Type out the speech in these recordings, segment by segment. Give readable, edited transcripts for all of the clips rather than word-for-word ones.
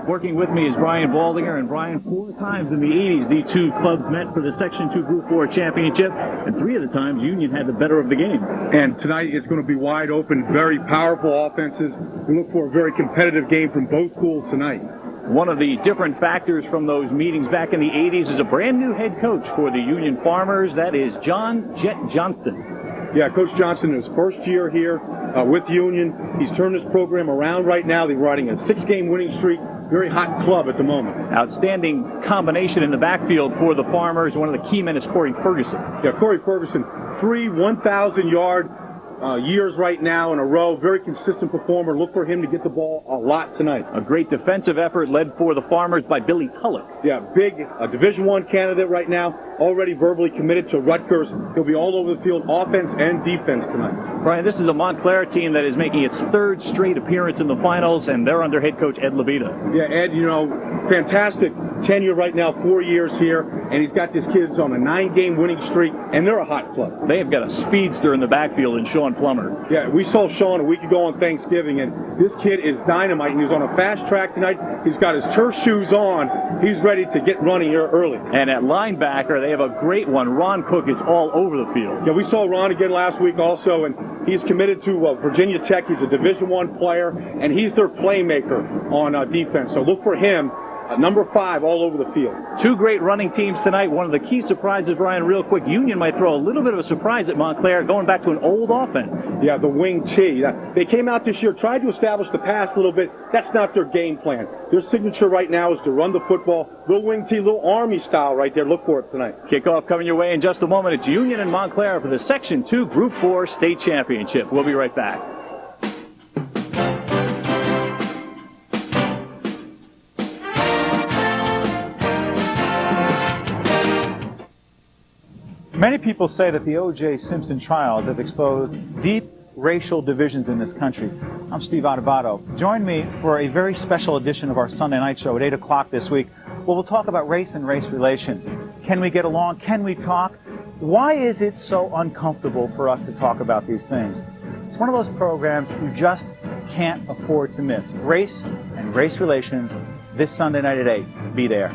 Working with me is Brian Baldinger, and Brian, 4 times in the 80s, the two clubs met for the Section 2 Group 4 championship, and 3 of the times Union had the better of the game. And tonight it's going to be wide open, very powerful offenses. We look for a very competitive game from both schools tonight. One of the different factors from those meetings back in the 80s is a brand new head coach for the Union Farmers. That is John Jet Johnston. Yeah, Coach Johnson, his first year here with Union. He's turned this program around right now. They're riding a 6-game winning streak. Very hot club at the moment. Outstanding combination in the backfield for the Farmers. One of the key men is Corey Ferguson. Yeah, Corey Ferguson, 3 1,000-yard years right now in a row. Very consistent performer. Look for him to get the ball a lot tonight. A great defensive effort led for the Farmers by Billy Tulloch. Yeah, big Division I candidate right now. Already verbally committed to Rutgers. He'll be all over the field, offense and defense tonight. Brian, this is a Montclair team that is making its 3rd straight appearance in the finals, and they're under head coach Ed Levita. Yeah, Ed, fantastic tenure right now, 4 years here, and he's got his kids on a 9-game winning streak, and they're a hot club. They have got a speedster in the backfield in Sean Plummer. Yeah, we saw Sean a week ago on Thanksgiving, and this kid is dynamite, and he's on a fast track tonight. He's got his turf shoes on. He's ready to get running here early. And at linebacker, they have a great one. Ron Cook is all over the field. Yeah, we saw Ron again last week also, and he's committed to Virginia Tech. He's a Division I player, and he's their playmaker on defense. So look for him. Number 5 all over the field. 2 great running teams tonight. One of the key surprises, Brian, real quick, Union might throw a little bit of a surprise at Montclair, going back to an old offense. Yeah, the wing T. They came out this year, tried to establish the pass a little bit. That's not their game plan. Their signature right now is to run the football. Little wing T, little Army style right there. Look for it tonight. Kickoff coming your way in just a moment. It's Union and Montclair for the Section 2 Group 4 State Championship. We'll be right back. Many people say that the O.J. Simpson trials have exposed deep racial divisions in this country. I'm Steve Adubato. Join me for a very special edition of our Sunday night show at 8 o'clock this week, where we'll talk about race and race relations. Can we get along? Can we talk? Why is it so uncomfortable for us to talk about these things? It's one of those programs you just can't afford to miss. Race and race relations this Sunday night at 8. Be there.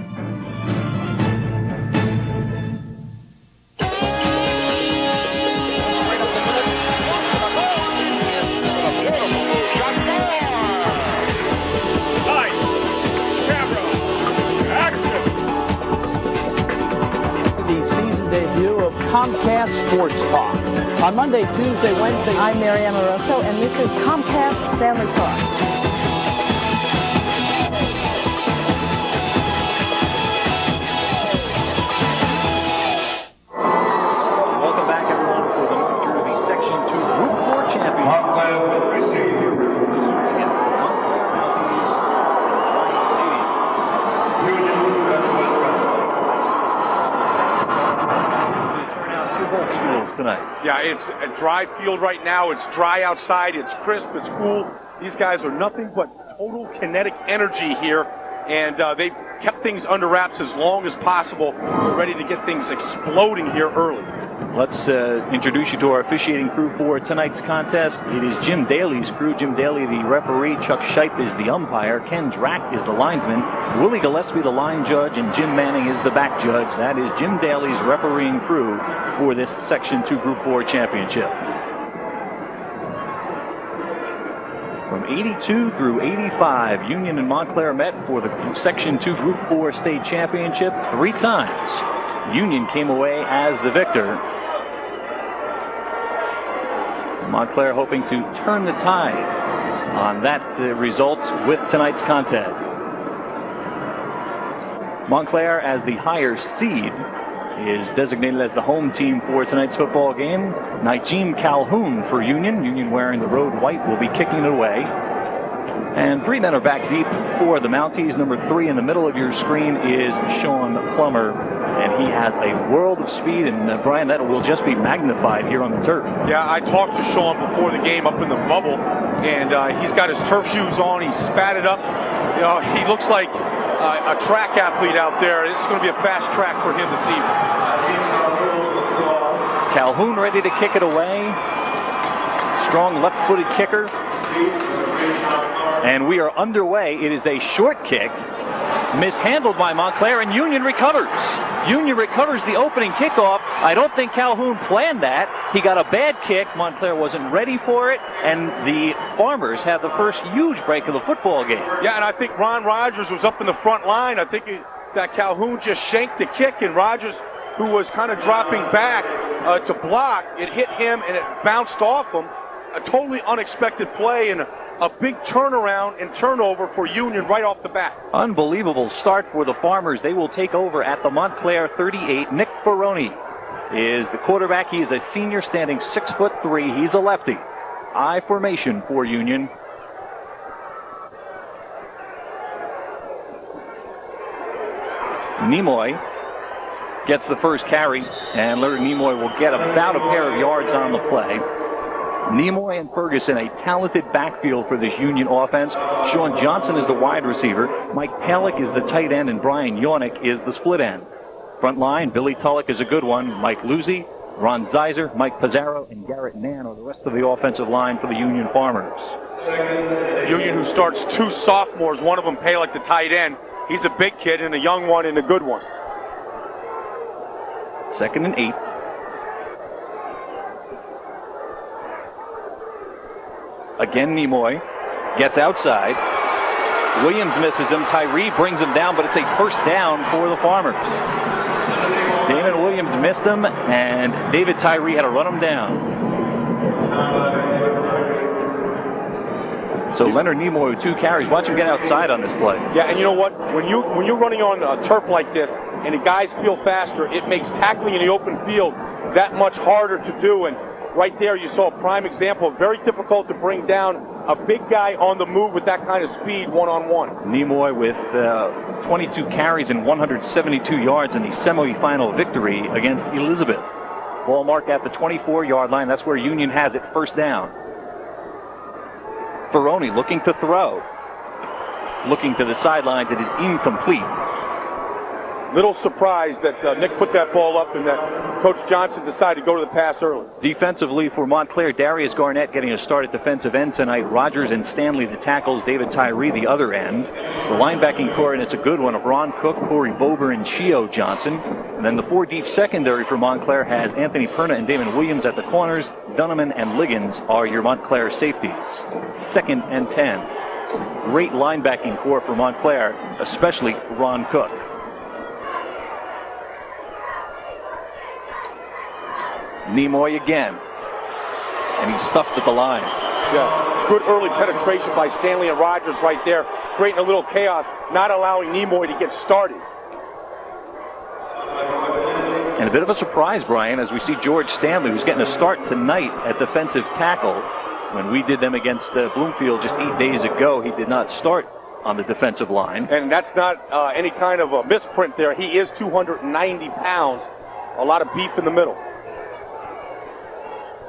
Comcast Sports Talk. On Monday, Tuesday, Wednesday, I'm Mary Amoroso, and this is Comcast Family Talk. Welcome back, everyone, for the North Jersey Section 2 Group 4 Championship. Tonight. Yeah, it's a dry field right now. It's dry outside. It's crisp. It's cool. These guys are nothing but total kinetic energy here, and they've kept things under wraps as long as possible, ready to get things exploding here early. Let's introduce you to our officiating crew for tonight's contest. It is Jim Daly's crew. Jim Daly, the referee. Chuck Shipe is the umpire. Ken Drack is the linesman. Willie Gillespie, the line judge. And Jim Manning is the back judge. That is Jim Daly's refereeing crew for this Section 2 Group 4 championship. From 82 through 85, Union and Montclair met for the Section 2 Group 4 state championship 3 times. Union came away as the victor. Montclair hoping to turn the tide on that result with tonight's contest. Montclair, as the higher seed, is designated as the home team for tonight's football game. Najeem Calhoun for Union. Union wearing the road white will be kicking it away. And 3 men are back deep for the Mounties. Number 3 in the middle of your screen is Sean Plummer, and he has a world of speed. And Brian, that will just be magnified here on the turf. Yeah, I talked to Sean before the game up in the bubble, and he's got his turf shoes on. He's spatted up. He looks like a track athlete out there. It's going to be a fast track for him this evening. Calhoun ready to kick it away. Strong left-footed kicker. And we are underway. It is a short kick, mishandled by Montclair, and Union recovers. Union recovers the opening kickoff. I don't think Calhoun planned that. He got a bad kick. Montclair wasn't ready for it, and the Farmers had the first huge break of the football game. Yeah, and I think Ron Rogers was up in the front line. I think that Calhoun just shanked the kick, and Rogers, who was kind of dropping back to block, it hit him and it bounced off him. A totally unexpected play and a big turnaround and turnover for Union right off the bat. Unbelievable start for the Farmers. They will take over at the Montclair 38. Nick Baroni is the quarterback. He is a senior, standing 6'3". He's a lefty. I formation for Union. Nimoy gets the first carry, and Leonard Nimoy will get about a pair of yards on the play. Nimoy and Ferguson, a talented backfield for this Union offense. Sean Johnson is the wide receiver. Mike Palick is the tight end, and Brian Yornick is the split end. Front line, Billy Tulloch is a good one. Mike Luzzi, Ron Zeiser, Mike Pizarro, and Garrett Nann are the rest of the offensive line for the Union Farmers. Union, who starts two sophomores, one of them Palick, the tight end. He's a big kid and a young one and a good one. 2nd and 8. Again, Nimoy gets outside. Williams misses him. Tyree brings him down, but it's a first down for the Farmers. Damon Williams missed him, and David Tyree had to run him down. So Leonard Nimoy with 2 carries. Watch him get outside on this play. Yeah, and you know what? When you're running on a turf like this and the guys feel faster, it makes tackling in the open field that much harder to do. And right there, you saw a prime example. Very difficult to bring down a big guy on the move with that kind of speed one-on-one. Nimoy with 22 carries and 172 yards in the semifinal victory against Elizabeth. Ball mark at the 24-yard line. That's where Union has it, first down. Baroni looking to throw. Looking to the sidelines. It is incomplete. Little surprised that Nick put that ball up and that Coach Johnson decided to go to the pass early. Defensively for Montclair, Darius Garnett getting a start at defensive end tonight. Rogers and Stanley the tackles, David Tyree the other end. The linebacking core, and it's a good one, of Ron Cook, Corey Bober, and Chio Johnson. And then the 4 deep secondary for Montclair has Anthony Perna and Damon Williams at the corners. Dunneman and Liggins are your Montclair safeties. 2nd and 10. Great linebacking core for Montclair, especially Ron Cook. Nimoy again. And he's stuffed at the line. Yeah, good early penetration by Stanley and Rogers right there, creating a little chaos, not allowing Nimoy to get started. And a bit of a surprise, Brian, as we see George Stanley, who's getting a start tonight at defensive tackle. When we did them against Bloomfield just 8 days ago, he did not start on the defensive line. And that's not any kind of a misprint there. He is 290 pounds, a lot of beef in the middle.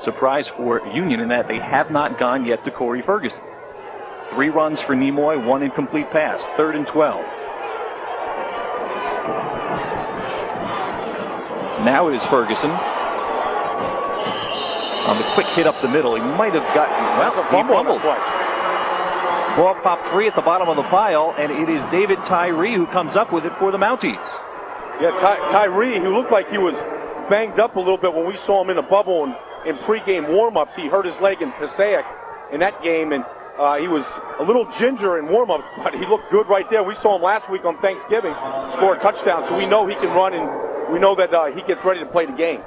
Surprise for Union in that they have not gone yet to Corey Ferguson. 3 runs for Nimoy, 1 incomplete pass. 3rd and 12. Now it is Ferguson. On the quick hit up the middle, he might have gotten, well, he fumbled. Ball popped free at the bottom of the pile, and it is David Tyree who comes up with it for the Mounties. Yeah, Tyree, who looked like he was banged up a little bit when we saw him in the bubble and in pregame warm-ups. He hurt his leg in Passaic in that game, and he was a little ginger in warm-ups, but he looked good right there. We saw him last week on Thanksgiving score a touchdown, so we know he can run, and we know that he gets ready to play the game.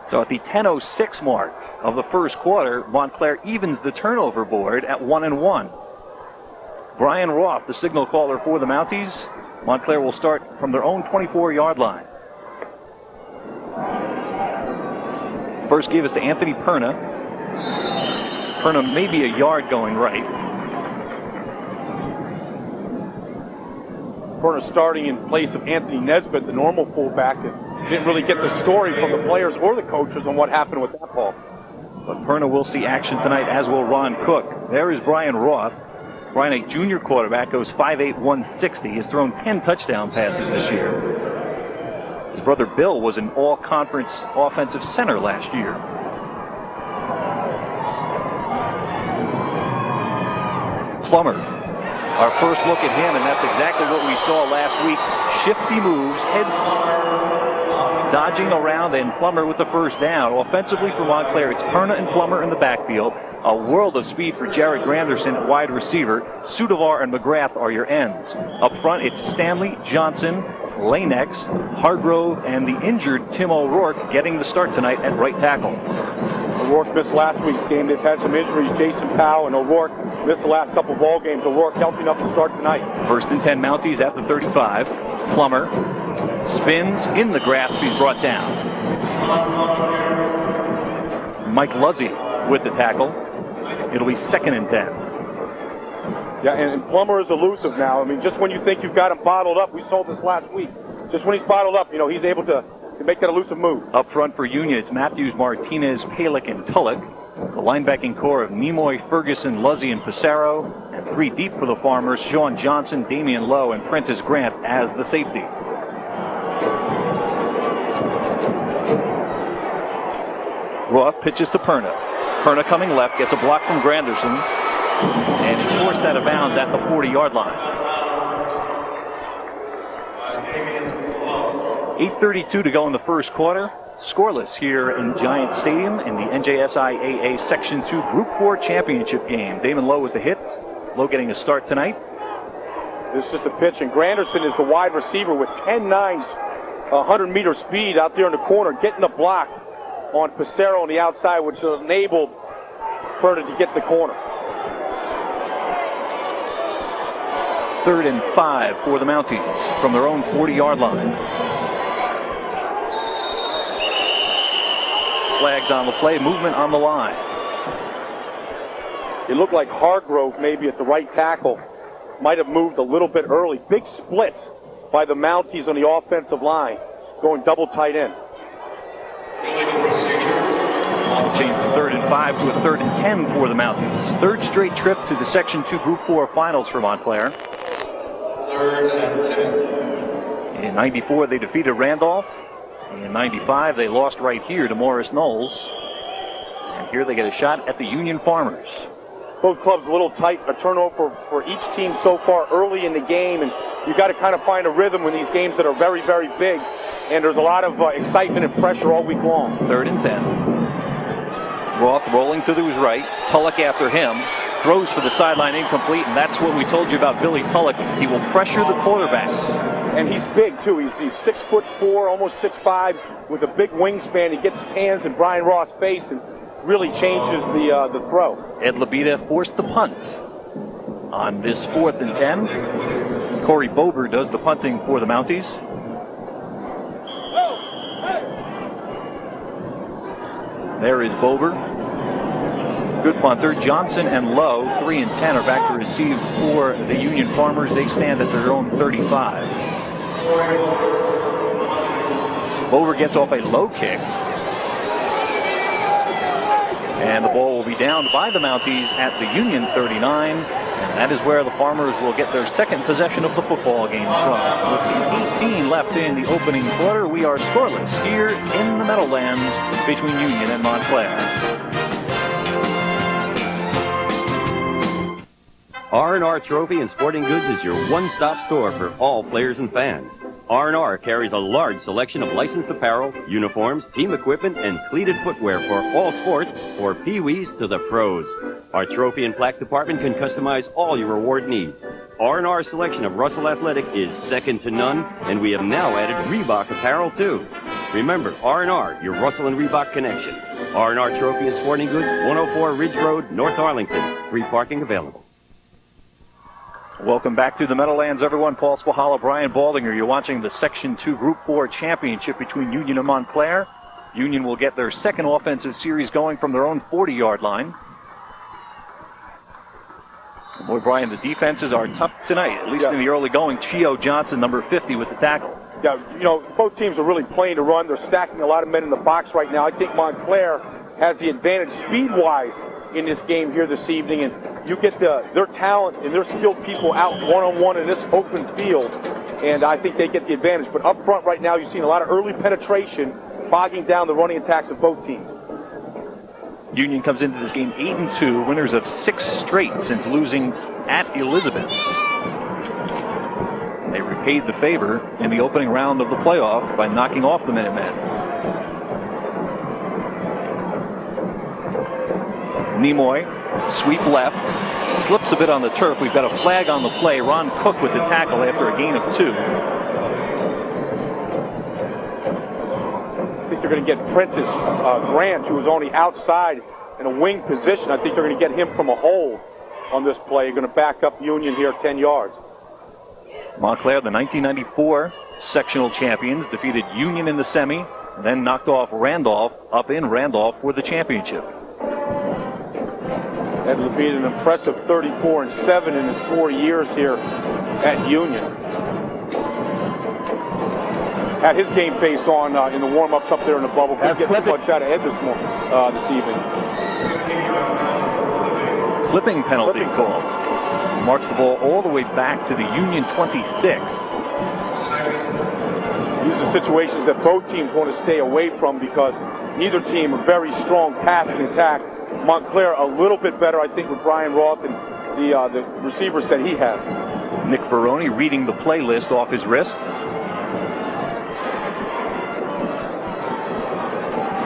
So at the 10:06 mark of the first quarter, Montclair evens the turnover board at 1-1. Brian Roth, the signal caller for the Mounties. Montclair will start from their own 24-yard line. First give is to Anthony Perna. Perna may be a yard going right. Perna starting in place of Anthony Nesbitt, the normal fullback, and didn't really get the story from the players or the coaches on what happened with that ball. But Perna will see action tonight, as will Ron Cook. There is Brian Roth. Brian, a junior quarterback, goes 5'8", 160. Has thrown 10 touchdown passes this year. His brother Bill was an all-conference offensive center last year. Plummer. Our first look at him, and that's exactly what we saw last week. Shifty moves, heads dodging around, and Plummer with the first down. Offensively for Montclair, it's Perna and Plummer in the backfield. A world of speed for Jared Granderson at wide receiver. Sudovar and McGrath are your ends. Up front, it's Stanley, Johnson, Lanex, Hargrove, and the injured Tim O'Rourke getting the start tonight at right tackle. O'Rourke missed last week's game. They've had some injuries. Jason Powell and O'Rourke missed the last couple of ball games. O'Rourke healthy enough to start tonight. First and 10 Mounties at the 35. Plummer spins in the grasp. He's brought down. Mike Luzzy with the tackle. It'll be second and 10. Yeah, and Plummer is elusive now. I mean, just when you think you've got him bottled up, we saw this last week. Just when he's bottled up, he's able to make that elusive move. Up front for Union, it's Matthews, Martinez, Palick, and Tulloch. The linebacking core of Nimoy, Ferguson, Luzzy, and Pissarro. And three deep for the Farmers, Sean Johnson, Damian Lowe, and Prentice Grant as the safety. Roth pitches to Perna. Perna coming left, gets a block from Granderson, and is forced out of bounds at the 40-yard line. 8:32 to go in the first quarter. Scoreless here in Giant Stadium in the NJSIAA Section 2 Group 4 Championship game. Damon Lowe with the hit. Lowe getting a start tonight. This is just a pitch, and Granderson is the wide receiver with 10-9, 100-meter speed out there in the corner, getting the block on Pissarro on the outside, which enabled Perna to get the corner. 3rd and 5 for the Mounties from their own 40-yard line. Flags on the play, movement on the line. It looked like Hargrove, maybe at the right tackle, might have moved a little bit early. Big splits by the Mounties on the offensive line, going double tight end. Change from 3rd and 5 to a 3rd and 10 for the Mounties. Third straight trip to the Section 2 Group 4 finals for Montclair. 3rd and 10. In 94, they defeated Randolph. In 95, they lost right here to Morris Knowles. And here they get a shot at the Union Farmers. Both clubs a little tight, a turnover for each team so far early in the game, and you got to kind of find a rhythm in these games that are very, very big, and there's a lot of excitement and pressure all week long. 3rd and 10. Roth rolling to his right. Tulloch after him. Throws for the sideline, incomplete, and that's what we told you about Billy Tulloch. He will pressure the quarterbacks. And he's big, too. He's 6'4", almost 6'5", with a big wingspan. He gets his hands in Brian Ross' face and really changes the throw. Ed Labita forced the punt on this 4th and 10. Corey Bober does the punting for the Mounties. There is Bober. Good punter. Johnson and Lowe, 3 and 10, are back to receive for the Union Farmers. They stand at their own 35. Bover gets off a low kick. And the ball will be downed by the Mounties at the Union 39. And that is where the Farmers will get their second possession of the football game from. With 18 left in the opening quarter, we are scoreless here in the Meadowlands between Union and Montclair. R&R Trophy and Sporting Goods is your one-stop store for all players and fans. R&R carries a large selection of licensed apparel, uniforms, team equipment, and cleated footwear for all sports, for pee-wees to the pros. Our trophy and plaque department can customize all your award needs. R&R selection of Russell Athletic is second to none, and we have now added Reebok apparel too. Remember, R&R, your Russell and Reebok connection. R&R Trophy and Sporting Goods, 104 Ridge Road, North Arlington. Free parking available. Welcome back to the Meadowlands, everyone. Paul Spahala, Brian Baldinger. You're watching the Section 2 Group 4 Championship between Union and Montclair. Union will get their second offensive series going from their own 40-yard line. And boy, Brian, the defenses are tough tonight, at least in the early going. Chio Johnson, number 50, with the tackle. Yeah, both teams are really playing to run. They're stacking a lot of men in the box right now. I think Montclair has the advantage speed-wise in this game here this evening, and you get their talent and their skilled people out one-on-one in this open field, and I think they get the advantage. But up front right now, you've seen a lot of early penetration, bogging down the running attacks of both teams. Union comes into this game 8-2, winners of 6 straight since losing at Elizabeth. They repaid the favor in the opening round of the playoff by knocking off the Minutemen. Nimoy, sweep left, slips a bit on the turf. We've got a flag on the play. Ron Cook with the tackle after a gain of 2. I think they're going to get Prentice Grant, who was only outside in a wing position. I think they're going to get him from a hole on this play. You're going to back up Union here 10 yards. Montclair, the 1994 sectional champions, defeated Union in the semi, and then knocked off Randolph up in Randolph for the championship. Ed Levine, an impressive 34-7 in his 4 years here at Union. Had his game face on in the warm-ups up there in the bubble. Couldn't get too much out of Ed this evening. Flipping penalty call. Marks the ball all the way back to the Union 26. These are situations that both teams want to stay away from because neither team are very strong passing attack. Montclair a little bit better, I think, with Brian Roth and the receivers that he has. Nick Ferroni reading the play list off his wrist.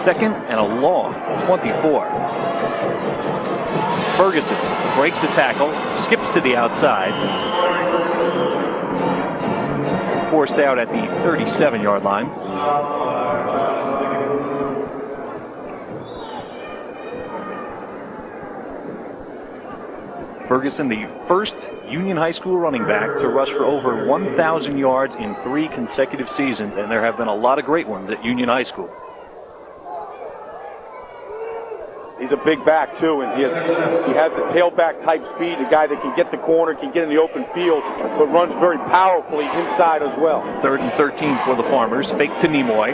Second and a long 24. Ferguson breaks the tackle, skips to the outside. Forced out at the 37-yard line. Ferguson, the first Union High School running back to rush for over 1,000 yards in 3 consecutive seasons, and there have been a lot of great ones at Union High School. He's a big back, too, and he has the tailback type speed, a guy that can get the corner, can get in the open field, but runs very powerfully inside as well. 3rd and 13 for the Farmers. Fake to Nimoy.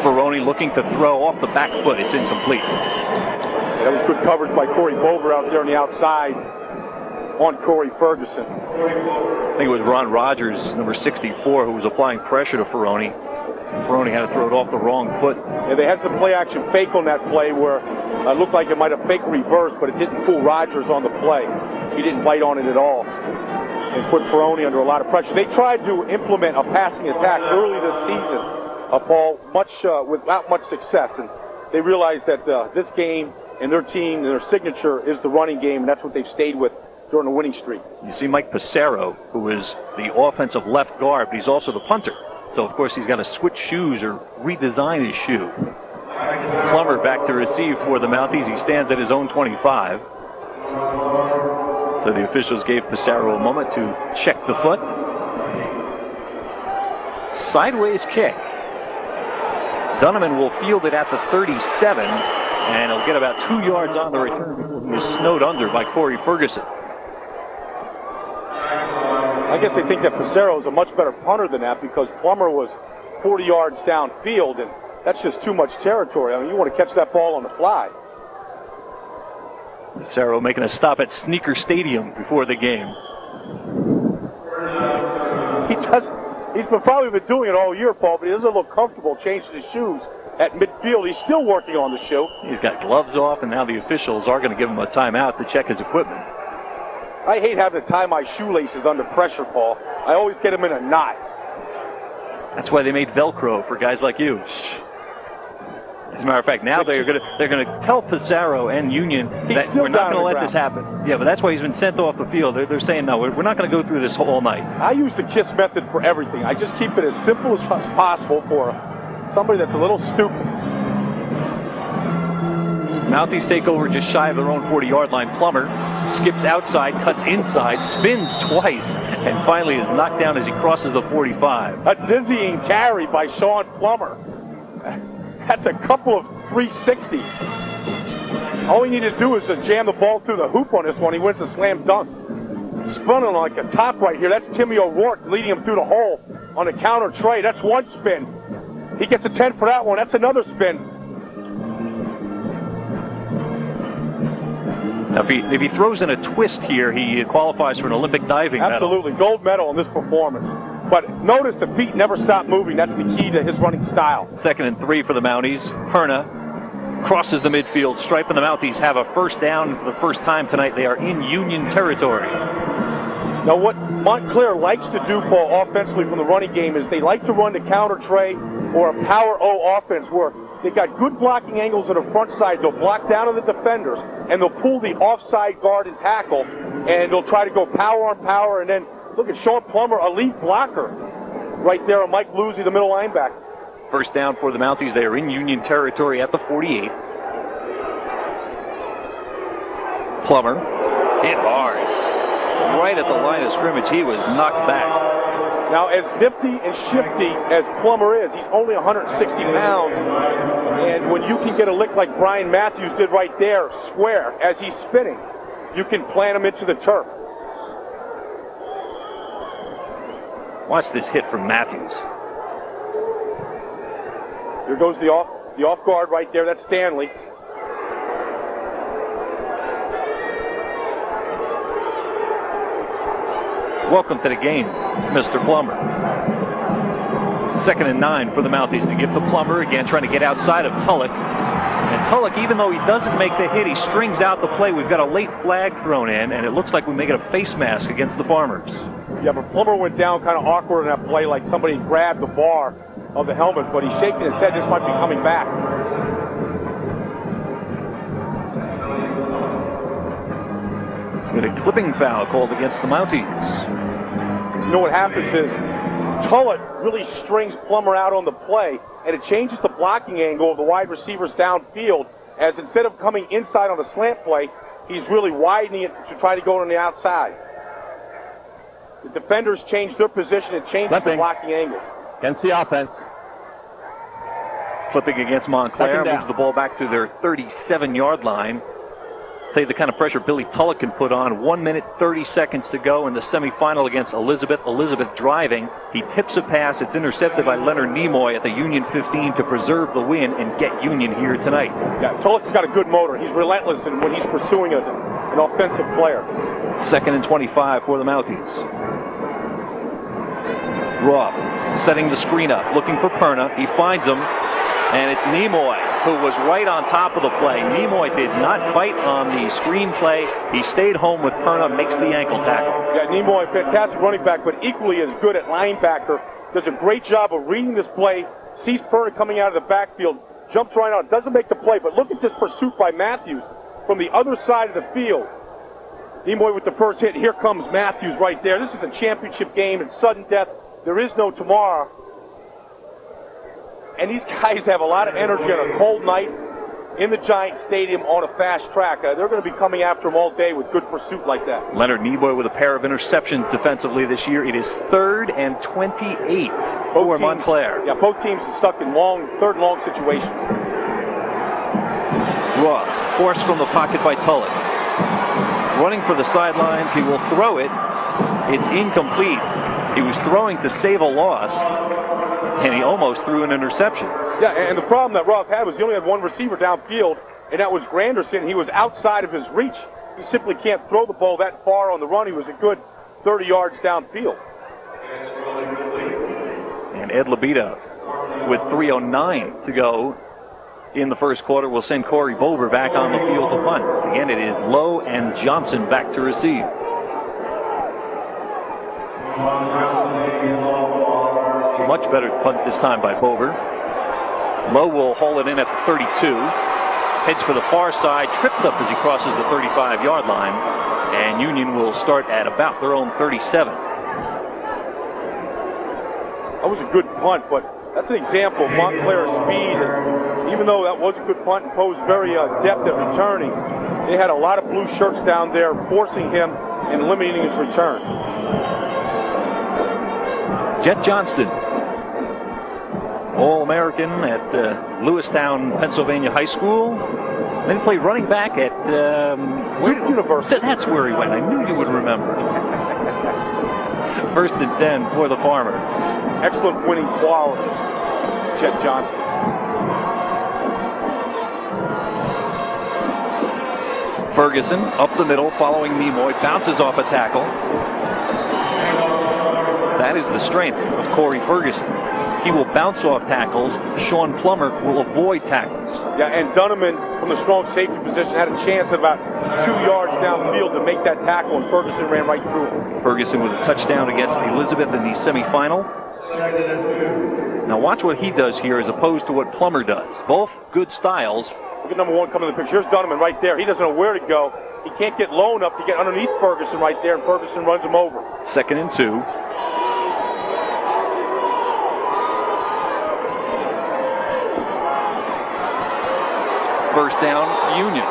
Ferroni looking to throw off the back foot. It's incomplete. Yeah, that was good coverage by Corey Bover out there on the outside on Corey Ferguson. I think it was Ron Rogers, number 64, who was applying pressure to Ferroni. Ferroni had to throw it off the wrong foot. Yeah, they had some play-action fake on that play where it looked like it might have fake reverse, but it didn't fool Rogers on the play. He didn't bite on it at all and put Ferroni under a lot of pressure. They tried to implement a passing attack early this season, Paul, without much success. And they realized that this game and their team and their signature is the running game, and that's what they've stayed with during the winning streak. You see Mike Passero, who is the offensive left guard, but he's also the punter. So, of course, he's got to switch shoes or redesign his shoe. Plummer back to receive for the Mounties. He stands at his own 25. So the officials gave Passero a moment to check the foot. Sideways kick. Dunneman will field it at the 37, and he'll get about 2 yards on the return before he was snowed under by Corey Ferguson. I guess they think that Passero is a much better punter than that because Plummer was 40 yards downfield, and that's just too much territory. I mean, you want to catch that ball on the fly. Passero making a stop at Sneaker Stadium before the game. He's probably been doing it all year, Paul, but he doesn't look comfortable changing his shoes at midfield. He's still working on the shoe. He's got gloves off, and now the officials are going to give him a timeout to check his equipment. I hate having to tie my shoelaces under pressure, Paul. I always get them in a knot. That's why they made Velcro for guys like you. As a matter of fact, now they're going to tell Passero and Union that we're not going to let this happen. Yeah, but that's why he's been sent off the field. They're saying, no, we're not going to go through this all night. I use the KISS method for everything. I just keep it as simple as possible for somebody that's a little stupid. Mounties take over just shy of their own 40-yard line. Plummer skips outside, cuts inside, spins twice, and finally is knocked down as he crosses the 45. A dizzying carry by Sean Plummer. That's a couple of 360s. All he needed to do is to jam the ball through the hoop on this one. He wins the slam dunk. Spun on like a top right here. That's Timmy O'Rourke leading him through the hole on a counter trey. That's one spin. He gets a 10 for that one. That's another spin. Now, if he throws in a twist here, he qualifies for an Olympic diving medal. Absolutely. Gold medal in this performance. But notice the feet never stop moving. That's the key to his running style. 2nd and 3 for the Mounties. Perna crosses the midfield stripe, and the Mounties have a first down for the first time tonight. They are in Union territory. Now, what Montclair likes to do, Paul, offensively from the running game is they like to run the counter trey or a power O offense where they got good blocking angles on the front side. They'll block down on the defenders, and they'll pull the offside guard and tackle, and they'll try to go power on power. And then look at Sean Plummer, elite blocker, right there on Mike Luzzi, the middle linebacker. First down for the Mounties. They are in Union territory at the 48. Plummer hit hard. Right at the line of scrimmage, he was knocked back. Now, as nifty and shifty as Plummer is, he's only 160 pounds. And when you can get a lick like Brian Matthews did right there, square, as he's spinning, you can plant him into the turf. Watch this hit from Matthews. There goes the off guard right there. That's Stanley. Welcome to the game, Mr. Plummer. 2nd and 9 for the Mounties to give to Plummer, again trying to get outside of Tulloch. And Tulloch, even though he doesn't make the hit, he strings out the play. We've got a late flag thrown in, and it looks like we make it a face mask against the Farmers. Yeah, but Plummer went down kind of awkward in that play, like somebody grabbed the bar of the helmet, but he's shaking his head. This might be coming back. With a clipping foul called against the Mounties. You know what happens is Tulloch really strings Plummer out on the play, and it changes the blocking angle of the wide receivers downfield, as instead of coming inside on a slant play, he's really widening it to try to go on the outside. The defenders change their position and change the blocking angle. Against the offense. Flipping against Montclair, moves the ball back to their 37-yard line. Tell you the kind of pressure Billy Tulloch can put on. 1 minute, 30 seconds to go in the semifinal against Elizabeth. Elizabeth driving. He tips a pass. It's intercepted by Leonard Nimoy at the Union 15 to preserve the win and get Union here tonight. Yeah, Tulloch's got a good motor. He's relentless when he's pursuing an offensive player. 2nd and 25 for the Mounties. Roth setting the screen up, looking for Perna. He finds him, and it's Nimoy who was right on top of the play. Nimoy did not fight on the screen play. He stayed home with Perna, makes the ankle tackle. Yeah, Nimoy, fantastic running back, but equally as good at linebacker. Does a great job of reading this play, sees Perna coming out of the backfield, jumps right on, doesn't make the play, but look at this pursuit by Matthews from the other side of the field. Nimoy with the first hit. Here comes Matthews right there. This is a championship game. It's sudden death. There is no tomorrow. And these guys have a lot of energy on a cold night in the Giant Stadium on a fast track. They're going to be coming after him all day with good pursuit like that. Leonard Nimoy with a pair of interceptions defensively this year. It is 3rd and 28 for Montclair. Yeah, both teams are stuck in third and long situations. Roth forced from the pocket by Tulloch. Running for the sidelines. He will throw it. It's incomplete. He was throwing to save a loss, and he almost threw an interception. Yeah, and the problem that Roth had was he only had one receiver downfield, and that was Granderson. He was outside of his reach. He simply can't throw the ball that far on the run. He was a good 30 yards downfield. And Ed Labita, with 3:09 to go in the first quarter, will send Corey Bover back on the field to punt. Again, it is Lowe and Johnson back to receive. Much better punt this time by Bover. Lowe will haul it in at the 32. Heads for the far side, tripped up as he crosses the 35-yard line. And Union will start at about their own 37. That was a good punt, but that's an example of Montclair's speed. Even though that was a good punt and posed very depth at returning, they had a lot of blue shirts down there forcing him and limiting his return. Jet Johnston, All-American at Lewistown, Pennsylvania High School. Then he played running back at University. That's where he went. I knew you would remember. 1st and 10 for the Farmers. Excellent winning qualities, Jet Johnston. Ferguson up the middle, following Nimoy, bounces off a tackle. That is the strength of Corey Ferguson. He will bounce off tackles. Sean Plummer will avoid tackles. Yeah, and Dunneman from the strong safety position had a chance about 2 yards downfield to make that tackle, and Ferguson ran right through him. Ferguson with a touchdown against Elizabeth in the semifinal. Now watch what he does here as opposed to what Plummer does. Both good styles. Look at number 1 coming in the picture. Here's Dunneman right there. He doesn't know where to go. He can't get low enough to get underneath Ferguson right there, and Ferguson runs him over. 2nd and 2. First down, Union.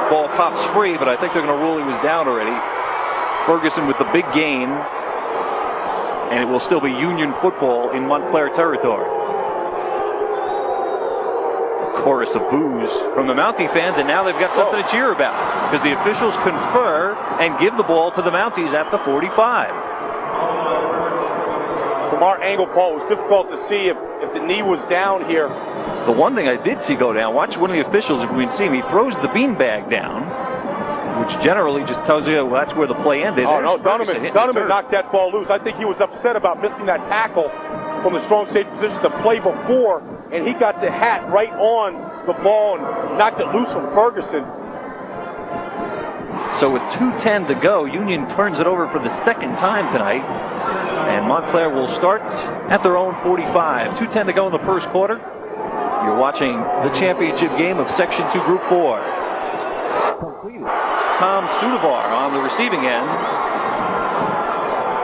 Ball pops free, but I think they're going to rule he was down already. Ferguson with the big gain, and it will still be Union football in Montclair territory. A chorus of boos from the Mountie fans, and now they've got something to cheer about because the officials confer and give the ball to the Mounties at the 45. From our angle, Paul, it was difficult to see if the knee was down here. The one thing I did see go down, watch one of the officials, if we can see him, he throws the beanbag down, which generally just tells you well, that's where the play ended. Oh, no, Dunneman knocked that ball loose. I think he was upset about missing that tackle from the strong safety position the play before, and he got the hat right on the ball and knocked it loose from Ferguson. So with 2:10 to go, Union turns it over for the 2nd time tonight, and Montclair will start at their own 45. 2:10 to go in the first quarter. You're watching the championship game of Section 2, Group 4. Completed. Tom Sudavar on the receiving end.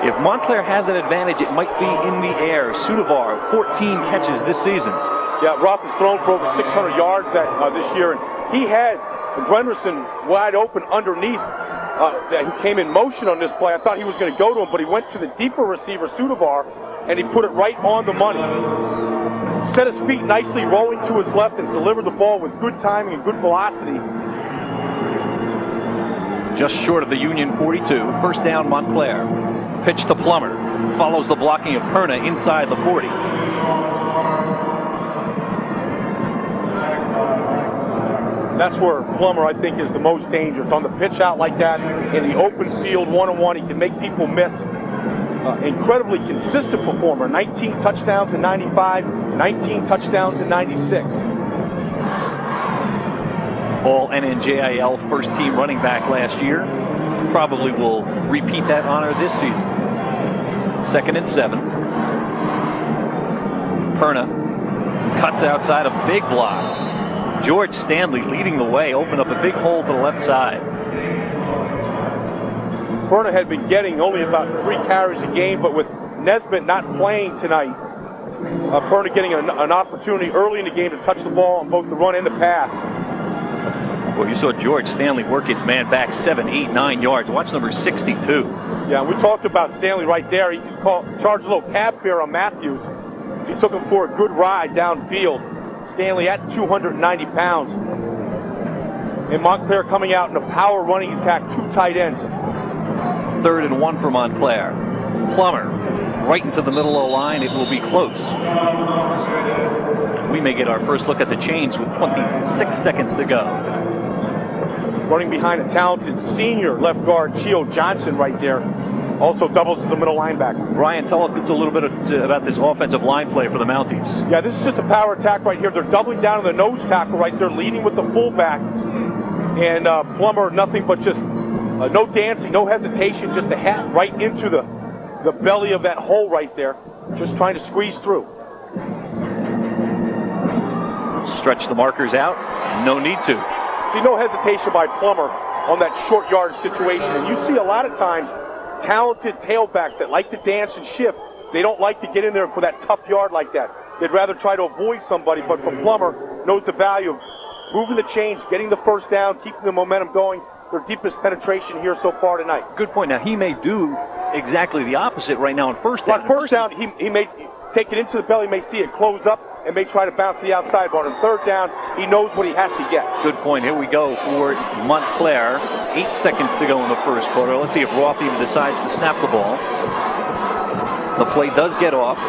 If Montclair has an advantage, it might be in the air. Sudavar, 14 catches this season. Yeah, Roth has thrown for over 600 yards this year, and he had Grenderson wide open underneath. He came in motion on this play. I thought he was going to go to him, but he went to the deeper receiver, Sudavar, and he put it right on the money. Set his feet nicely, rolling to his left, and delivered the ball with good timing and good velocity. Just short of the Union 42. First down, Montclair. Pitch to Plummer. Follows the blocking of Perna inside the 40. That's where Plummer, I think, is the most dangerous. On the pitch out like that, in the open field, one-on-one, he can make people miss. Incredibly consistent performer. 19 touchdowns in 95, 19 touchdowns in 96. All NNJIL first team running back last year. Probably will repeat that honor this season. 2nd and 7. Perna cuts outside a big block. George Stanley leading the way, opened up a big hole to the left side. Perna had been getting only about 3 carries a game, but with Nesbitt not playing tonight, Perna getting an opportunity early in the game to touch the ball on both the run and the pass. Well, you saw George Stanley work his man back 7, 8, 9 yards. Watch number 62. Yeah, we talked about Stanley right there. He charged a little cab fare on Matthews. He took him for a good ride downfield. Stanley at 290 pounds. And Montclair coming out in a power running attack, 2 tight ends. 3rd and 1 for Montclair. Plummer right into the middle of the line. It will be close. We may get our first look at the chains with 26 seconds to go. Running behind a talented senior left guard, Chio Johnson, right there. Also doubles as a middle linebacker. Ryan, tell us a little bit about this offensive line play for the Mounties. Yeah, this is just a power attack right here. They're doubling down on the nose tackle right there, leading with the fullback. And Plummer, nothing but just no dancing, no hesitation, just a hat right into the belly of that hole right there. Just trying to squeeze through. Stretch the markers out. No need to. See, no hesitation by Plummer on that short yard situation. And you see a lot of times talented tailbacks that like to dance and shift. They don't like to get in there for that tough yard like that. They'd rather try to avoid somebody. But from Plummer, knows the value of moving the chains, getting the first down, keeping the momentum going. Their deepest penetration here so far tonight. Good point. Now, he may do exactly the opposite right now on first down. On first down, he may take it into the belly, may see it close up, and may try to bounce to the outside. But on 3rd down, he knows what he has to get. Good point. Here we go for Montclair. 8 seconds to go in the first quarter. Let's see if Roth even decides to snap the ball. The play does get off.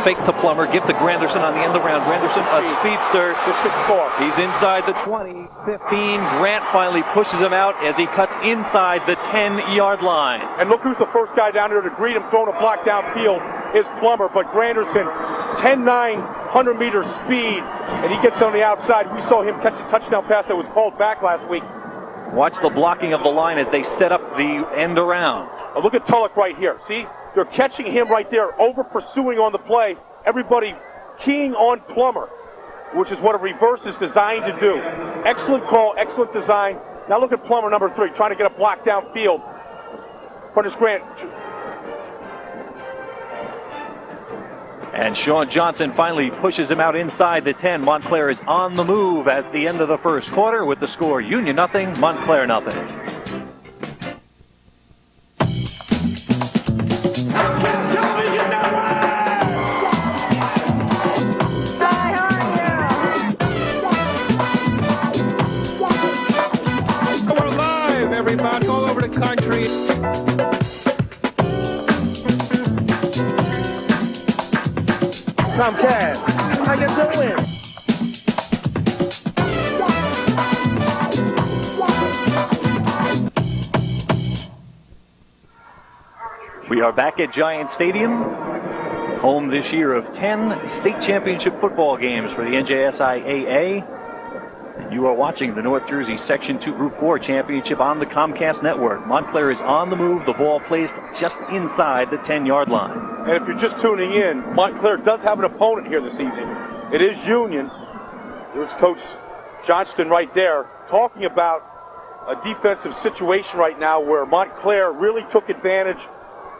Fake to Plummer. Give to Granderson on the end around. Granderson, a speedster. He's inside the 20, 15. Grant finally pushes him out as he cuts inside the 10-yard line. And look who's the first guy down there to greet him, throwing a block downfield is Plummer. But Granderson, 10-9, 100-meter speed, and he gets on the outside. We saw him catch a touchdown pass that was called back last week. Watch the blocking of the line as they set up the end around. Oh, look at Tulloch right here. See? They're catching him right there, over-pursuing on the play. Everybody keying on Plummer, which is what a reverse is designed to do. Excellent call, excellent design. Now look at Plummer, number 3, trying to get a block downfield. Prentice Grant. And Sean Johnson finally pushes him out inside the 10. Montclair is on the move at the end of the first quarter with the score Union nothing, Montclair nothing. We're live, everybody, all over the country. Comcast, how you doing? We are back at Giant Stadium, home this year of 10 state championship football games for the NJSIAA. And you are watching the North Jersey Section 2 Group 4 Championship on the Comcast Network. Montclair is on the move, the ball placed just inside the 10-yard line. And if you're just tuning in, Montclair does have an opponent here this evening. It is Union. There's Coach Johnston right there talking about a defensive situation right now where Montclair really took advantage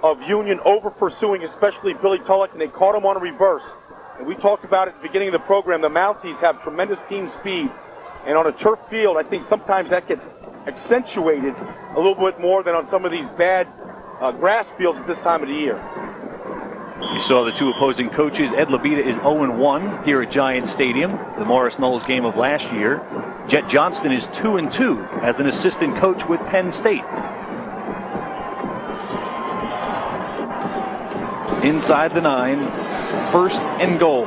of Union over-pursuing, especially Billy Tulloch, and they caught him on a reverse. And we talked about it at the beginning of the program. The Mounties have tremendous team speed. And on a turf field, I think sometimes that gets accentuated a little bit more than on some of these bad grass fields at this time of the year. You saw the two opposing coaches. Ed Labita is 0-1 here at Giant Stadium, the Morris Knowles game of last year. Jet Johnston is 2-2 as an assistant coach with Penn State. Inside the 9, first and goal.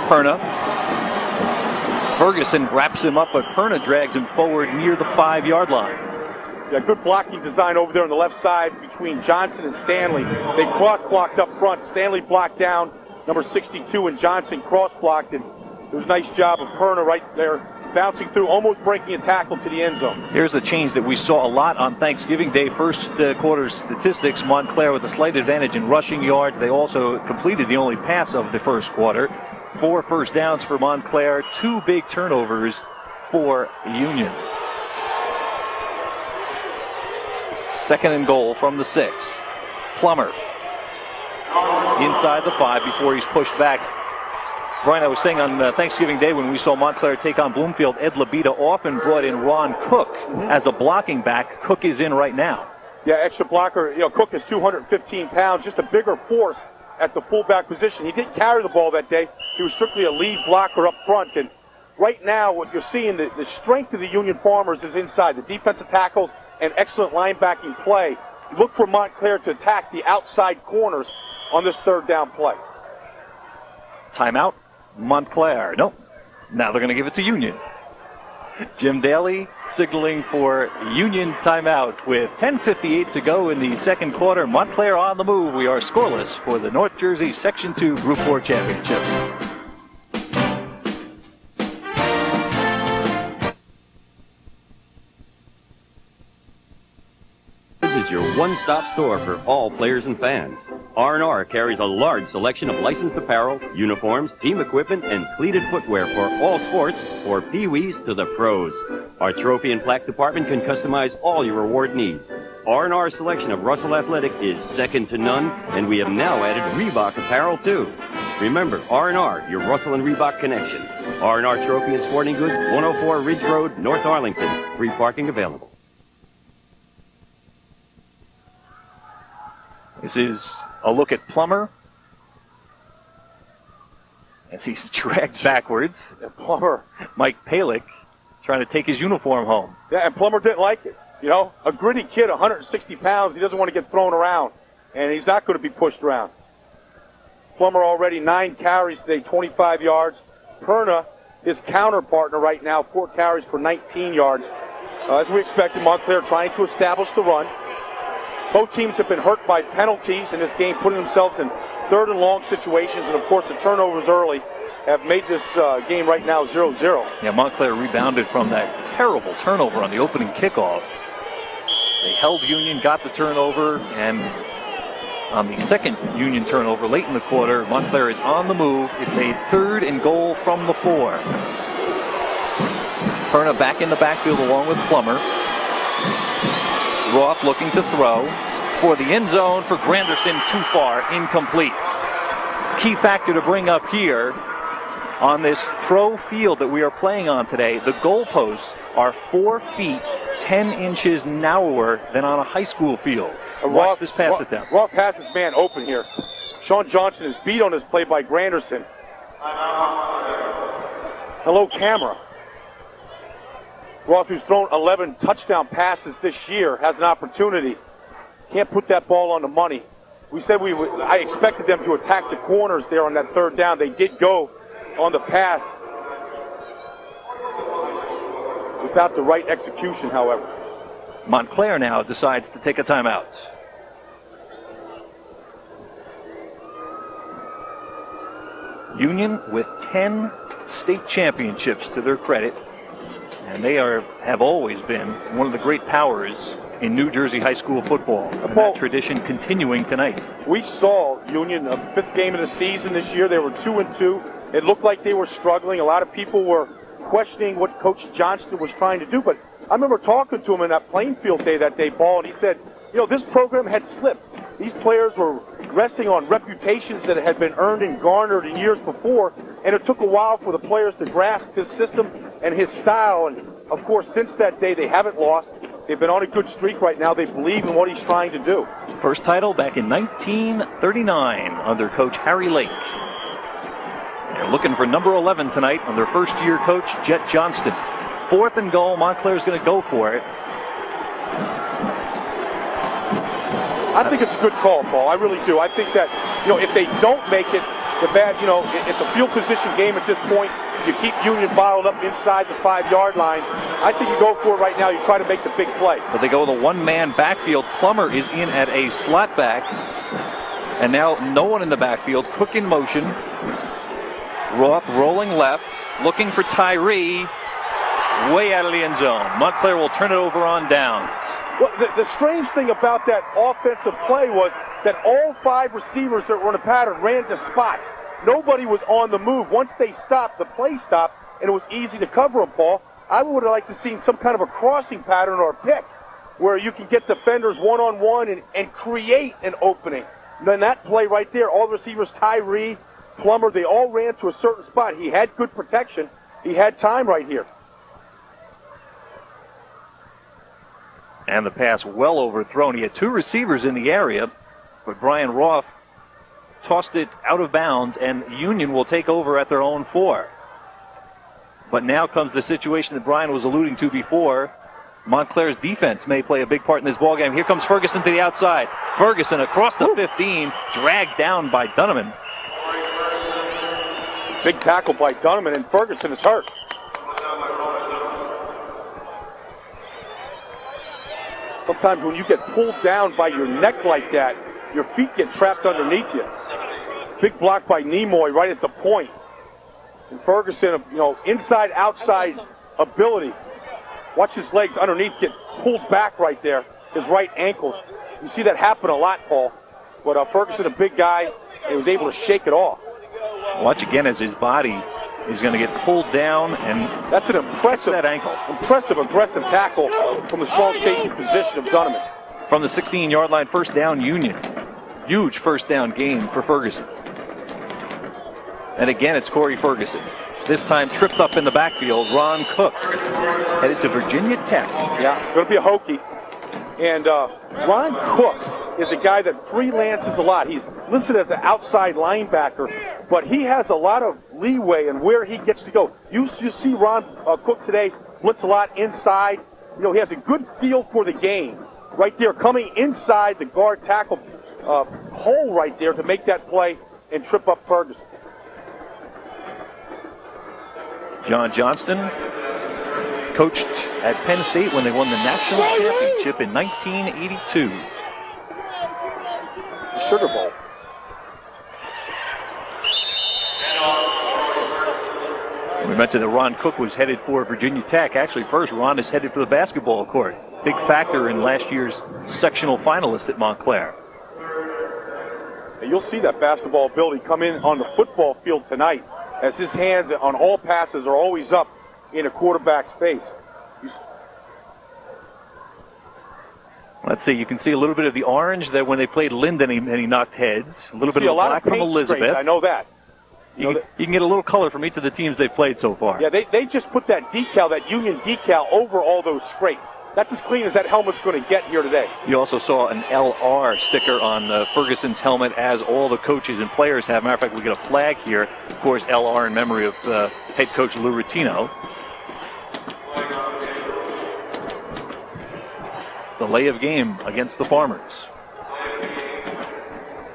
Perna. Ferguson wraps him up, but Perna drags him forward near the 5-yard line. Yeah, good blocking design over there on the left side between Johnson and Stanley. They cross-blocked up front. Stanley blocked down number 62, and Johnson cross-blocked. And it was a nice job of Perna right there, bouncing through, almost breaking a tackle to the end zone. Here's a change that we saw a lot on Thanksgiving Day. First quarter statistics, Montclair with a slight advantage in rushing yards. They also completed the only pass of the first quarter. 4 first downs for Montclair, 2 big turnovers for Union. Second and goal from the 6. Plummer inside the 5 before he's pushed back. Brian, I was saying on Thanksgiving Day when we saw Montclair take on Bloomfield, Ed Labita often brought in Ron Cook as a blocking back. Cook is in right now. Yeah, extra blocker. You know, Cook is 215 pounds, just a bigger force at the fullback position. He didn't carry the ball that day. He was strictly a lead blocker up front. And right now, what you're seeing, the strength of the Union Farmers is inside. The defensive tackles and excellent linebacking play. Look for Montclair to attack the outside corners on this third down play. Timeout, Montclair. Nope. Now they're going to give it to Union. Jim Daly signaling for Union timeout with 10:58 to go in the second quarter. Montclair on the move. We are scoreless for the North Jersey Section 2 Group 4 Championship. This is your one-stop store for all players and fans. R&R carries a large selection of licensed apparel, uniforms, team equipment, and cleated footwear for all sports, for pee-wees to the pros. Our trophy and plaque department can customize all your reward needs. R&R's selection of Russell Athletic is second to none, and we have now added Reebok apparel too. Remember, R&R, your Russell and Reebok connection. R&R Trophy and Sporting Goods, 104 Ridge Road, North Arlington. Free parking available. This is a look at Plummer as he's dragged backwards. And Plummer, Mike Palick, trying to take his uniform home. yeah, and Plummer didn't like it. You know, a gritty kid, 160 pounds, he doesn't want to get thrown around, and he's not going to be pushed around. Plummer already 9 carries today, 25 yards. Perna, his counter partner right now, 4 carries for 19 yards. As we expected, Montclair trying to establish the run. Both teams have been hurt by penalties in this game, putting themselves in third and long situations, and of course the turnovers early. have made this game right now 0-0. Yeah, Montclair rebounded from that terrible turnover on the opening kickoff. They held Union, got the turnover, and on the second Union turnover late in the quarter, Montclair is on the move. It's a 3rd and goal from the 4. Perna back in the backfield along with Plummer. Roth looking to throw for the end zone for Granderson, too far, incomplete. Key factor to bring up here on this pro field that we are playing on today, the goalposts are 4 feet 10 inches narrower than on a high school field. Watch this pass attempt. Roth has his man open here. Sean Johnson is beat on this play by Granderson. Hello, camera. Roth, who's thrown 11 touchdown passes this year, has an opportunity. Can't put that ball on the money. We said I expected them to attack the corners there on that 3rd down. They did go on the pass without the right execution, however. Montclair now decides to take a timeout. Union with 10 state championships to their credit, and they have always been one of the great powers in New Jersey high school football. And that tradition continuing tonight. We saw Union, a 5th game of the season this year. They were 2-2. It looked like they were struggling. A lot of people were questioning what Coach Johnston was trying to do, but I remember talking to him in that Plainfield day that day, Paul, and he said, this program had slipped. These players were resting on reputations that had been earned and garnered in years before, and it took a while for the players to grasp his system and his style. And, of course, since that day, they haven't lost. They've been on a good streak right now. They believe in what he's trying to do. First title back in 1939 under Coach Harry Lake. They're looking for number 11 tonight on their first-year coach, Jet Johnston. 4th and goal. Montclair's going to go for it. I think it's a good call, Paul. I really do. I think that, if they don't make it, it's a field position game at this point. You keep Union bottled up inside the 5-yard line. I think you go for it right now. You try to make the big play. But they go with a 1-man backfield. Plummer is in at a slot back. And now no one in the backfield. Cook in motion. Roth rolling left. Looking for Tyree. Way out of the end zone. Montclair will turn it over on downs. Well, the strange thing about that offensive play was that all 5 receivers that were in a pattern ran to spots. Nobody was on the move. Once they stopped, the play stopped, and it was easy to cover them, Paul. I would have liked to see some kind of a crossing pattern or a pick where you can get defenders one-on-one and create an opening. And then that play right there, all the receivers, Tyree, Plummer, they all ran to a certain spot. He had good protection. He had time right here. And the pass well overthrown. He had 2 receivers in the area, but Brian Roth tossed it out of bounds, and Union will take over at their own 4. But now comes the situation that Brian was alluding to before. Montclair's defense may play a big part in this ballgame. Here comes Ferguson to the outside. Ferguson across the 15, dragged down by Dunneman. Big tackle by Dunneman, and Ferguson is hurt. Sometimes when you get pulled down by your neck like that, your feet get trapped underneath you. Big block by Nimoy right at the point. And Ferguson, inside, outside ability. Watch his legs underneath get pulled back right there. His right ankle. You see that happen a lot, Paul. But Ferguson, a big guy, he was able to shake it off. Watch again as his body is going to get pulled down, and that's an impressive ankle. Impressive, aggressive tackle from the strong safety position of Dunneman. From the 16-yard line, first down, Union. Huge first down game for Ferguson. And again, it's Corey Ferguson. This time tripped up in the backfield. Ron Cook headed to Virginia Tech. Yeah, going to be a Hokie. And Ron Cook is a guy that freelances a lot. He's listed as an outside linebacker, but he has a lot of leeway in where he gets to go. You see Ron Cook today blitz a lot inside. He has a good feel for the game. Right there, coming inside the guard tackle hole right there to make that play and trip up Ferguson. John Johnston coached at Penn State when they won the national championship in 1982. The Sugar Bowl. mentioned that Ron Cook was headed for Virginia Tech. Actually, first, Ron is headed for the basketball court. Big factor in last year's sectional finalists at Montclair. And you'll see that basketball ability come in on the football field tonight, as his hands on all passes are always up in a quarterback's face. Let's see, you can see a little bit of the orange that when they played Linden, and he knocked heads. A little bit of the black from Elizabeth. I know that. You can get a little color from each of the teams they've played so far. Yeah, they just put that decal, that Union decal, over all those scrapes. That's as clean as that helmet's going to get here today. You also saw an LR sticker on Ferguson's helmet, as all the coaches and players have. Matter of fact, we get a flag here. Of course, LR in memory of head coach Lou Rattino. Delay of game against the Farmers.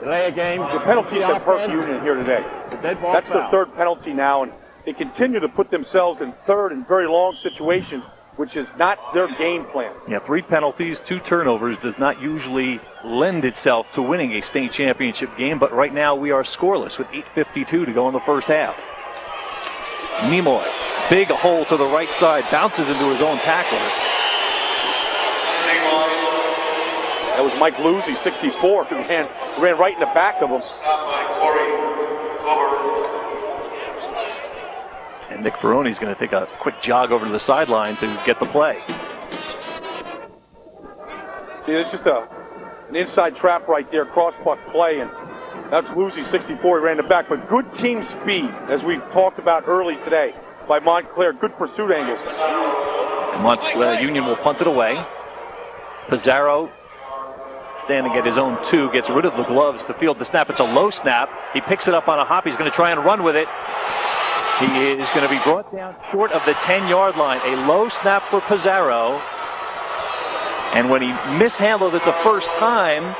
Delay of game. The penalties have hurt Union here today. That's their third penalty now, and they continue to put themselves in third and very long situations, which is not their game plan. Yeah, 3 penalties, 2 turnovers does not usually lend itself to winning a state championship game, but right now we are scoreless with 8:52 to go in the first half. Nimoy, big hole to the right side, bounces into his own tackler. That was Mike Luzzi, 64, who ran right in the back of him. And Nick Ferroni's going to take a quick jog over to the sideline to get the play. See, it's just an inside trap right there, cross-puck play, and that's Luzzi, 64, he ran the back. But good team speed, as we talked about early today, by Montclair. Good pursuit angles. Union will punt it away. Pizarro, standing at his own 2, gets rid of the gloves to field the snap. It's a low snap. He picks it up on a hop. He's going to try and run with it. He is going to be brought down short of the 10-yard line. A low snap for Pizarro. And when he mishandled it the first time,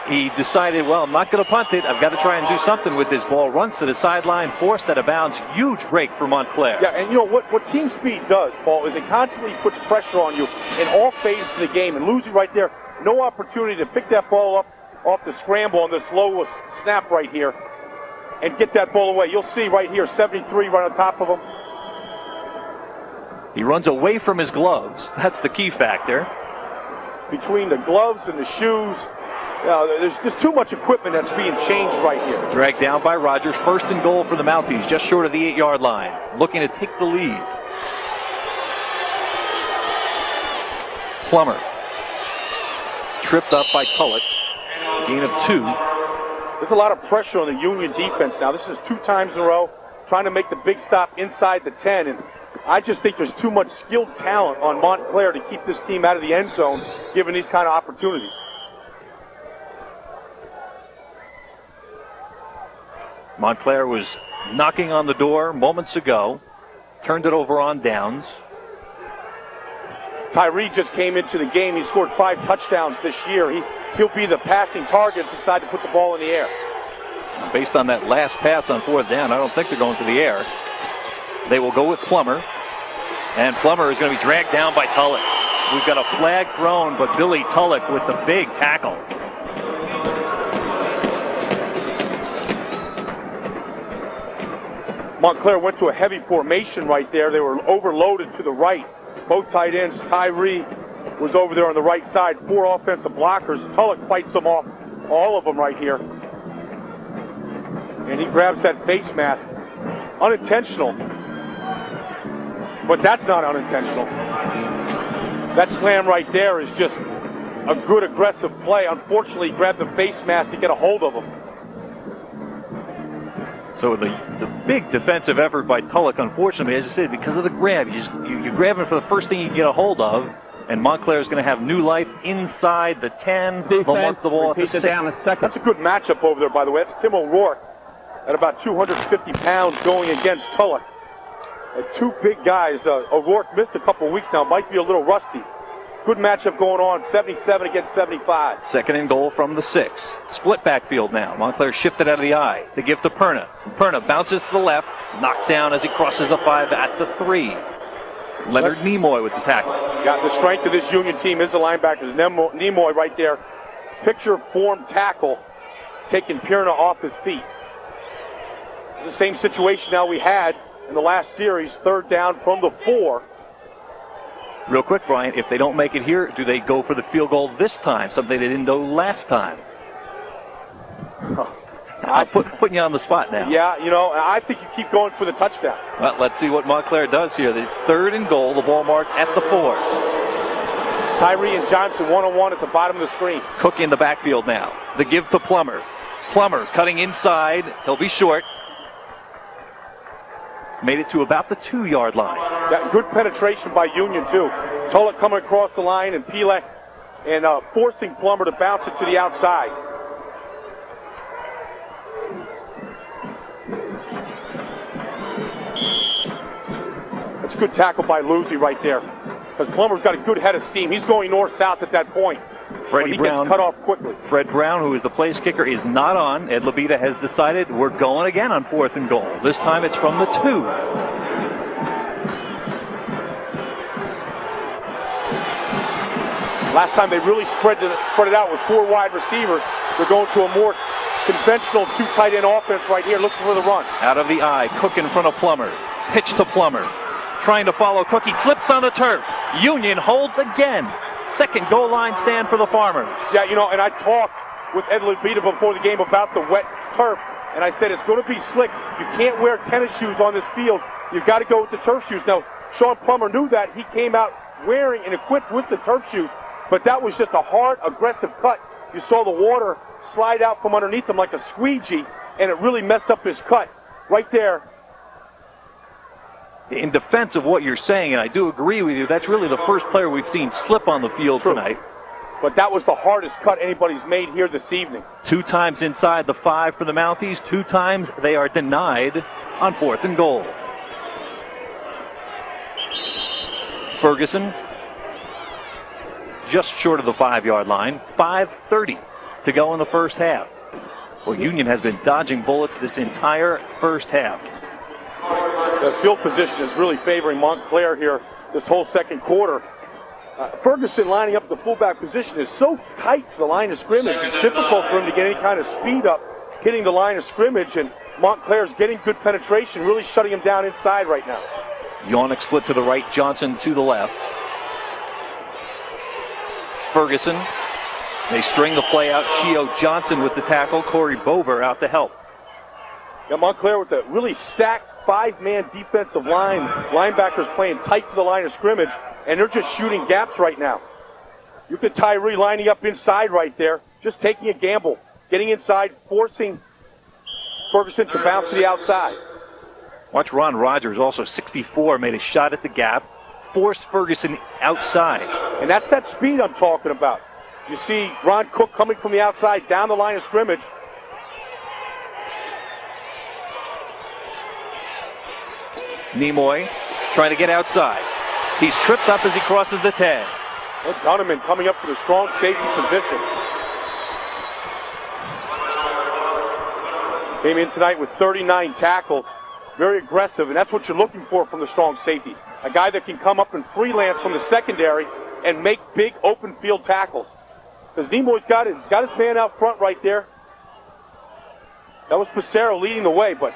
he decided, well, I'm not going to punt it. I've got to try and do something with this ball. Runs to the sideline, forced out of bounds. Huge break for Montclair. Yeah, and you know what team speed does, Paul, is it constantly puts pressure on you in all phases of the game. And Luzzi right there, no opportunity to pick that ball up off the scramble on this low snap right here and get that ball away. You'll see right here, 73 right on top of him. He runs away from his gloves. That's the key factor. Between the gloves and the shoes, there's too much equipment that's being changed right here. Dragged down by Rogers. First and goal for the Mounties, just short of the 8-yard line. Looking to take the lead. Plummer. Tripped up by Tulloch. Gain of 2. There's a lot of pressure on the Union defense now. This is 2 times in a row trying to make the big stop inside the 10. And I just think there's too much skilled talent on Montclair to keep this team out of the end zone, given these kind of opportunities. Montclair was knocking on the door moments ago. Turned it over on downs. Tyree just came into the game. He scored 5 touchdowns this year. He'll be the passing target if they decide to put the ball in the air. Based on that last pass on 4th down, I don't think they're going to the air. They will go with Plummer. And Plummer is going to be dragged down by Tulloch. We've got a flag thrown, but Billy Tulloch with the big tackle. Montclair went to a heavy formation right there. They were overloaded to the right. Both tight ends, Tyree was over there on the right side. 4 offensive blockers. Tulloch fights them off, all of them right here. And he grabs that face mask. Unintentional. But that's not unintentional. That slam right there is just a good aggressive play. Unfortunately, he grabbed the face mask to get a hold of him. So the big defensive effort by Tulloch, unfortunately, as I said, because of the grab, you grab him for the first thing you can get a hold of, and Montclair is going to have new life inside the 10. They'll mark the ball at the 6. Down a second. That's a good matchup over there, by the way. That's Tim O'Rourke at about 250 pounds going against Tulloch. 2 big guys. O'Rourke missed a couple of weeks now. Might be a little rusty. Good matchup going on. 77 against 75. Second and goal from the 6. Split backfield now. Montclair shifted out of the eye. They give to Perna. Perna bounces to the left. Knocked down as he crosses the 5 at the 3. Leonard Nimoy with the tackle. Got the strength of this Union team is the linebackers. Nimoy right there. Picture form tackle. Taking Perna off his feet. The same situation now we had in the last series, 3rd down from the 4. Real quick, Brian, if they don't make it here, do they go for the field goal this time? Something they didn't do last time. I'm putting you on the spot now. Yeah, I think you keep going for the touchdown. Well, let's see what Montclair does here. It's 3rd and goal, the ball marked at the 4. Tyree and Johnson one-on-one at the bottom of the screen. Cook in the backfield now. The give to Plummer. Plummer cutting inside. He'll be short. Made it to about the 2-yard line. Yeah, good penetration by Union, too. Tulloch coming across the line and Pelek and forcing Plummer to bounce it to the outside. That's a good tackle by Lucy right there. Because Plummer's got a good head of steam. He's going north-south at that point. Freddie Brown gets cut off quickly. Fred Brown, who is the place kicker, is not on. Ed Labita has decided we're going again on 4th and goal. This time it's from the 2. Last time they really spread it out with 4 wide receivers. They're going to a more conventional 2 tight end offense right here, looking for the run. Out of the eye, Cook in front of Plummer. Pitch to Plummer. Trying to follow Cook. He slips on the turf. Union holds again. 2nd goal line stand for the Farmers. Yeah, and I talked with Ed Labita before the game about the wet turf, and I said it's going to be slick. You can't wear tennis shoes on this field. You've got to go with the turf shoes. Now, Sean Plummer knew that. He came out wearing and equipped with the turf shoes, but that was just a hard, aggressive cut. You saw the water slide out from underneath him like a squeegee, and it really messed up his cut right there. In defense of what you're saying, and I do agree with you, that's really the first player we've seen slip on the field tonight. But that was the hardest cut anybody's made here this evening. 2 times inside the 5 for the Mounties. 2 times they are denied on 4th and goal. Ferguson just short of the 5-yard line. 5:30 to go in the first half. Well, Union has been dodging bullets this entire first half. The field position is really favoring Montclair here this whole second quarter. Ferguson lining up the fullback position is so tight to the line of scrimmage. It's difficult for him to get any kind of speed up hitting the line of scrimmage, and Montclair's getting good penetration, really shutting him down inside right now. Yawnick split to the right, Johnson to the left. Ferguson, they string the play out. Shio Johnson with the tackle. Corey Bover out to help. Yeah, Montclair with a really stacked 5-man defensive line. Linebackers playing tight to the line of scrimmage, and they're just shooting gaps right now. You could Tyree lining up inside right there, just taking a gamble, getting inside, forcing Ferguson to bounce to the outside. Watch Ron Rogers, also 64, made a shot at the gap, forced Ferguson outside. And that's that speed I'm talking about. You see Ron Cook coming from the outside down the line of scrimmage. Nimoy trying to get outside. He's tripped up as he crosses the 10. And Donovan coming up for the strong safety position. Came in tonight with 39 tackles. Very aggressive, and that's what you're looking for from the strong safety. A guy that can come up and freelance from the secondary and make big open field tackles. Because Nimoy's got his man out front right there. That was Pissarro leading the way, but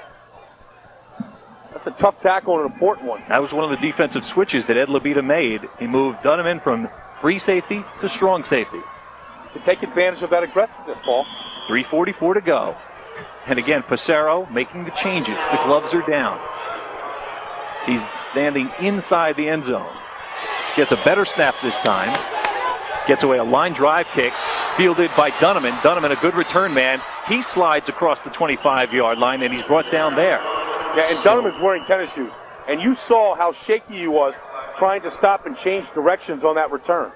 that's a tough tackle and an important one. That was one of the defensive switches that Ed Labita made. He moved Donovan from free safety to strong safety. To take advantage of that aggressiveness, Paul. 3:44 to go. And again, Pissarro making the changes. The gloves are down. He's standing inside the end zone. Gets a better snap this time. Gets away a line drive kick. Fielded by Donovan. Donovan, a good return man. He slides across the 25-yard line, and he's brought down there. Yeah, and Donovan's wearing tennis shoes. And you saw how shaky he was trying to stop and change directions on that return.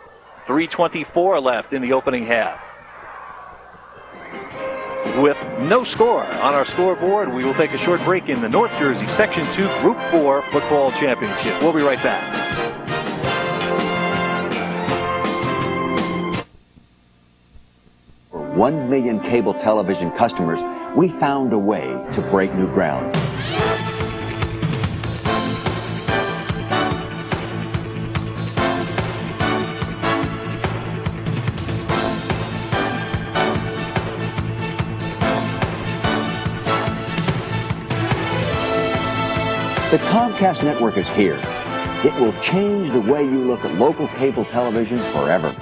3:24 left in the opening half. With no score on our scoreboard, we will take a short break in the North Jersey Section 2 Group 4 Football Championship. We'll be right back. For 1 million cable television customers, we found a way to break new ground. The Comcast network is here. It will change the way you look at local cable television forever.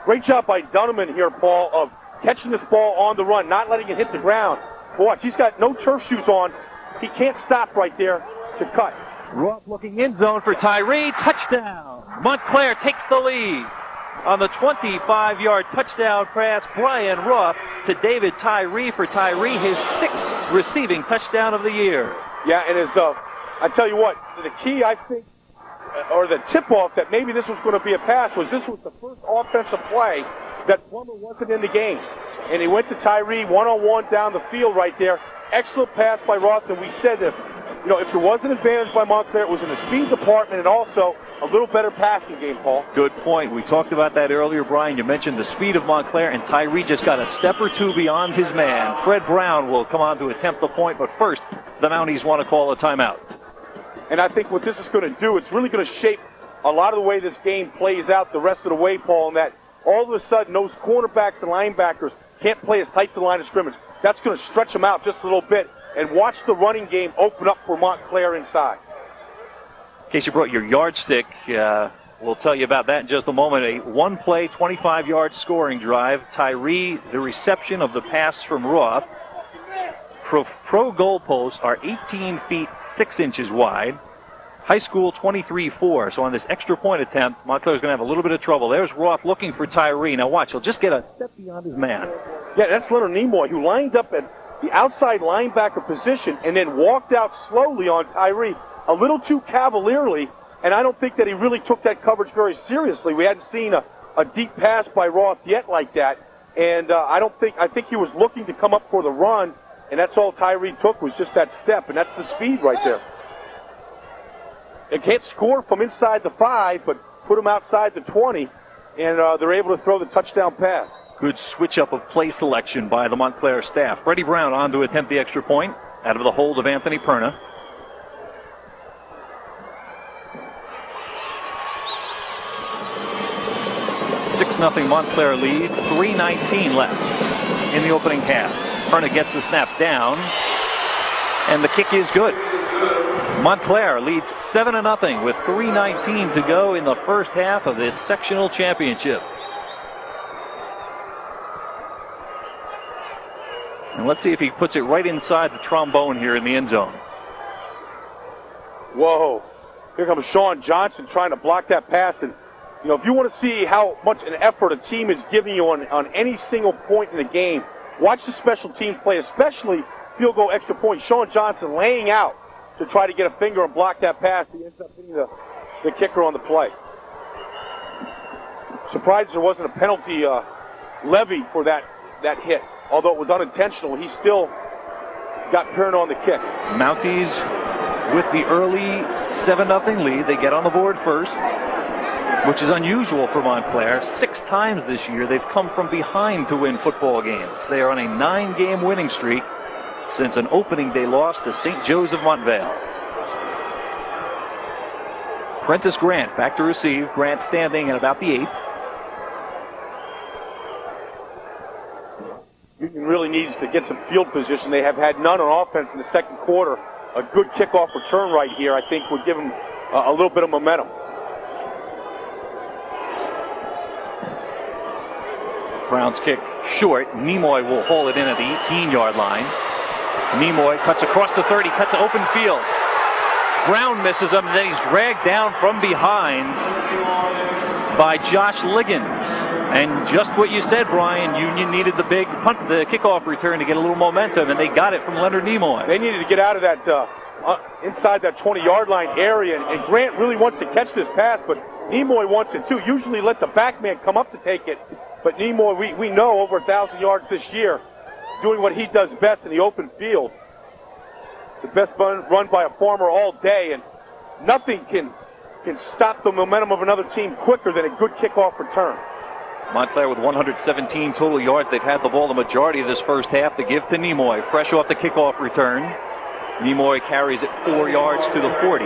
Great job by Dunneman here, Paul, of catching this ball on the run, not letting it hit the ground. Watch, he's got no turf shoes on. He can't stop right there to cut. Roth looking in zone for Tyree. Touchdown. Montclair takes the lead on the 25-yard touchdown pass. Brian Roth to David Tyree for Tyree, his 6th receiving touchdown of the year. Yeah, and I tell you what, the key, I think, or the tip-off that maybe this was going to be a pass was this was the first offensive play that Plummer wasn't in the game. And he went to Tyree one-on-one down the field right there. Excellent pass by Roth, and we said that, you know, if there was an advantage by Montclair, it was in the speed department and also a little better passing game, Paul. Good point. We talked about that earlier, Brian. You mentioned the speed of Montclair, and Tyree just got a step or two beyond his man. Fred Brown will come on to attempt the point, but first, the Mounties want to call a timeout. And I think what this is going to do, it's really going to shape a lot of the way this game plays out the rest of the way, Paul, and that all of a sudden those cornerbacks and linebackers can't play as tight to the line of scrimmage. That's going to stretch them out just a little bit and watch the running game open up for Montclair inside. In case you brought your yardstick, we'll tell you about that in just a moment. A one-play, 25-yard scoring drive. Tyree, the reception of the pass from Roth. Pro goalposts are 18 feet 6 inches wide. High school 23-4. So on this extra point attempt, Montclair's going to have a little bit of trouble. There's Roth looking for Tyree. Now watch, he'll just get a step beyond his man. Yeah, that's Leonard Nimoy, who lined up at the outside linebacker position and then walked out slowly on Tyree, a little too cavalierly, and I don't think that he really took that coverage very seriously. We hadn't seen a deep pass by Roth yet like that, and I think he was looking to come up for the run, and that's all Tyree took was just that step, and that's the speed right there. They can't score from inside the 5, but put them outside the 20, and they're able to throw the touchdown pass. Good switch-up of play selection by the Montclair staff. Freddie Brown on to attempt the extra point out of the hold of Anthony Perna. .6 Montclair lead, 3:19 left in the opening half. Perna gets the snap down, and the kick is good. Montclair leads 7-0 with 3:19 to go in the first half of this sectional championship. And let's see if he puts it right inside the trombone here in the end zone. Whoa. Here comes Sean Johnson trying to block that pass. And, you know, if you want to see how much an effort a team is giving you on any single point in the game, watch the special teams play, especially field goal extra point. Sean Johnson laying out to try to get a finger and block that pass. He ends up hitting the kicker on the play. Surprised there wasn't a penalty levied for that hit. Although it was unintentional, he still got Perna on the kick. Mounties with the early 7-0 lead. They get on the board first, which is unusual for Montclair. 6 times this year they've come from behind to win football games. They are on a 9-game winning streak since an opening day loss to St. Joe's of Montvale. Prentice Grant back to receive. Grant standing at about the 8th. Union really needs to get some field position. They have had none on offense in the second quarter. A good kickoff return right here, I think, would give them a little bit of momentum. Brown's kick short. Nimoy will haul it in at the 18-yard line. Nimoy cuts across the 30, cuts an open field. Brown misses him, and then he's dragged down from behind by Josh Liggins. And just what you said, Brian, Union needed the big punt, the kickoff return to get a little momentum, and they got it from Leonard Nimoy. They needed to get out of that inside that 20-yard line area, and Grant really wants to catch this pass, but Nimoy wants it too. Usually let the back man come up to take it, but Nimoy, we know, over 1,000 yards this year, doing what he does best in the open field. The best run by a Farmer all day, and nothing can stop the momentum of another team quicker than a good kickoff return. Montclair with 117 total yards. They've had the ball the majority of this first half to give to Nimoy. Fresh off the kickoff return. Nimoy carries it 4 yards to the 40.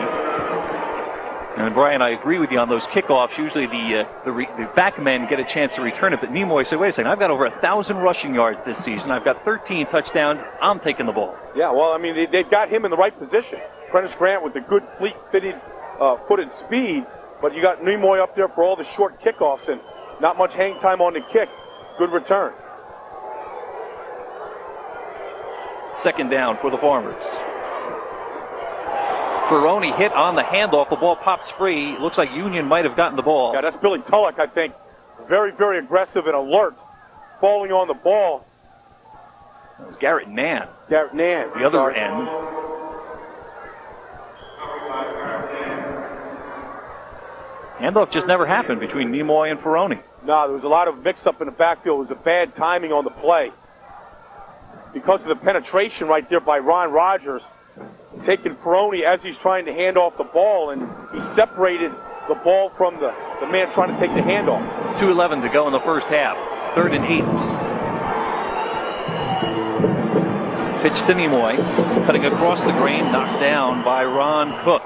And Brian, I agree with you on those kickoffs. Usually the back men get a chance to return it, but Nimoy said, wait a second, I've got over 1,000 rushing yards this season. I've got 13 touchdowns. I'm taking the ball. Yeah, well, I mean, they've got him in the right position. Prentice Grant with the good footed speed, but you got Nimoy up there for all the short kickoffs and not much hang time on the kick. Good return. Second down for the Farmers. Ferroni hit on the handoff. The ball pops free. Looks like Union might have gotten the ball. Yeah, that's Billy Tulloch, I think. Very, very aggressive and alert. Falling on the ball. That was Garrett Nan. Garrett Nan. The other end. Handoff just never happened between Nimoy and Ferroni. No, there was a lot of mix-up in the backfield. It was a bad timing on the play. Because of the penetration right there by Ron Rogers, taking Ferroni as he's trying to hand off the ball, and he separated the ball from the man trying to take the handoff. 2:11 to go in the first half. 3rd and 8. Pitch to Nimoy. Cutting across the grain, knocked down by Ron Cook.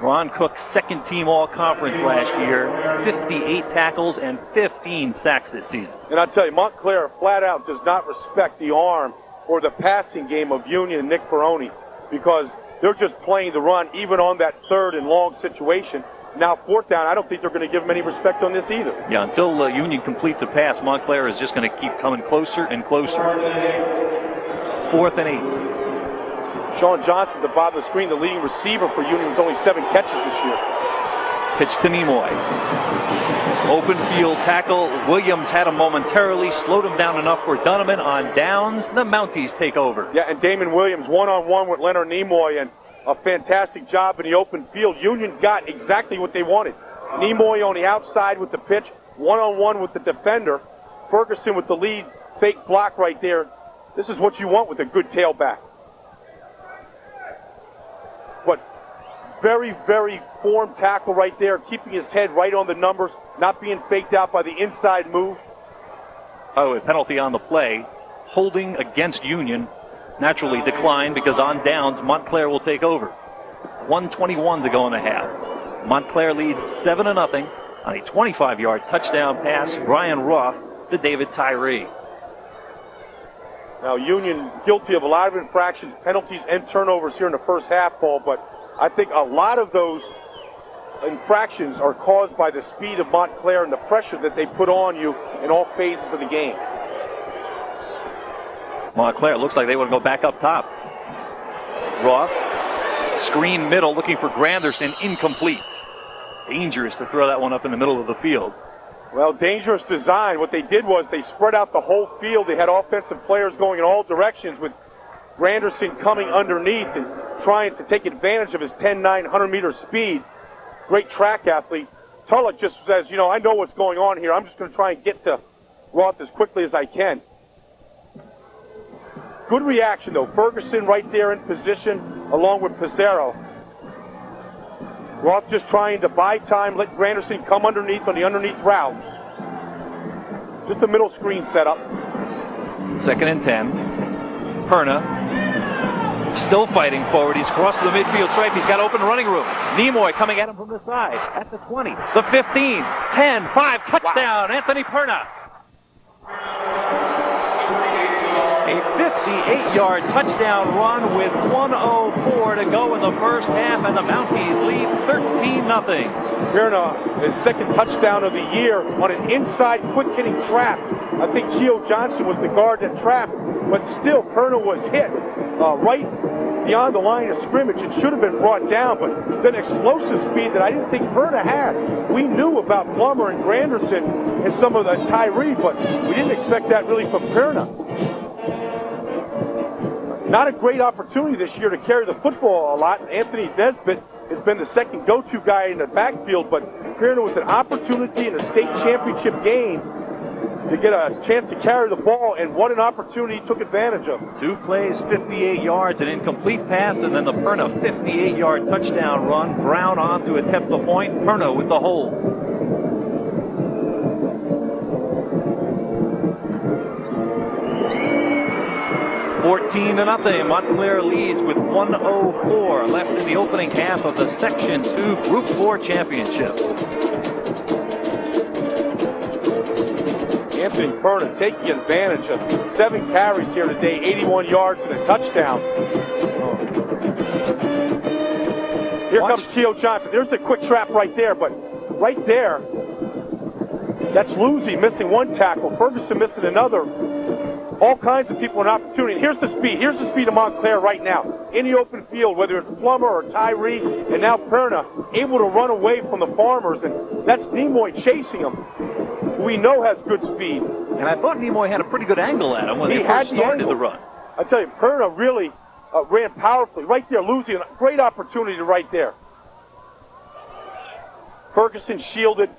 Ron Cook, second team all-conference last year, 58 tackles and 15 sacks this season. And I'll tell you, Montclair flat out does not respect the arm or the passing game of Union and Nick Ferroni, because they're just playing the run even on that 3rd and long situation. Now 4th down, I don't think they're going to give him any respect on this either. Yeah, until Union completes a pass, Montclair is just going to keep coming closer and closer. 4th and 8. Sean Johnson at the bottom of the screen, the leading receiver for Union with only 7 catches this year. Pitch to Nimoy. Open field tackle. Williams had him momentarily, slowed him down enough for Dunneman on downs. The Mounties take over. Yeah, and Damon Williams one-on-one with Leonard Nimoy, and a fantastic job in the open field. Union got exactly what they wanted. Nimoy on the outside with the pitch, one-on-one with the defender. Ferguson with the lead fake block right there. This is what you want with a good tailback. But very, very formed tackle right there, keeping his head right on the numbers, not being faked out by the inside move. Oh, a penalty on the play. Holding against Union naturally declined because on downs, Montclair will take over. 1:21 to go in the half. Montclair leads 7-0 on a 25-yard touchdown pass. Brian Roth to David Tyree. Now, Union guilty of a lot of infractions, penalties, and turnovers here in the first half, Paul, but I think a lot of those infractions are caused by the speed of Montclair and the pressure that they put on you in all phases of the game. Montclair looks like they want to go back up top. Roth, screen middle, looking for Granderson, incomplete. Dangerous to throw that one up in the middle of the field. Well, dangerous design. What they did was they spread out the whole field. They had offensive players going in all directions with Granderson coming underneath and trying to take advantage of his 10-9, 100-meter speed. Great track athlete. Tulloch just says, you know, I know what's going on here. I'm just going to try and get to Roth as quickly as I can. Good reaction, though. Ferguson right there in position along with Pizarro. Roth just trying to buy time, let Granderson come underneath on the underneath route. Just a middle screen setup. 2nd and 10. Perna still fighting forward. He's crossed the midfield stripe. He's got open running room. Nimoy coming at him from the side. At the 20, the 15, 10, 5, touchdown, wow. Anthony Perna. A 58-yard touchdown run with 1:04 to go in the first half, and the Mounties lead 13-0. Perna, his 2nd touchdown of the year on an inside quick-hitting trap. I think Gio Johnson was the guard that trapped, but still Perna was hit right beyond the line of scrimmage. It should have been brought down, but then explosive speed that I didn't think Perna had. We knew about Plummer and Granderson and some of the Tyree, but we didn't expect that really from Perna. Not a great opportunity this year to carry the football a lot. Anthony Nesbitt has been the second go-to guy in the backfield, but Perna with an opportunity in a state championship game to get a chance to carry the ball, and what an opportunity he took advantage of. 2 plays, 58 yards, an incomplete pass, and then the Perna 58-yard touchdown run. Brown on to attempt the point. Perna with the hold. 14-0. Montclair leads with 1:04 left in the opening half of the Section 2 Group 4 Championship. Anthony Perna taking advantage of 7 carries here today, 81 yards and a touchdown. Here comes Keo Johnson. There's the quick trap right there, but right there, that's Lucy missing 1 tackle, Ferguson missing another. All kinds of people an opportunity. Here's the speed. Here's the speed of Montclair right now. In the open field, whether it's Plummer or Tyree, and now Perna able to run away from the Farmers, and that's Nimoy chasing him, who we know has good speed. And I thought Nimoy had a pretty good angle at him when they first started the run. I tell you, Perna really ran powerfully. Right there, losing a great opportunity right there. Ferguson shielded.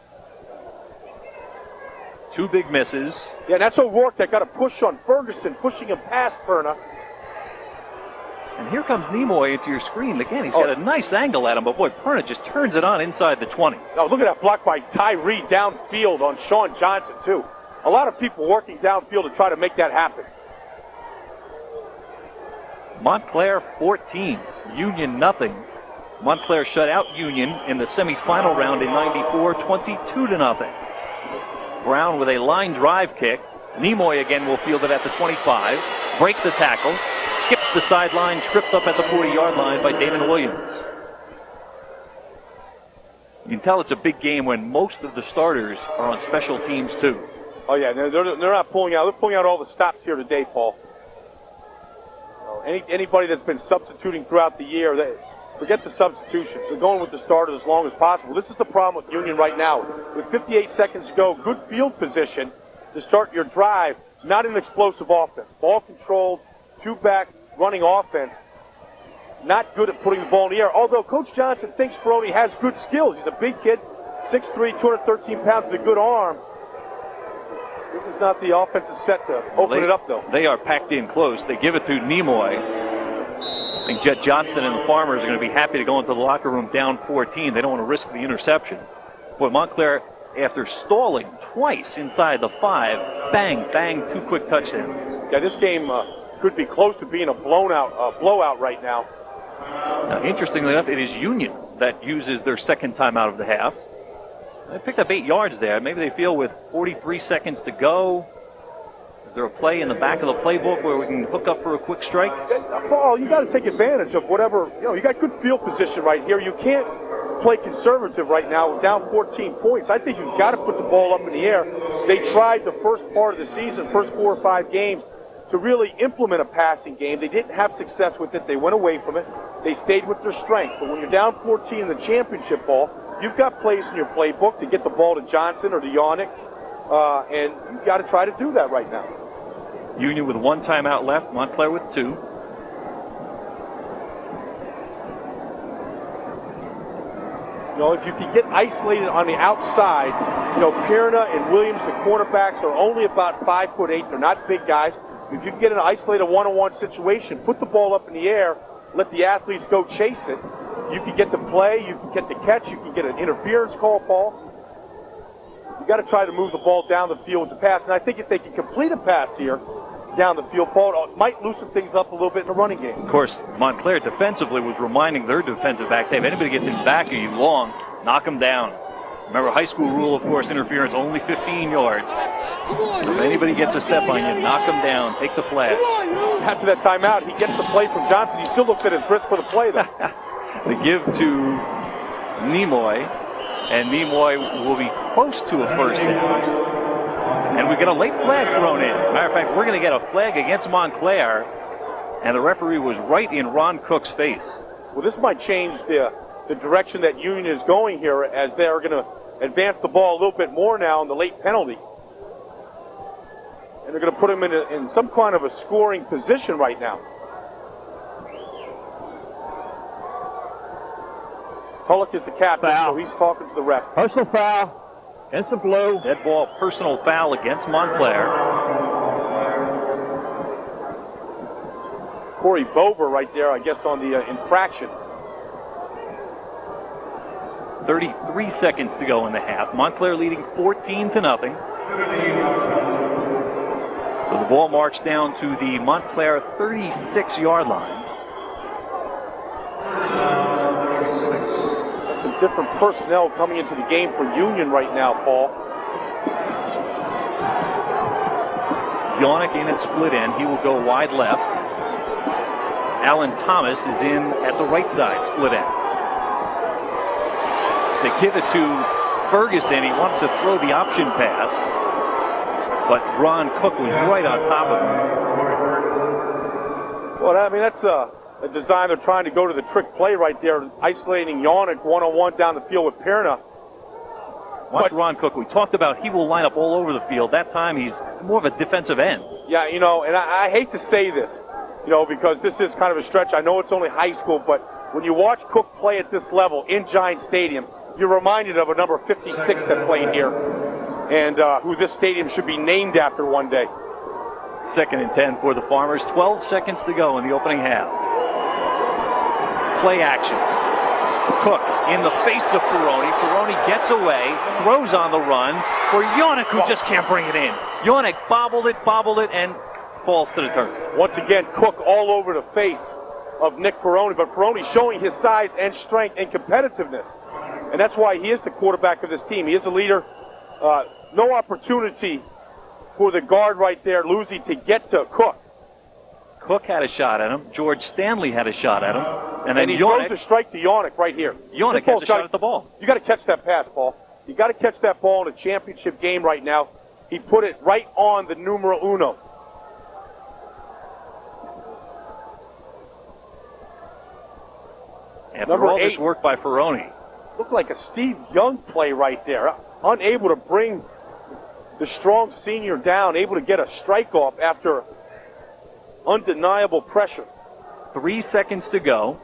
2 big misses. Yeah, that's O'Rourke that got a push on Ferguson, pushing him past Perna. And here comes Nimoy into your screen. Again, he's got a nice angle at him, but boy, Perna just turns it on inside the 20. Oh, look at that block by Tyree downfield on Sean Johnson, too. A lot of people working downfield to try to make that happen. Montclair 14, Union nothing. Montclair shut out Union in the semifinal round in '94, 22-0. Brown with a line drive kick. Nimoy again will field it at the 25. Breaks the tackle. Skips the sideline. Tripped up at the 40-yard line by Damon Williams. You can tell it's a big game when most of the starters are on special teams too. Oh yeah, they're not pulling out. They're pulling out all the stops here today, Paul. Anybody that's been substituting throughout the year, forget the substitutions. They're going with the starters as long as possible. This is the problem with Union right now. With 58 seconds to go, good field position to start your drive, not an explosive offense. Ball controlled, 2-back running offense. Not good at putting the ball in the air. Although Coach Johnson thinks Ferroni has good skills. He's a big kid, 6'3", 213 pounds with a good arm. This is not the offensive set to open it up, though. They are packed in close. They give it to Nimoy. I think Jet Johnston and the Farmers are going to be happy to go into the locker room down 14. They don't want to risk the interception. Boy, Montclair, after stalling twice inside the 5, bang, bang, 2 quick touchdowns. Yeah, this game could be close to being a blowout right now. Now, interestingly enough, it is Union that uses their second timeout of the half. They picked up 8 yards there. Maybe they feel with 43 seconds to go, is there a play in the back of the playbook where we can hook up for a quick strike? Paul, you got to take advantage of whatever, you got good field position right here. You can't play conservative right now down 14 points. I think you've got to put the ball up in the air. They tried the first part of the season, first 4 or 5 games, to really implement a passing game. They didn't have success with it. They went away from it. They stayed with their strength. But when you're down 14 in the championship ball, you've got plays in your playbook to get the ball to Johnson or to Yannick, and you've got to try to do that right now. Union with 1 timeout left, Montclair with 2. You know, if you can get isolated on the outside, Pierna and Williams, the cornerbacks, are only about 5'8". They're not big guys. If you can get an isolated one-on-one situation, put the ball up in the air, let the athletes go chase it. You can get the play, you can get the catch, you can get an interference call, Paul. You got to try to move the ball down the field with the pass. And I think if they can complete a pass here down the field, Paul, it might loosen things up a little bit in the running game. Of course, Montclair defensively was reminding their defensive backs, hey, if anybody gets in back of you long, knock them down. Remember, high school rule, of course, interference only 15 yards. So if anybody gets a step on you, knock them down, take the flag. After that timeout, he gets the play from Johnson. He still looks at his wrist for the play, though. They give to Nimoy, and Nimoy will be close to a first down. And we get a late flag thrown in. Matter of fact, we're going to get a flag against Montclair, and the referee was right in Ron Cook's face. Well, this might change the direction that Union is going here, as they're going to advance the ball a little bit more now in the late penalty. And they're going to put him in some kind of a scoring position right now. Tulloch is the captain, so he's talking to the ref. Personal foul. Against the blue. Dead ball, personal foul against Montclair. Corey Bover right there, I guess, on the infraction. 33 seconds to go in the half. Montclair leading 14-0. So the Ball marched down to the Montclair 36-yard line. Some different personnel coming into the game for Union right now, Paul. Yannick in at split end. He will go wide left. Alan Thomas is in at the right side, split end. They give it to Ferguson. He wanted to throw the option pass, but Ron Cook was right on top of him. Well, I mean, that's a design. They're trying to go to the trick play right there, isolating Yannick one-on-one down the field with Perna. Watch Ron Cook. We talked about he will line up all over the field. That time he's more of a defensive end. Yeah, you know, and I hate to say this, you know, because this is kind of a stretch. I know it's only high school, but when you watch Cook play at this level in Giant Stadium, you're reminded of a number 56 that played here, and who this stadium should be named after one day. 2nd and 10 for the Farmers. 12 seconds to go in the opening half. Play action. Cook in the face of Ferroni. Ferroni gets away, throws on the run for Yannick, who just can't bring it in. Yannick bobbled it, and falls to the turf. Once again, Cook all over the face of Nick Ferroni, but Ferroni showing his size and strength and competitiveness. And that's why he is the quarterback of this team. He is a leader. No opportunity for the guard right there, Lucy, to get to Cook. Cook had a shot at him. George Stanley had a shot at him. And then he Yannick, throws a strike to Yannick right here. Yannick has a shot at the ball. You got to catch that pass, Paul. You got to catch that ball in a championship game right now. He put it right on the numero uno. After all this work by Ferroni. Looked like a Steve Young play right there. Unable to bring the strong senior down, able to get a strike off after undeniable pressure. 3 seconds to go.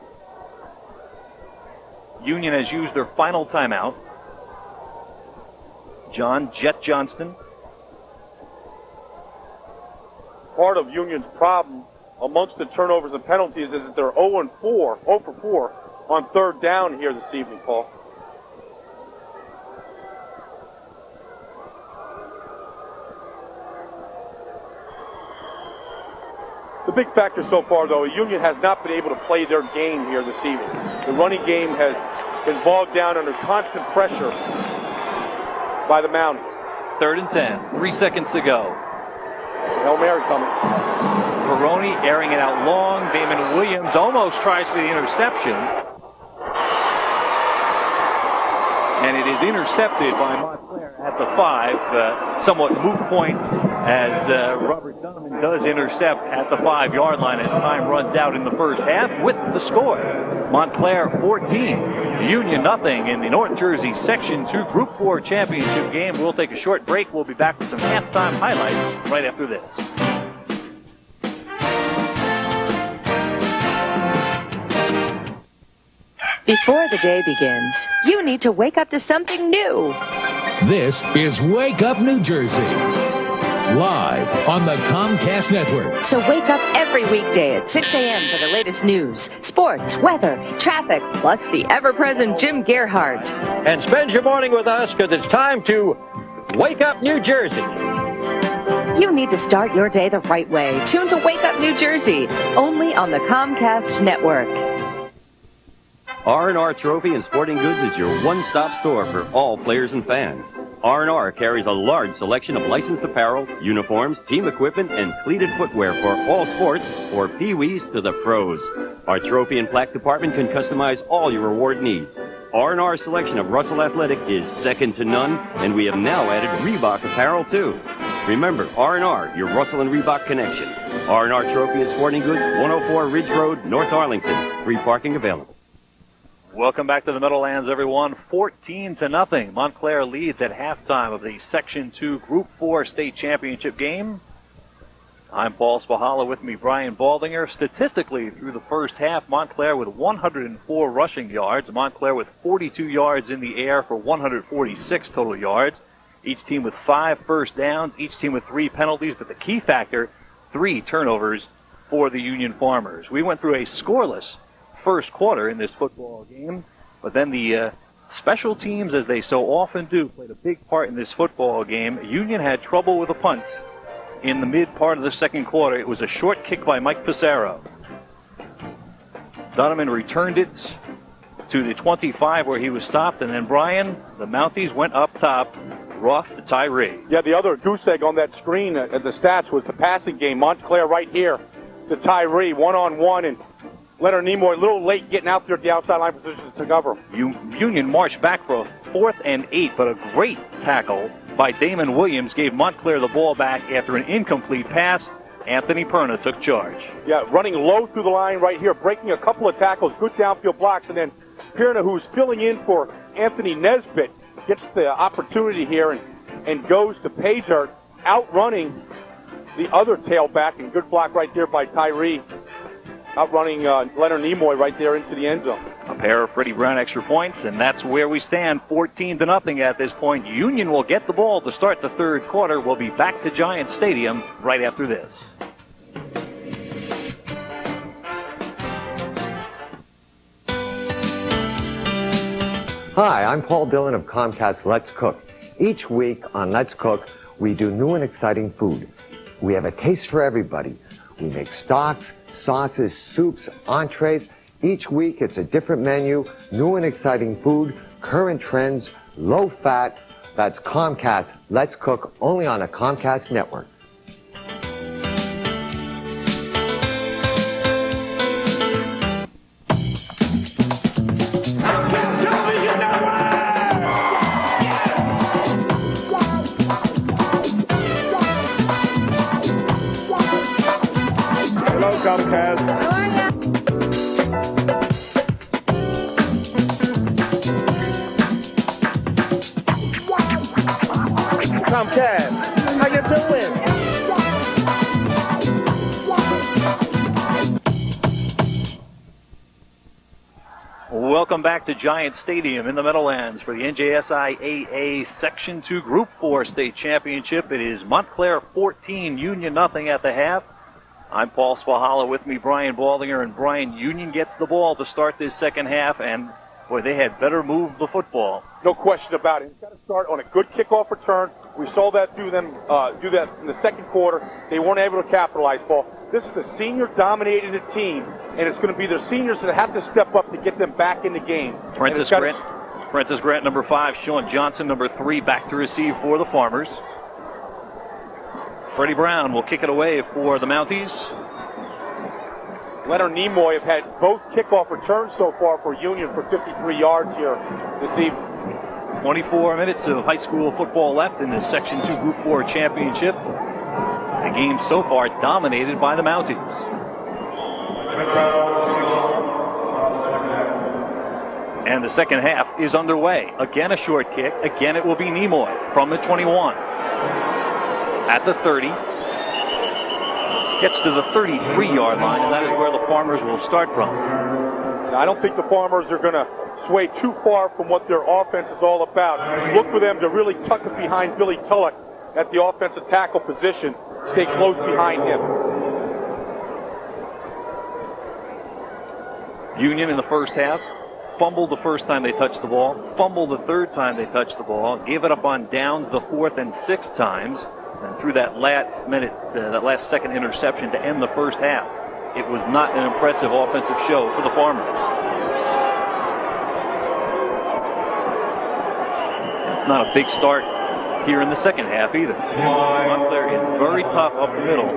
Union has used their final timeout. John Jet Johnston. Part of Union's problem amongst the turnovers and penalties is that they're 0 for 4 on 3rd down here this evening, Paul. The big factor so far, though, Union has not been able to play their game here this evening. The running game has been bogged down under constant pressure by the Mounties. 3rd and 10. 3 seconds to go. Hail Mary coming. Ferroni airing it out long. Damon Williams almost tries for the interception. And it is intercepted by Montclair at the 5. Somewhat moot point as Robert Donovan does intercept at the 5-yard line as time runs out in the first half with the score. Montclair 14, Union nothing in the North Jersey Section 2 Group 4 championship game. We'll take a short break. We'll be back with some halftime highlights right after this. Before the day begins, you need to wake up to something new. This is Wake Up New Jersey, live on the Comcast Network. So wake up every weekday at 6 a.m. for the latest news, sports, weather, traffic, plus the ever-present Jim Gerhardt. And spend your morning with us because it's time to Wake Up New Jersey. You need to start your day the right way. Tune to Wake Up New Jersey, only on the Comcast Network. R&R Trophy and Sporting Goods is your one-stop store for all players and fans. R&R carries a large selection of licensed apparel, uniforms, team equipment, and cleated footwear for all sports, or Pee-wees to the pros. Our trophy and plaque department can customize all your reward needs. R&R's selection of Russell Athletic is second to none, and we have now added Reebok apparel too. Remember, R&R, your Russell and Reebok connection. R&R Trophy and Sporting Goods, 104 Ridge Road, North Arlington. Free parking available. Welcome back to the Meadowlands, everyone. 14-0. Montclair leads at halftime of the Section 2 Group 4 state championship game. I'm Paul Spahala, with me Brian Baldinger. Statistically, through the first half, Montclair with 104 rushing yards. Montclair with 42 yards in the air for 146 total yards. Each team with 5 first downs, each team with 3 penalties, but the key factor, 3 turnovers for the Union Farmers. We went through a scoreless first quarter in this football game, but then the special teams, as they so often do, played a big part in this football game. Union had trouble with a punt in the mid part of the second quarter. It was a short kick by Mike Pissarro. Donovan returned it to the 25 where he was stopped, and then Brian, the Mounties went up top. Roth to Tyree. Yeah, the other goose egg on that screen at the stats was the passing game. Montclair right here to Tyree, one-on-one, and Leonard Nimoy a little late getting out there at the outside line position to cover. Union marched back for a 4th and 8, but a great tackle by Damon Williams gave Montclair the ball back after an incomplete pass. Anthony Perna took charge. Yeah, running low through the line right here, breaking a couple of tackles, good downfield blocks, and then Perna, who's filling in for Anthony Nesbitt, gets the opportunity here and goes to Paydirt, outrunning the other tailback, and good block right there by Tyree, outrunning Leonard Nimoy right there into the end zone. A pair of Freddie Brown extra points, and that's where we stand, 14-0 at this point. Union will get the ball to start the third quarter. We'll be back to Giant Stadium right after this. Hi, I'm Paul Dillon of Comcast Let's Cook. Each week on Let's Cook, we do new and exciting food. We have a taste for everybody. We make stocks, sauces, soups, entrees. Each week it's a different menu, new and exciting food, current trends, low fat. That's Comcast Let's Cook, only on the Comcast network. Welcome back to Giant Stadium in the Meadowlands for the NJSIAA Section 2 Group 4 State Championship. It is Montclair 14, Union nothing at the half. I'm Paul Spahala, with me Brian Baldinger, and Brian, Union gets the ball to start this second half, and boy, they had better move the football. No question about it. It's got to start on a good kickoff return. We saw that do that in the second quarter. They weren't able to capitalize, Paul. This is a senior-dominated team, and it's going to be their seniors that have to step up to get them back in the game. Prentice Grant, number 5. Sean Johnson, number 3, back to receive for the Farmers. Freddie Brown will kick it away for the Mounties. Leonard Nimoy have had both kickoff returns so far for Union for 53 yards here this evening. 24 minutes of high school football left in this Section 2 Group 4 championship. The game so far dominated by the Mounties. And the second half is underway. Again a short kick. Again it will be Nimoy from the 21. At the 30. Gets to the 33-yard line, and that is where the Farmers will start from. I don't think the Farmers are going to sway too far from what their offense is all about. Look for them to really tuck it behind Billy Tulloch at the offensive tackle position. Stay close behind him. Union in the first half fumbled the first time they touched the ball, fumbled the third time they touched the ball, gave it up on downs the fourth and sixth times, and through that last second interception to end the first half. It was not an impressive offensive show for the Farmers. It's not a big start here in the second half either. Montclair is very tough up the middle.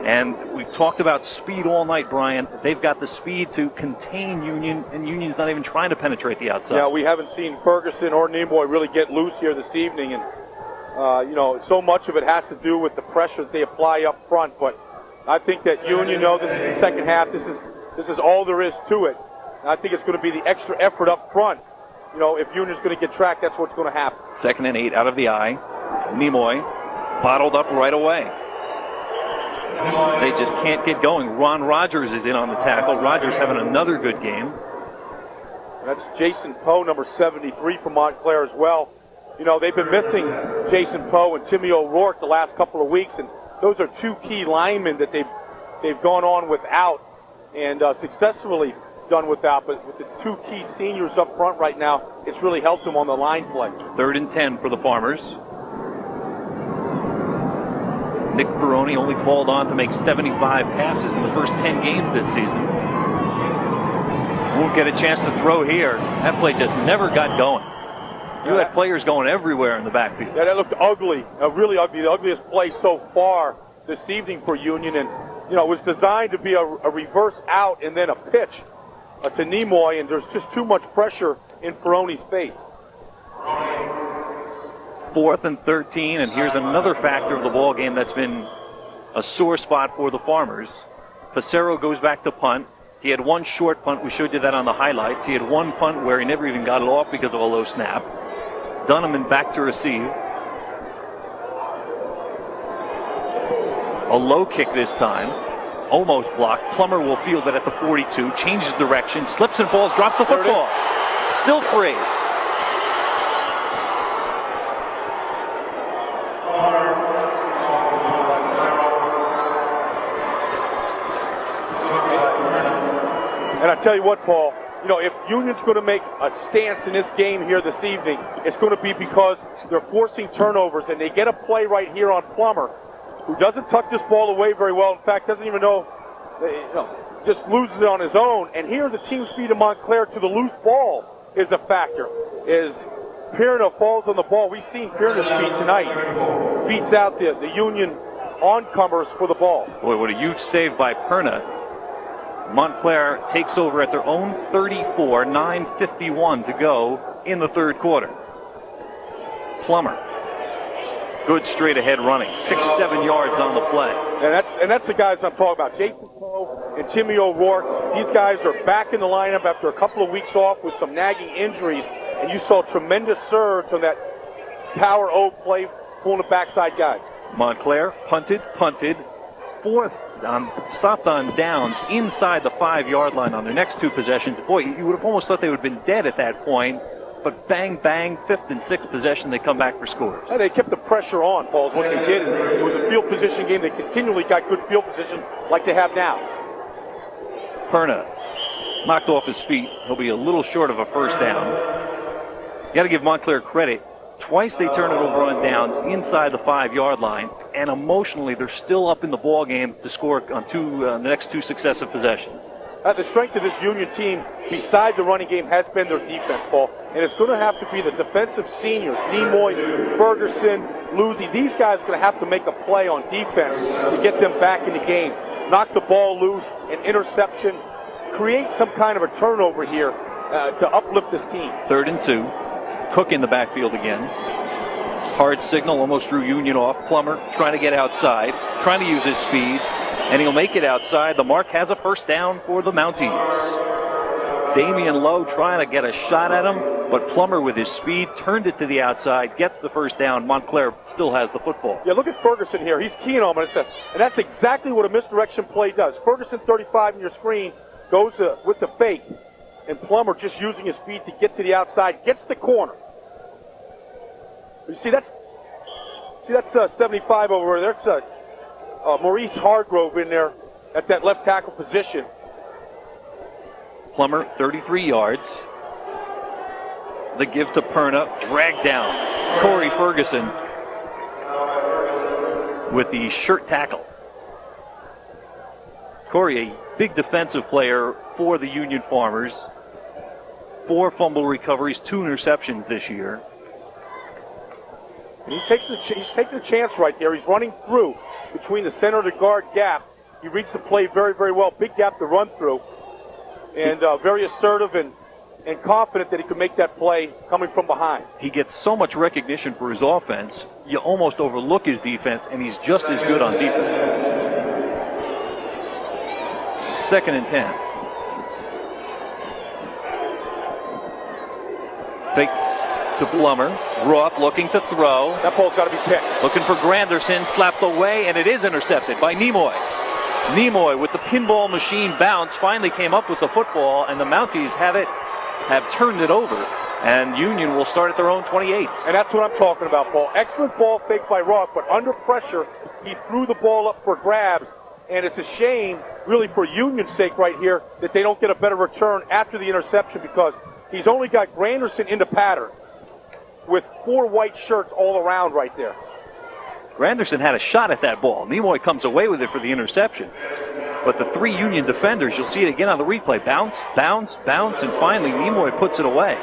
And we've talked about speed all night, Brian. They've got the speed to contain Union, and Union's not even trying to penetrate the outside. Yeah, we haven't seen Ferguson or Nimoy really get loose here this evening. And, so much of it has to do with the pressure that they apply up front. But I think that Union know this is the second half. This is all there is to it. And I think it's going to be the extra effort up front. If Union's going to get tracked, that's what's going to happen. 2nd and 8 out of the eye. Nimoy bottled up right away. They just can't get going. Ron Rogers is in on the tackle. Rogers having another good game. That's Jason Poe, number 73 from Montclair as well. They've been missing Jason Poe and Timmy O'Rourke the last couple of weeks, and those are two key linemen that they've gone on without and successfully done without. But with the two key seniors up front right now, it's really helped them on the line play. 3rd and 10 for the Farmers. Nick Peroni only called on to make 75 passes in the first 10 games this season. Won't get a chance to throw here. That play just never got going. You had players going everywhere in the backfield. Yeah, that looked ugly, really ugly. The ugliest play so far this evening for Union. And, you know, it was designed to be a reverse out and then a pitch to Nimoy, and there's just too much pressure in Peroni's face. 4th and 13, and here's another factor of the ball game that's been a sore spot for the Farmers. Passero goes back to punt. He had one short punt. We showed you that on the highlights. He had one punt where he never even got it off because of a low snap. Dunham back to receive. A low kick this time. Almost blocked. Plummer will field it at the 42. Changes direction. Slips and falls. Drops the football. Still free. And I tell you what, Paul, you know, if Union's going to make a stance in this game here this evening, it's going to be because they're forcing turnovers, and they get a play right here on Plummer, who doesn't tuck this ball away very well. In fact, doesn't even know, just loses it on his own. And here the team speed of Montclair to the loose ball is a factor. Is Pierna falls on the ball. We've seen Pierna's speed tonight. Beats out the Union oncomers for the ball. Boy, what a huge save by Perna. Montclair takes over at their own 34, 9:51 to go in the third quarter. Plummer. Good straight ahead running. 6-7 yards on the play. And that's the guys I'm talking about. Jason Poe and Timmy O'Rourke. These guys are back in the lineup after a couple of weeks off with some nagging injuries. And you saw tremendous surge on that power O play, pulling the backside guys. Montclair punted. Fourth, stopped on downs inside the 5-yard line on their next two possessions. Boy, you would have almost thought they would have been dead at that point. But bang, bang, 5th and 6th possession, they come back for scores. And they kept the pressure on, Paul, is what they did. It was a field position game. They continually got good field position like they have now. Perna knocked off his feet. He'll be a little short of a first down. You got to give Montclair credit. Twice they turn it over on downs inside the 5-yard line, and emotionally they're still up in the ball game to score on the next two successive possessions. The strength of this Union team, beside the running game, has been their defense, Paul. And it's going to have to be the defensive seniors, Nimoy, Ferguson, Luzzi. These guys are going to have to make a play on defense to get them back in the game. Knock the ball loose, an interception, create some kind of a turnover here to uplift this team. 3rd and 2. Cook in the backfield again. Hard signal, almost drew Union off. Plummer trying to get outside, trying to use his speed, and he'll make it outside. The mark has a first down for the Mounties. Damian Lowe trying to get a shot at him, but Plummer with his speed turned it to the outside, gets the first down. Montclair still has the football. Yeah, look at Ferguson here. He's keying on him, and that's exactly what a misdirection play does. Ferguson, 35 in your screen, goes with the fake, and Plummer just using his speed to get to the outside, gets the corner. You see, that's 75 over there. That's Maurice Hargrove in there at that left tackle position. Plummer, 33 yards. The give to Perna, dragged down. Corey Ferguson with the shirt tackle. Corey, a big defensive player for the Union Farmers. 4 fumble recoveries, 2 interceptions this year. And he's taking a chance right there. He's running through between the center and the guard gap. He reads the play very, very well. Big gap to run through. And very assertive and confident that he could make that play coming from behind. He gets so much recognition for his offense, you almost overlook his defense, and he's just as good on defense. 2nd and 10. Fake to Plummer. Roth looking to throw. That ball's got to be picked. Looking for Granderson, slapped away, and it is intercepted by Nimoy. Nimoy with the pinball machine bounce finally came up with the football, and the Mounties have turned it over, and Union will start at their own 28. And that's what I'm talking about, Paul. Excellent ball fake by Roth, but under pressure, he threw the ball up for grabs, and it's a shame, really, for Union's sake right here, that they don't get a better return after the interception, because he's only got Granderson in the pattern with 4 white shirts all around right there. Granderson had a shot at that ball. Nimoy comes away with it for the interception. But the three Union defenders, you'll see it again on the replay. Bounce, bounce, bounce, and finally Nimoy puts it away.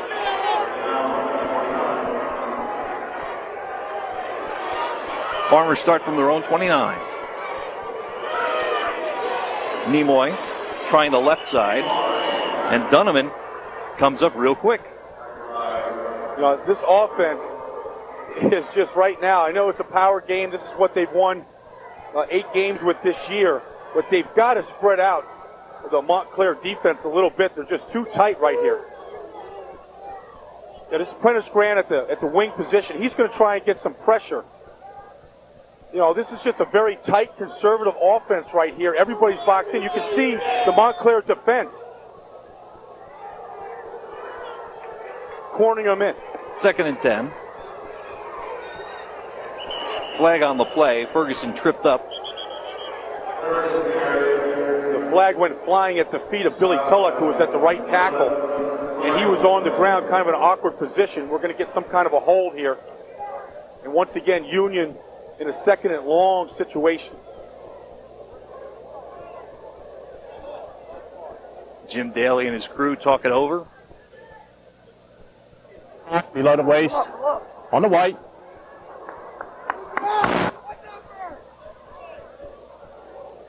Farmers start from their own 29. Nimoy trying the left side, and Dunneman comes up real quick. You know, this offense is just right now, I know it's a power game. This is what they've won 8 games with this year, but they've got to spread out the Montclair defense a little bit. They're just too tight right here. Yeah, this is Prentice Grant at the wing position. He's going to try and get some pressure. You know, this is just a very tight, conservative offense right here. Everybody's boxed in. You can see the Montclair defense cornering them in. 2nd and 10. Flag on the play. Ferguson tripped up. The flag went flying at the feet of Billy Tulloch, who was at the right tackle. And he was on the ground, kind of in an awkward position. We're going to get some kind of a hold here. And once again, Union in a 2nd and long situation. Jim Daly and his crew talk it over. Below the waist. On the white.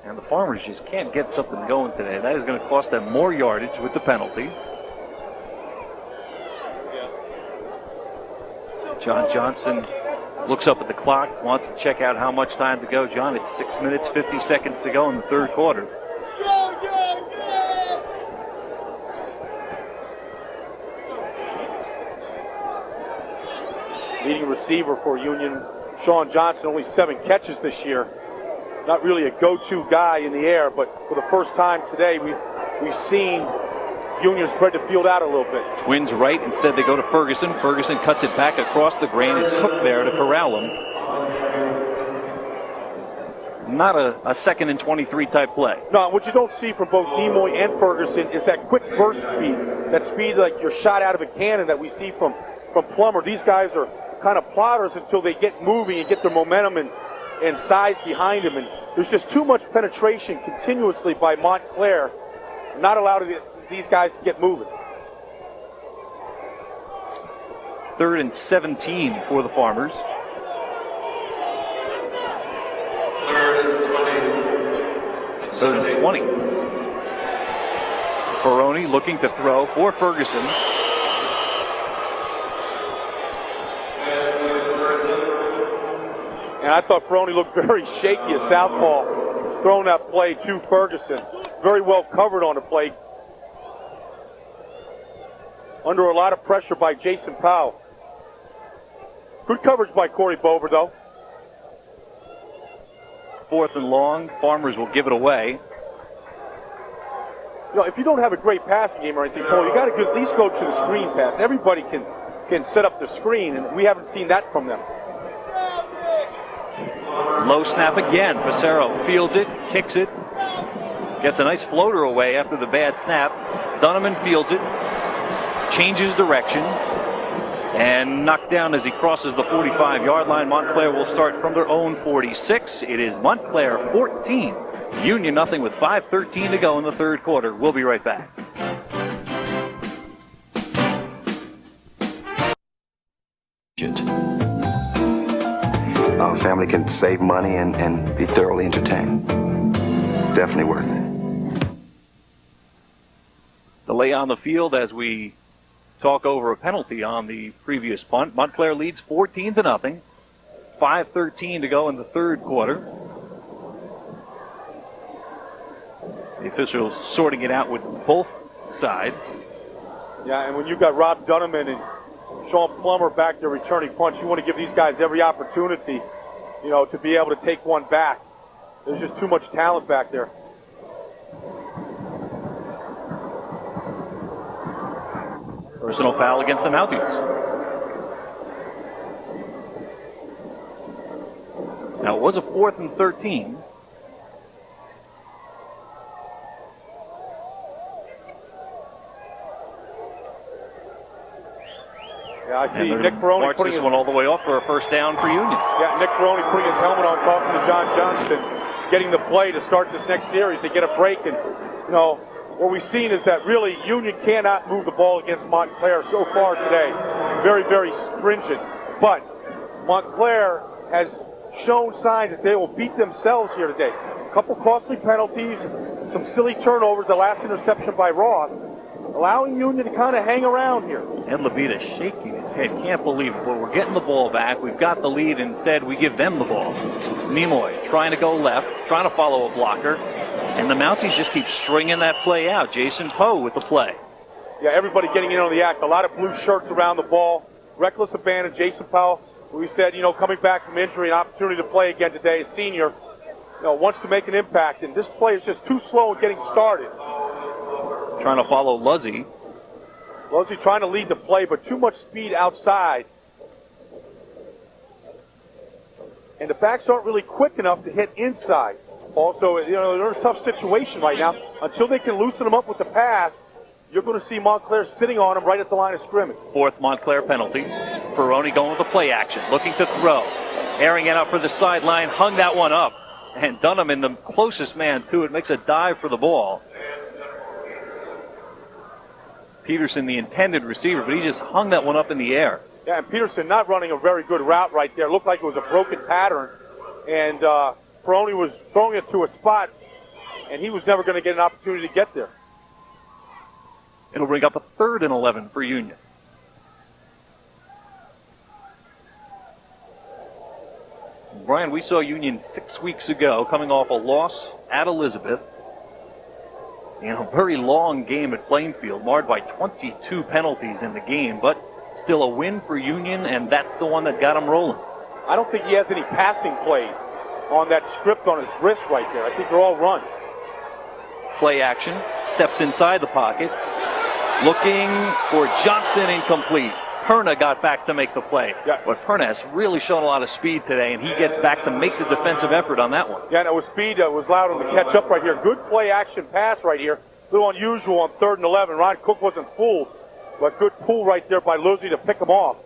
And the Farmers just can't get something going today. That is going to cost them more yardage with the penalty. John Johnston looks up at the clock, wants to check out how much time to go. John, it's 6 minutes, 50 seconds to go in the 3rd quarter. Leading receiver for Union, Sean Johnson, only 7 catches this year. Not really a go-to guy in the air, but for the first time today, we've seen Union spread the field out a little bit. Twins right, instead they go to Ferguson. Ferguson cuts it back across the grain. It's Cook there to corral him. Not a 2nd and 23 type play. No, what you don't see from both Nimoy and Ferguson is that quick burst speed. That speed like you're shot out of a cannon that we see from Plummer. These guys are kind of plotters until they get moving and get their momentum and size behind them. And there's just too much penetration continuously by Montclair, not allowing these guys to get moving. 3rd and 17 for the Farmers. 3rd and 20. Peroni looking to throw for Ferguson. And I thought Peroni looked very shaky as southpaw, throwing that play to Ferguson. Very well covered on the play. Under a lot of pressure by Jason Powell. Good coverage by Corey Bover, though. 4th and long. Farmers will give it away. You know, if you don't have a great passing game or anything, Paul, you got to at least go to the screen pass. Everybody can set up the screen, and we haven't seen that from them. Low snap again. Passero fields it, kicks it, gets a nice floater away after the bad snap. Dunneman fields it, changes direction, and knocked down as he crosses the 45-yard line. Montclair will start from their own 46. It is Montclair 14, Union nothing with 5:13 to go in the 3rd quarter. We'll be right back. Our family can save money and be thoroughly entertained. Definitely worth it. Delay on the field as we talk over a penalty on the previous punt. Montclair leads 14-0. 5:13 to go in the 3rd quarter. The officials sorting it out with both sides. Yeah, and when you've got Rob Dunneman and Sean Plummer back there returning punts, you want to give these guys every opportunity, you know, to be able to take one back. There's just too much talent back there. Personal foul against the Mounties. Now it was a 4th and 13. Yeah, I see Nick Ferroni putting this one all the way off for a first down for Union. Yeah, Nick Ferroni putting his helmet on, talking to John Johnston, getting the play to start this next series to get a break. And, you know, what we've seen is that really Union cannot move the ball against Montclair so far today. Very, very stringent. But Montclair has shown signs that they will beat themselves here today. A couple costly penalties, some silly turnovers, the last interception by Roth, allowing Union to kind of hang around here. Ed Levita shaking his head. Can't believe it. Well, we're getting the ball back. We've got the lead. Instead, we give them the ball. Nimoy trying to go left, trying to follow a blocker. And the Mounties just keep stringing that play out. Jason Poe with the play. Yeah, everybody getting in on the act. A lot of blue shirts around the ball. Reckless abandon. Jason Powell, we said, you know, coming back from injury, an opportunity to play again today. A senior, you know, wants to make an impact. And this play is just too slow in getting started. Trying to follow Luzzy. Luzzy trying to lead the play, but too much speed outside. And the backs aren't really quick enough to hit inside. Also, you know, they're in a tough situation right now. Until they can loosen them up with the pass, you're going to see Montclair sitting on them right at the line of scrimmage. Fourth Montclair penalty. Ferroni going with the play action, looking to throw. Airing it out for the sideline, hung that one up. And Dunham in the closest man to it makes a dive for the ball. Peterson, the intended receiver, but he just hung that one up in the air. Yeah, and Peterson not running a very good route right there. Looked like it was a broken pattern. And Ferroni was throwing it to a spot, and he was never going to get an opportunity to get there. It'll bring up a 3rd and 11 for Union. Brian, we saw Union 6 weeks ago coming off a loss at Elizabeth. You know, very long game at Plainfield, marred by 22 penalties in the game, but still a win for Union, and that's the one that got him rolling. I don't think he has any passing plays on that script on his wrist right there. I think they're all runs. Play action, steps inside the pocket, looking for Johnson, incomplete. Perna got back to make the play. Yeah. But Perna has really shown a lot of speed today, and he gets back to make the defensive effort on that one. Yeah, and it was speed that was allowed him to catch up right here. Good play action pass right here. A little unusual on 3rd and 11. Ron Cook wasn't fooled, but good pull right there by Luzzy to pick him off.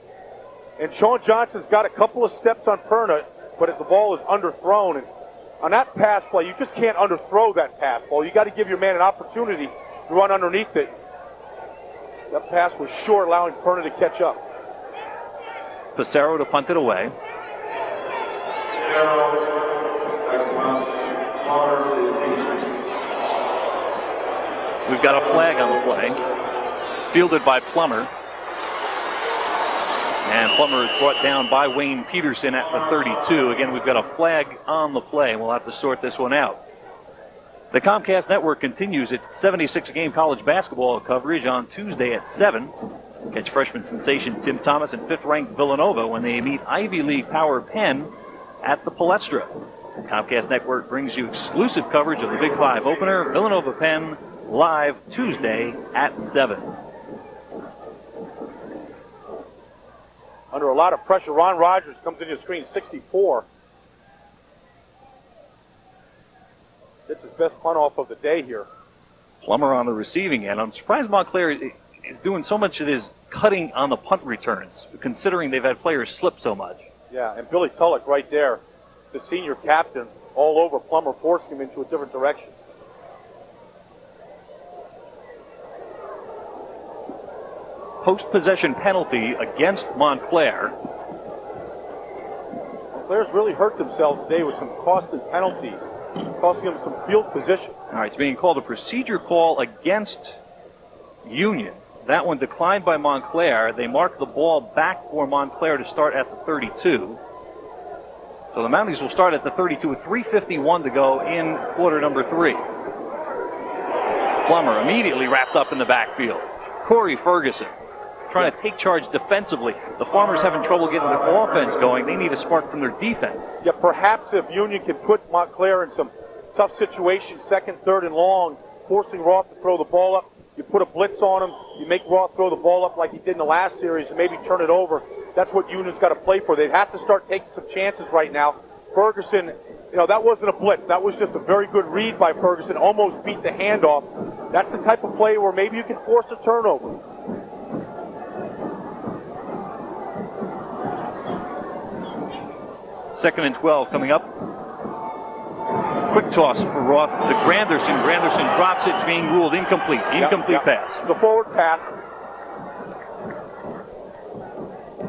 And Sean Johnson's got a couple of steps on Perna, but the ball is underthrown. And on that pass play, you just can't underthrow that pass ball. You got to give your man an opportunity to run underneath it. That pass was short, allowing Perna to catch up. Passero to punt it away. We've got a flag on the play. Fielded by Plummer. And Plummer is brought down by Wayne Peterson at the 32. Again, we've got a flag on the play, and we'll have to sort this one out. The Comcast Network continues its 76-game college basketball coverage on Tuesday at 7. Catch freshman sensation Tim Thomas and 5th-ranked Villanova when they meet Ivy League power Penn at the Palestra. The Comcast Network brings you exclusive coverage of the Big 5 opener, Villanova Penn, live Tuesday at 7. Under a lot of pressure, Ron Rogers comes into the screen, 64. That's his best punt off of the day here. Plummer on the receiving end. I'm surprised Montclair is doing so much of his cutting on the punt returns, considering they've had players slip so much. Yeah, and Billy Tulloch right there, the senior captain, all over Plummer, forcing him into a different direction. Post-possession penalty against Montclair. Montclair's really hurt themselves today with some costly penalties, costing them some field position. All right, it's being called a procedure call against Union. That one declined by Montclair. They mark the ball back for Montclair to start at the 32. So the Mounties will start at the 32 with 3:51 to go in quarter number 3. Plummer immediately wrapped up in the backfield. Corey Ferguson trying to take charge defensively. The Farmers having trouble getting their offense going. They need a spark from their defense. Yeah, perhaps if Union can put Montclair in some tough situations, 2nd, 3rd, and long, forcing Roth to throw the ball up. You put a blitz on him. You make Roth throw the ball up like he did in the last series and maybe turn it over. That's what Union's got to play for. They'd have to start taking some chances right now. Ferguson, you know, that wasn't a blitz. That was just a very good read by Ferguson. Almost beat the handoff. That's the type of play where maybe you can force a turnover. 2nd and 12 coming up. Quick toss for Roth to Granderson. Granderson drops it. It's being ruled incomplete. Incomplete pass. The forward pass.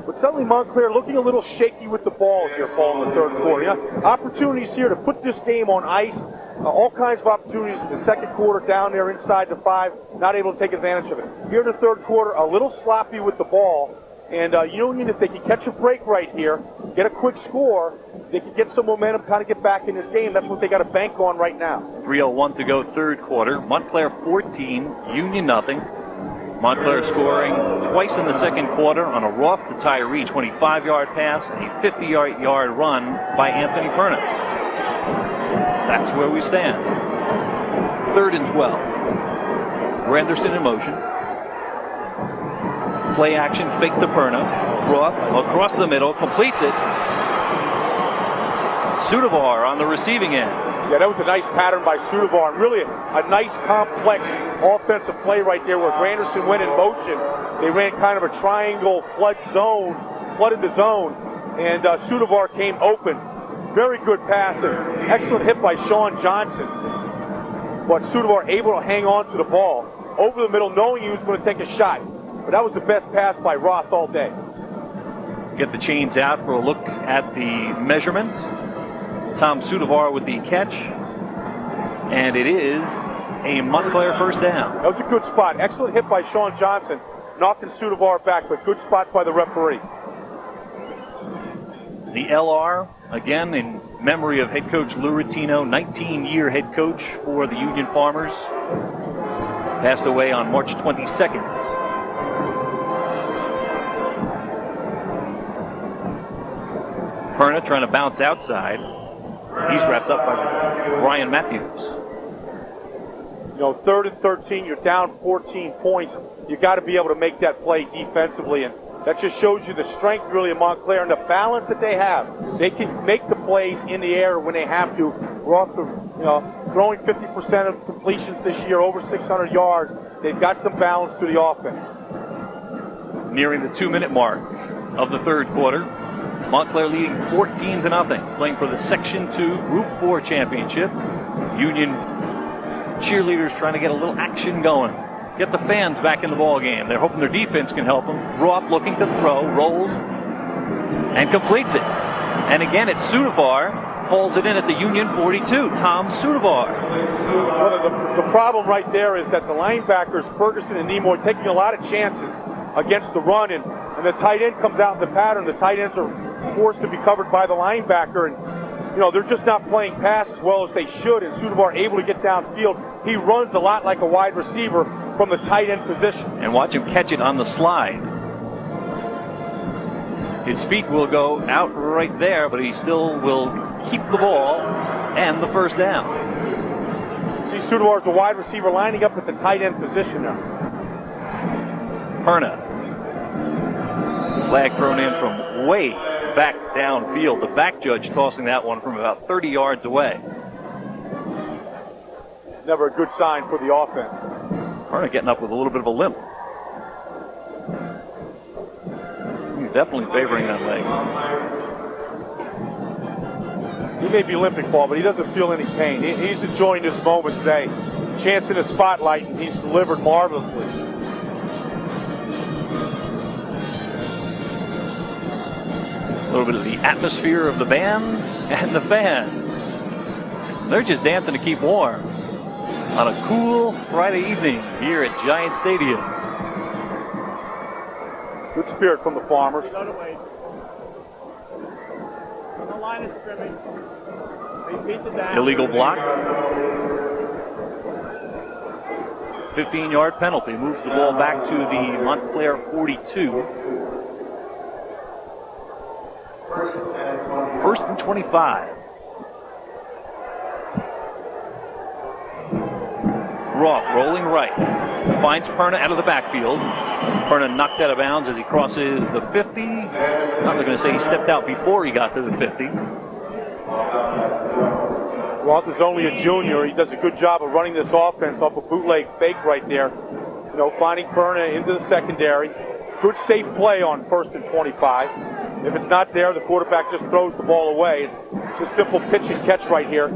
But suddenly Montclair looking a little shaky with the ball here, Paul, in the third quarter. Opportunities here to put this game on ice. All kinds of opportunities in the second quarter down there inside the 5, not able to take advantage of it. Here in the third quarter, a little sloppy with the ball. And Union, if they can catch a break right here, get a quick score, they can get some momentum, kind of get back in this game. That's what they got to bank on right now. 3:01 to go, third quarter. Montclair 14, Union nothing. Montclair scoring twice in the second quarter on a Roth to Tyree 25-yard pass and a 50-yard run by Anthony Perna. That's where we stand. 3rd and 12. Granderson in motion. Play action, fake to Perna. Roth across the middle, completes it. Sudavar on the receiving end. Yeah, that was a nice pattern by Sudavar, and really a nice complex offensive play right there where Granderson went in motion. They ran kind of a triangle flooded the zone, and Sudavar came open. Very good pass, and excellent hit by Sean Johnson. But Sudavar able to hang on to the ball over the middle, knowing he was going to take a shot. But that was the best pass by Roth all day. Get the chains out for a look at the measurements. Tom Sudavar with the catch. And it is a Montclair first down. That was a good spot. Excellent hit by Sean Johnson, knocking Sudavar back, but good spot by the referee. The LR, again, in memory of head coach Lou Rattino, 19-year head coach for the Union Farmers. Passed away on March 22nd. Perna trying to bounce outside. He's wrapped up by Brian Matthews. 3rd and 13, you're down 14 points. You got to be able to make that play defensively, and that just shows you the strength really of Montclair and the balance that they have. They can make the plays in the air when they have to. Roth, throwing 50% of completions this year, over 600 yards. They've got some balance to the offense. Nearing the 2-minute mark of the third quarter. Montclair leading 14-0, playing for the Section 2 Group 4 championship. Union cheerleaders trying to get a little action going. Get the fans back in the ball game. They're hoping their defense can help them. Roth looking to throw, rolls, and completes it. And again, it's Sudavar, pulls it in at the Union 42. Tom Sudavar. Well, the problem right there is that the linebackers, Ferguson and Nimoy, taking a lot of chances against the run, and the tight end comes out in the pattern. The tight ends are forced to be covered by the linebacker, and they're just not playing pass as well as they should, and Sudavar able to get downfield. He runs a lot like a wide receiver from the tight end position. And watch him catch it on the slide. His feet will go out right there, but he still will keep the ball and the first down. See, Sudavar's a wide receiver lining up at the tight end position now. Perna. Flag thrown in from way back downfield. The back judge tossing that one from about 30 yards away. Never a good sign for the offense. Perna getting up with a little bit of a limp. He's definitely favoring that leg. He may be limping, Paul, but he doesn't feel any pain. He's enjoying this moment today. Chance in the spotlight, and he's delivered marvelously. A little bit of the atmosphere of the band and the fans. They're just dancing to keep warm on a cool Friday evening here at Giant Stadium. Good spirit from the Farmers. Illegal block. 15-yard penalty. Moves the ball back to the Montclair 42. First and 25. Roth rolling right. Finds Perna out of the backfield. Perna knocked out of bounds as he crosses the 50. I'm not going to say he stepped out before he got to the 50. Roth is only a junior. He does a good job of running this offense off a bootleg fake right there. Finding Perna into the secondary. Good safe play on 1st and 25. If it's not there, the quarterback just throws the ball away. It's a simple pitch and catch right here.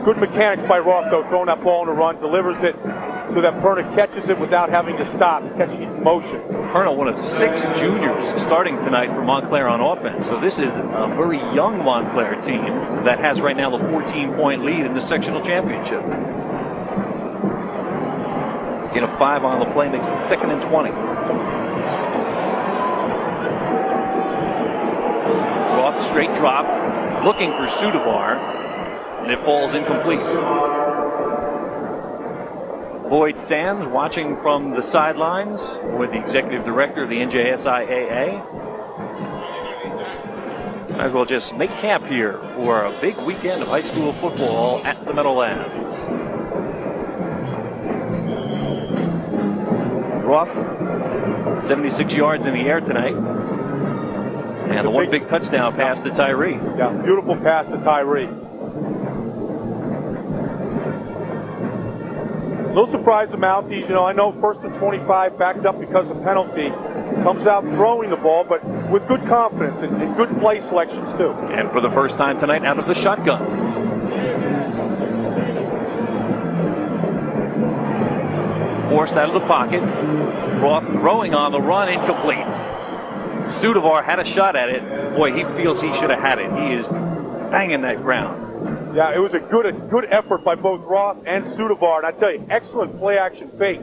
Good mechanics by Roth, though, throwing that ball on the run, delivers it so that Perna catches it without having to stop, catching it in motion. Perna, one of 6 juniors starting tonight for Montclair on offense. So this is a very young Montclair team that has right now the 14-point lead in the sectional championship. Get a 5 on the play, makes it 2nd and 20. Roth straight drop, looking for Sudavar, and it falls incomplete. Boyd Sands watching from the sidelines with the executive director of the NJSIAA. Might as well just make camp here for a big weekend of high school football at the Meadowland. Roth, 76 yards in the air tonight. And the one big touchdown pass to Tyree. Yeah, beautiful pass to Tyree. No surprise the Mounties. You know, I know 1st and 25 backed up because of penalty. Comes out throwing the ball, but with good confidence and good play selections, too. And for the first time tonight, out of the shotgun. Forced out of the pocket. Roth throwing on the run, incomplete. Sudavar had a shot at it. Boy, he feels he should have had it. He is banging that ground. Yeah, it was a good effort by both Roth and Sudavar. And I tell you, excellent play-action fake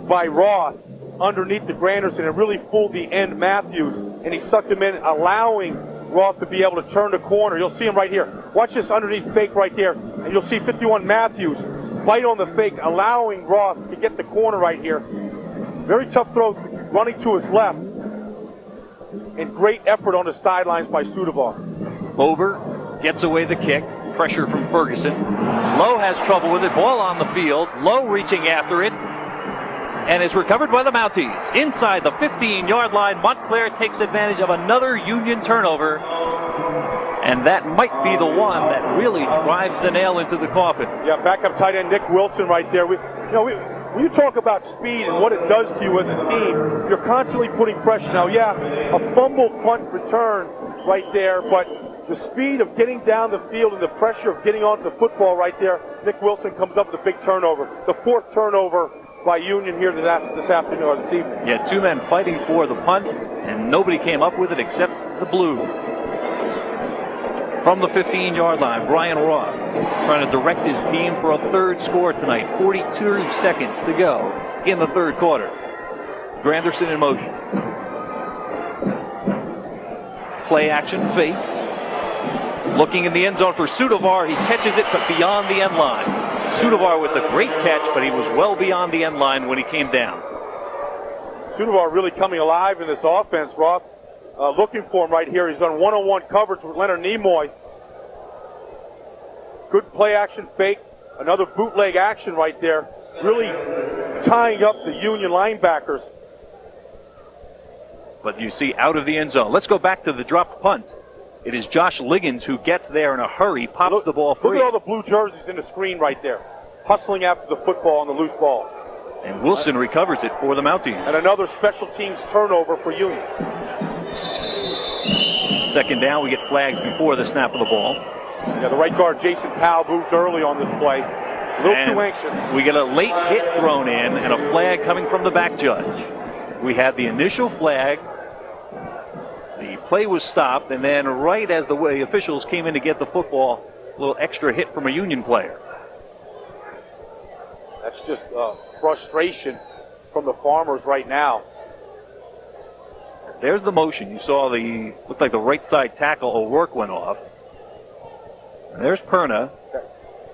by Roth underneath the Granderson and really fooled the end Matthews. And he sucked him in, allowing Roth to be able to turn the corner. You'll see him right here. Watch this underneath fake right there. And you'll see 51 Matthews bite on the fake, allowing Roth to get the corner right here. Very tough throw running to his left. And great effort on the sidelines by Sudavar. Over, gets away the kick. Pressure from Ferguson. Lowe has trouble with it. Ball on the field. Lowe reaching after it. And is recovered by the Mounties. Inside the 15-yard line, Montclair takes advantage of another Union turnover. And that might be the one that really drives the nail into the coffin. Yeah, backup tight end Nick Wilson right there. When you talk about speed and what it does to you as a team, you're constantly putting pressure. Now, yeah, a fumble punt return right there, but the speed of getting down the field and the pressure of getting onto the football right there, Nick Wilson comes up with a big turnover. The 4th turnover by Union here this afternoon or this evening. Yeah, 2 men fighting for the punt, and nobody came up with it except the Blue. From the 15-yard line, Brian Roth trying to direct his team for a 3rd score tonight. 42 seconds to go in the 3rd quarter. Granderson in motion. Play action fake. Looking in the end zone for Sudavar. He catches it, but beyond the end line. Sudavar with a great catch, but he was well beyond the end line when he came down. Sudavar really coming alive in this offense. Roth looking for him right here. He's done one-on-one coverage with Leonard Nimoy. Good play action fake. Another bootleg action right there. Really tying up the Union linebackers. But you see out of the end zone. Let's go back to the dropped punt. It is Josh Liggins who gets there in a hurry, pops the ball free. Look at all the blue jerseys in the screen right there. Hustling after the football on the loose ball. And Wilson recovers it for the Mounties. And another special teams turnover for Union. 2nd down, we get flags before the snap of the ball. Yeah, the right guard, Jason Powell, moved early on this play. A little too anxious. We get a late hit thrown in and a flag coming from the back judge. We had the initial flag. The play was stopped, and then right as the officials came in to get the football, a little extra hit from a Union player. That's just frustration from the Farmers right now. There's the motion. You saw looked like the right side tackle O'Rourke went off. And there's Perna.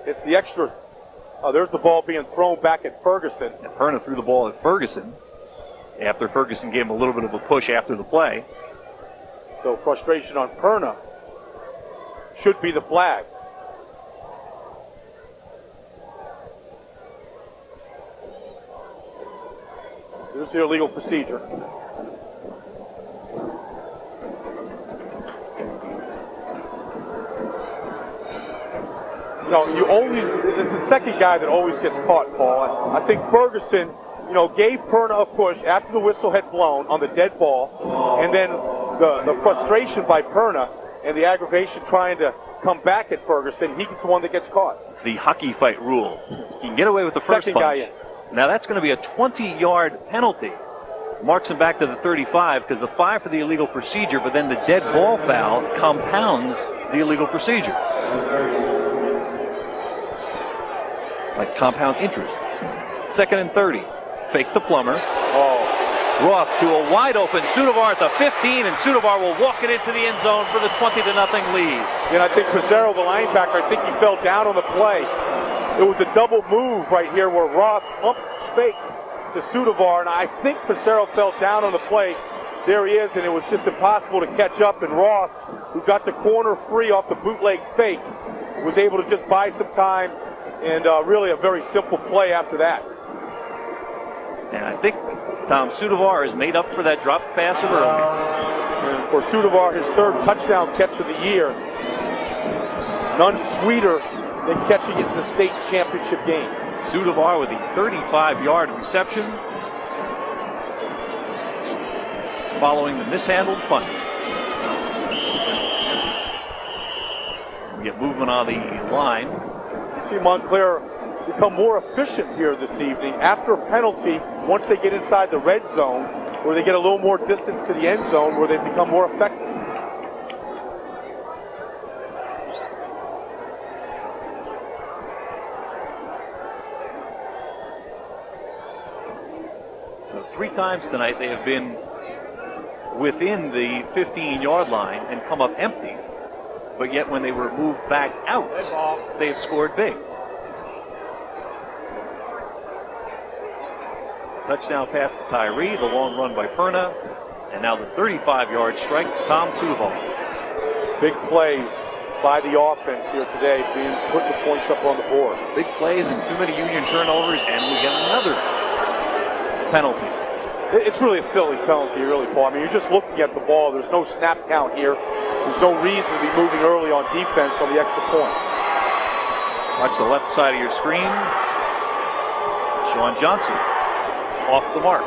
It's the extra. There's the ball being thrown back at Ferguson. And Perna threw the ball at Ferguson after Ferguson gave him a little bit of a push after the play. So frustration on Perna should be the flag. Here's the illegal procedure. You know, it's the second guy that always gets caught, Paul. I think Ferguson, gave Perna a push after the whistle had blown on the dead ball, and then the frustration by Perna and the aggravation trying to come back at Ferguson, he's the one that gets caught. It's the hockey fight rule. He can get away with the first Second punch. guy in. Now that's going to be a 20-yard penalty. Marks him back to the 35 because the 5 for the illegal procedure, but then the dead ball foul compounds the illegal procedure. Like compound interest. 2nd and 30. Fake the plumber. Roth to a wide open Sudovar at the 15, and Sudovar will walk it into the end zone for the 20-0 lead. And I think Pizarro, the linebacker, I think he fell down on the play. It was a double move right here where Roth fakes to Sudovar, and I think Pizarro fell down on the play. There he is, and it was just impossible to catch up, and Roth, who got the corner free off the bootleg fake, was able to just buy some time, and really a very simple play after that. And I think Tom Sudovar has made up for that drop pass of early. And for Sudovar, his 3rd touchdown catch of the year. None sweeter than catching it in the state championship game. Sudovar with the 35-yard reception following the mishandled punt. We get movement on the line. You see Montclair become more efficient here this evening after a penalty. Once they get inside the red zone, where they get a little more distance to the end zone, where they become more effective. So 3 times tonight they have been within the 15-yard line and come up empty, but yet when they were moved back out, they have scored big. Touchdown pass to Tyree, the long run by Perna, and now the 35-yard strike to Tom Sudovar. Big plays by the offense here today, putting the points up on the board. Big plays and too many Union turnovers, and we get another penalty. It's really a silly penalty, really, Paul. I mean, you're just looking at the ball. There's no snap count here. There's no reason to be moving early on defense on the extra point. Watch the left side of your screen. Sean Johnson off the mark.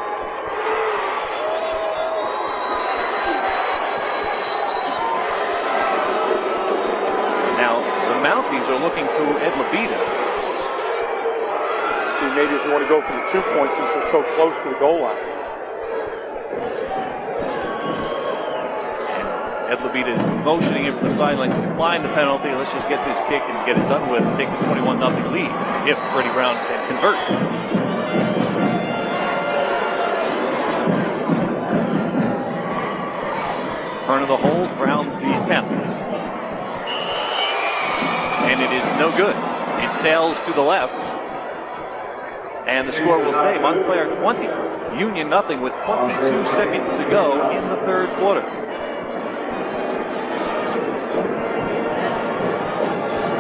Now, the Mounties are looking to Ed Labita. See, maybe if you want to go for the 2 points since they're so close to the goal line. And Ed Labita is motioning him from the sideline to decline the penalty. Let's just get this kick and get it done with and take the 21-0 lead if Freddie Brown can convert. Turn of the hold, Brown the attempt. And it is no good. It sails to the left. And the score will stay Montclair 20, Union nothing with 22 seconds to go in the 3rd quarter.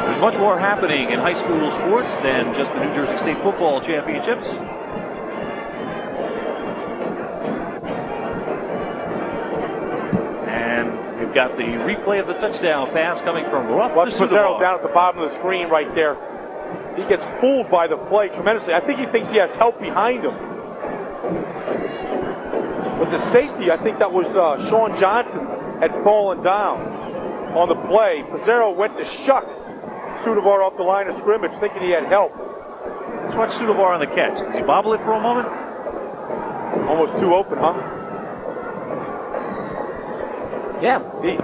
There's much more happening in high school sports than just the New Jersey State Football Championships. We've got the replay of the touchdown pass coming from Roth to Sudovar down at the bottom of the screen right there. He gets fooled by the play tremendously. I think he thinks he has help behind him. But the safety, I think that was Sean Johnson, had fallen down on the play. Pizarro went to shuck Sudovar off the line of scrimmage, thinking he had help. Let's watch Sudovar on the catch. Does he bobble it for a moment? Almost too open, huh? Yeah, he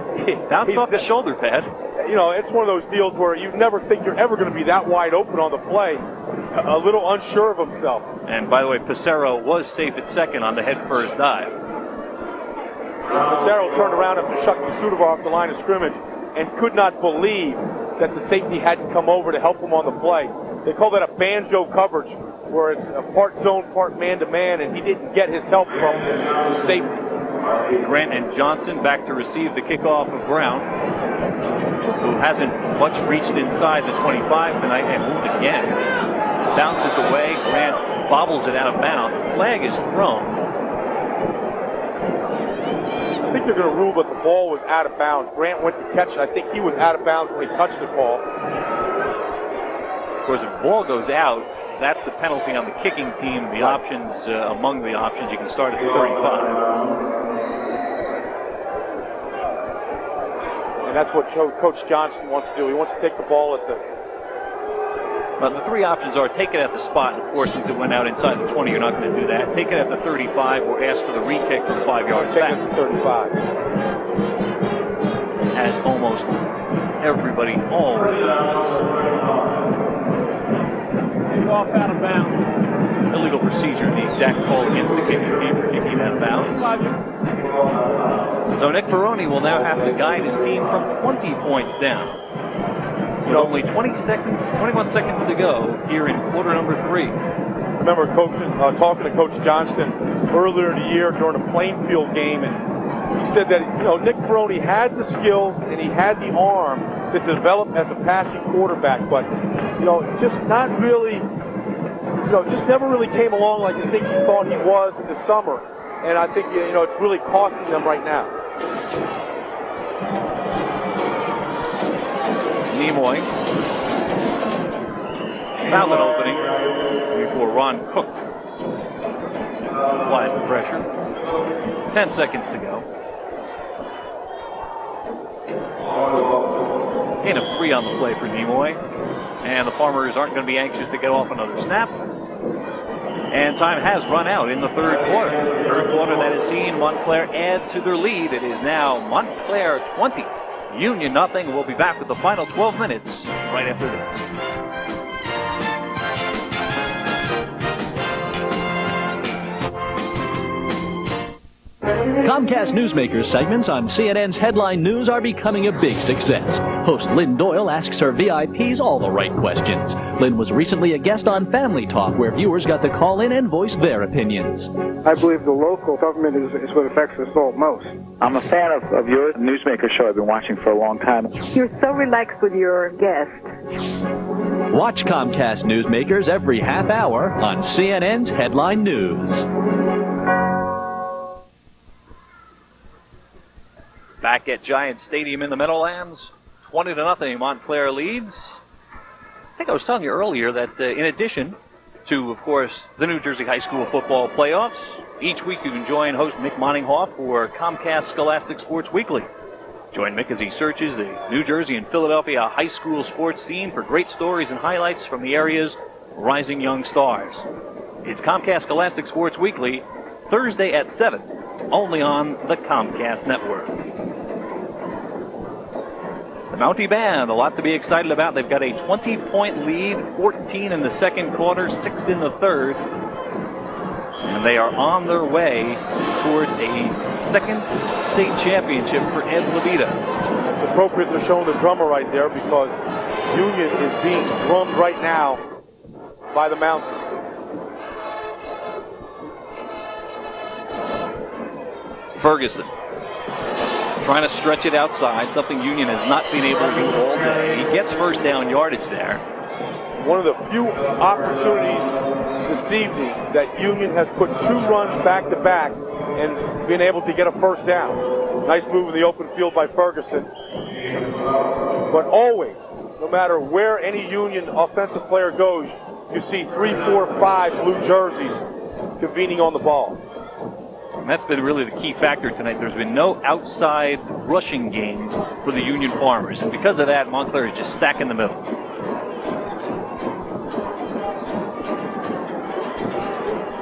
bounced off the shoulder pad. You know, it's one of those deals where you never think you're ever going to be that wide open on the play. A little unsure of himself. And by the way, Pizarro was safe at 2nd on the head-first dive. Pizarro turned around after shucking Sudovar off the line of scrimmage and could not believe that the safety hadn't come over to help him on the play. They call that a banjo coverage, where it's a part zone, part man-to-man, and he didn't get his help from the safety. Grant and Johnson back to receive the kickoff of Brown, who hasn't much reached inside the 25 tonight and moved again. Bounces away. Grant bobbles it out of bounds. Flag is thrown. I think they're going to rule that the ball was out of bounds. Grant went to catch it. I think he was out of bounds when he touched the ball. Of course, if the ball goes out, that's the penalty on the kicking team. The options, among the options, you can start at the 35. that's what Coach Johnston wants to do. He wants to take the ball at the... But the three options are take it at the spot. Of course, since it went out inside the 20, you're not going to do that. Take it at the 35 or ask for the re-kick from 5 yards back. Take it at the 35. As almost everybody always off out of bounds. Illegal procedure, the exact call against the kicking team for kicking out of bounds. So Nick Ferroni will now have to guide his team from 20 points down. With only 21 seconds to go here in quarter number 3. Remember talking to Coach Johnston earlier in the year during a Plainfield game, and he said that Nick Ferroni had the skills and he had the arm to develop as a passing quarterback, but just not really, just never really came along like I think he thought he was in the summer, and I think it's really costing them right now. Nimoy found an opening before Ron Cook applied the pressure. 10 seconds to go. Gain of 3 on the play for Nimoy. And the Farmers aren't going to be anxious to get off another snap. And time has run out in the third quarter. Third quarter that has seen Montclair add to their lead. It is now Montclair 20. Union nothing. We'll be back with the final 12 minutes right after this. Comcast Newsmakers segments on CNN's Headline News are becoming a big success. Host Lynn Doyle asks her VIPs all the right questions. Lynn was recently a guest on Family Talk, where viewers got to call in and voice their opinions. I believe the local government is what affects us all most. I'm a fan of your Newsmaker show. I've been watching for a long time. You're so relaxed with your guest. Watch Comcast Newsmakers every half hour on CNN's Headline News. Back at Giant Stadium in the Meadowlands, 20-0, Montclair leads. I think I was telling you earlier that in addition to, of course, the New Jersey High School football playoffs, each week you can join host Mick Monninghoff for Comcast Scholastic Sports Weekly. Join Mick as he searches the New Jersey and Philadelphia high school sports scene for great stories and highlights from the area's rising young stars. It's Comcast Scholastic Sports Weekly, Thursday at 7, only on the Comcast Network. The Mountie Band, a lot to be excited about. They've got a 20-point lead, 14 in the second quarter, 6 in the third. And they are on their way towards a second state championship for Ed Levita. It's appropriate they're showing the drummer right there because Union is being drummed right now by the Mounties. Ferguson trying to stretch it outside, something Union has not been able to do all day. He gets first down yardage there. One of the few opportunities this evening that Union has put 2 runs back-to-back and been able to get a first down. Nice move in the open field by Ferguson. But always, no matter where any Union offensive player goes, you see 3, 4, 5 blue jerseys convening on the ball. And that's been really the key factor tonight. There's been no outside rushing games for the Union Farmers. And because of that, Montclair is just stacked in the middle.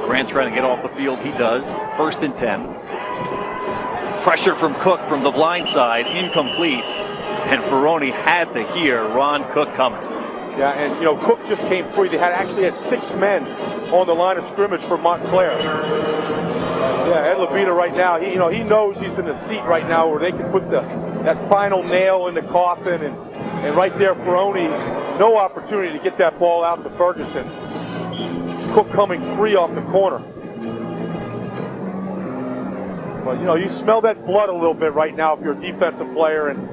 Grant trying to get off the field. He does. 1st and 10. Pressure from Cook from the blind side. Incomplete. And Ferroni had to hear Ron Cook coming. Yeah, and Cook just came free. They actually had 6 men on the line of scrimmage for Montclair. Yeah, Ed Levita right now, he knows he's in the seat right now where they can put that final nail in the coffin, and right there, Ferroni, no opportunity to get that ball out to Ferguson. Cook coming free off the corner. But, you smell that blood a little bit right now if you're a defensive player, and,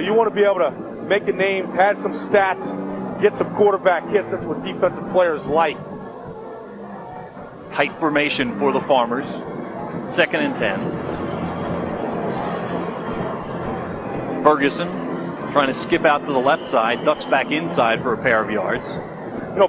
you want to be able to make a name, pad some stats, get some quarterback hits. That's what defensive players like. Tight formation for the Farmers. 2nd and 10. Ferguson trying to skip out to the left side, ducks back inside for a pair of yards.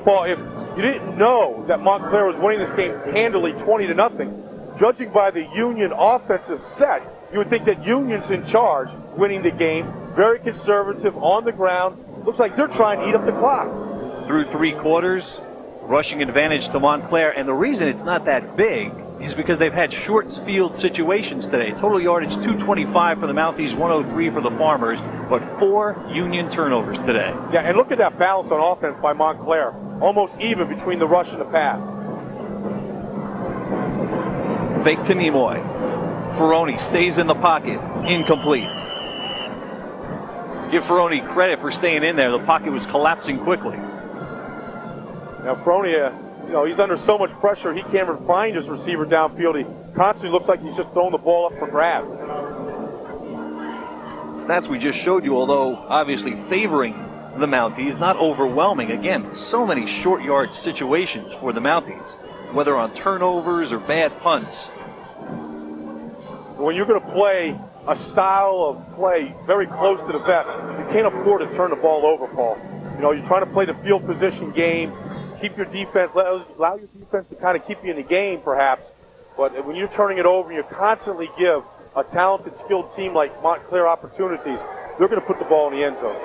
Paul, if you didn't know that Montclair was winning this game handily 20-0, judging by the Union offensive set, you would think that Union's in charge, winning the game. Very conservative on the ground. Looks like they're trying to eat up the clock. Through 3 quarters, rushing advantage to Montclair, and the reason it's not that big is because they've had short field situations today. Total yardage 225 for the Mounties, 103 for the Farmers, but 4 Union turnovers today. Yeah, and look at that balance on offense by Montclair. Almost even between the rush and the pass. Fake to Nimoy. Ferroni stays in the pocket. Incomplete. Give Ferroni credit for staying in there. The pocket was collapsing quickly. Now, Ferroni, he's under so much pressure, he can't even find his receiver downfield. He constantly looks like he's just throwing the ball up for grabs. Stats we just showed you, although obviously favoring the Mounties, not overwhelming. Again, so many short yard situations for the Mounties, whether on turnovers or bad punts. When you're going to play a style of play very close to the vest, you can't afford to turn the ball over, Paul. You're trying to play the field position game, keep your defense, allow your defense to kind of keep you in the game, perhaps. But when you're turning it over and you constantly give a talented, skilled team like Montclair opportunities, they're going to put the ball in the end zone.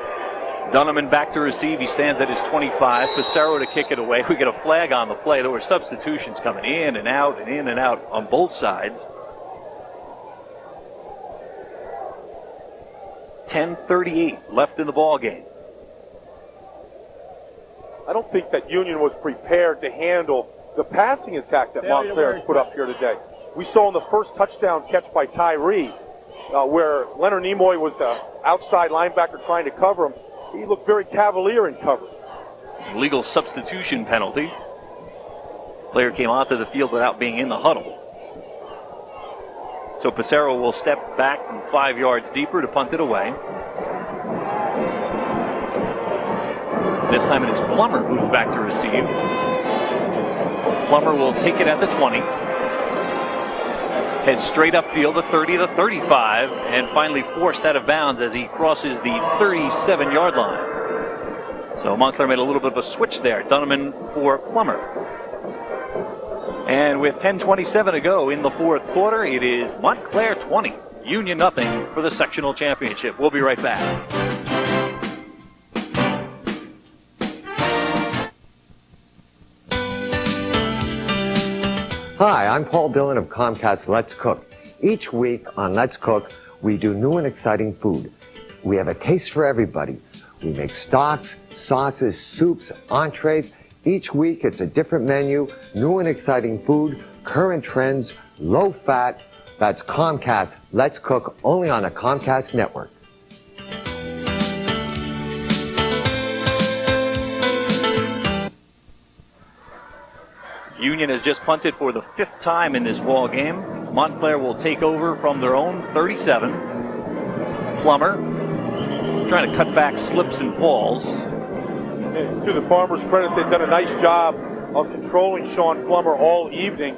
Dunneman back to receive. He stands at his 25. Pissarro to kick it away. We get a flag on the play. There were substitutions coming in and out on both sides. 10:38 left in the ball game. I don't think that Union was prepared to handle the passing attack that Montclair has put up here today. We saw in the first touchdown catch by Tyree, where Leonard Nimoy was the outside linebacker trying to cover him. He looked very cavalier in coverage. Legal substitution penalty. Player came onto the field without being in the huddle. So Pissarro will step back from 5 yards deeper to punt it away. This time it is Plummer who's back to receive. Plummer will take it at the 20. Head straight upfield, the 30 to 35, and finally forced out of bounds as he crosses the 37-yard line. So Montclair made a little bit of a switch there. Dunneman for Plummer. And with 10:27 to go in the 4th quarter, it is Montclair 20, Union nothing for the sectional championship. We'll be right back. Hi, I'm Paul Dillon of Comcast Let's Cook. Each week on Let's Cook, we do new and exciting food. We have a taste for everybody. We make stocks, sauces, soups, entrees. Each week it's a different menu, new and exciting food, current trends, low fat. That's Comcast Let's Cook, only on the Comcast network. Union has just punted for the 5th time in this ball game. Montclair will take over from their own 37. Plummer trying to cut back slips and falls. And to the Farmers' credit, they've done a nice job of controlling Sean Plummer all evening.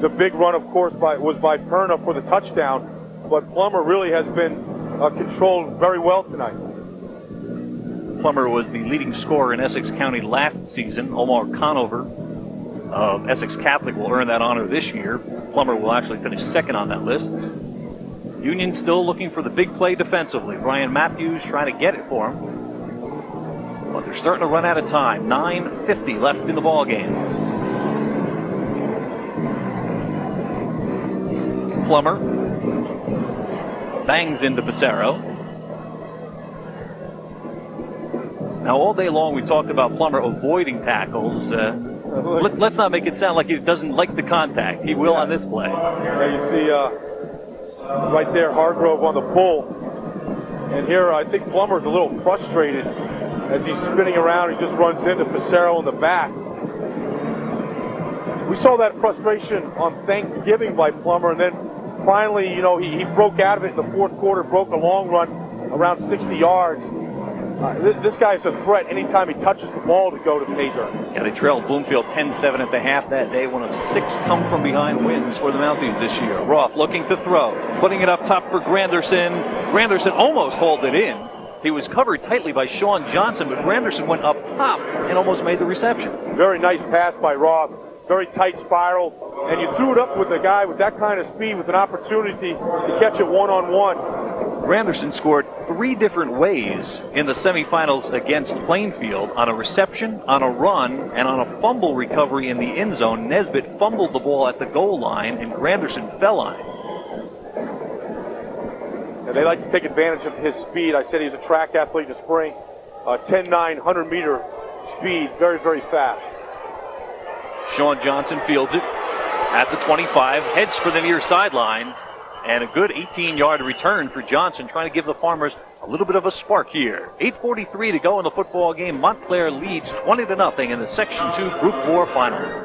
The big run, of course, was by Perna for the touchdown, but Plummer really has been controlled very well tonight. Plummer was the leading scorer in Essex County last season. Omar Conover of Essex Catholic will earn that honor this year. Plummer will actually finish 2nd on that list. Union still looking for the big play defensively. Brian Matthews trying to get it for him. But they're starting to run out of time. 9:50 left in the ball game. Plummer bangs into Pissarro. Now, all day long we talked about Plummer avoiding tackles. Let's not make it sound like he doesn't like the contact. He will on this play. Yeah, you see right there Hargrove on the pull. And here I think Plummer's a little frustrated as he's spinning around. He just runs into Pissarro in the back. We saw that frustration on Thanksgiving by Plummer, and then finally, he broke out of it in the 4th quarter, broke a long run around 60 yards. This guy's a threat anytime he touches the ball to go to pay dirt. Yeah, they trailed Bloomfield 10-7 at the half that day. One of 6 come-from-behind wins for the Mounties this year. Roth looking to throw, putting it up top for Granderson. Granderson almost hauled it in. He was covered tightly by Sean Johnson, but Granderson went up top and almost made the reception. Very nice pass by Roth. very tight spiral, and you threw it up with a guy with that kind of speed with an opportunity to catch it one-on-one. Granderson scored 3 different ways in the semifinals against Plainfield, on a reception, on a run, and on a fumble recovery in the end zone. Nesbitt fumbled the ball at the goal line, and Granderson fell on it. And they like to take advantage of his speed. I said he's a track athlete in the spring. 10-9, 100-meter speed, very, very fast. Sean Johnson fields it at the 25, heads for the near sideline, and a good 18-yard return for Johnson, trying to give the Farmers a little bit of a spark here. 8:43 to go in the football game. Montclair leads 20-0 in the Section 2 Group 4 final.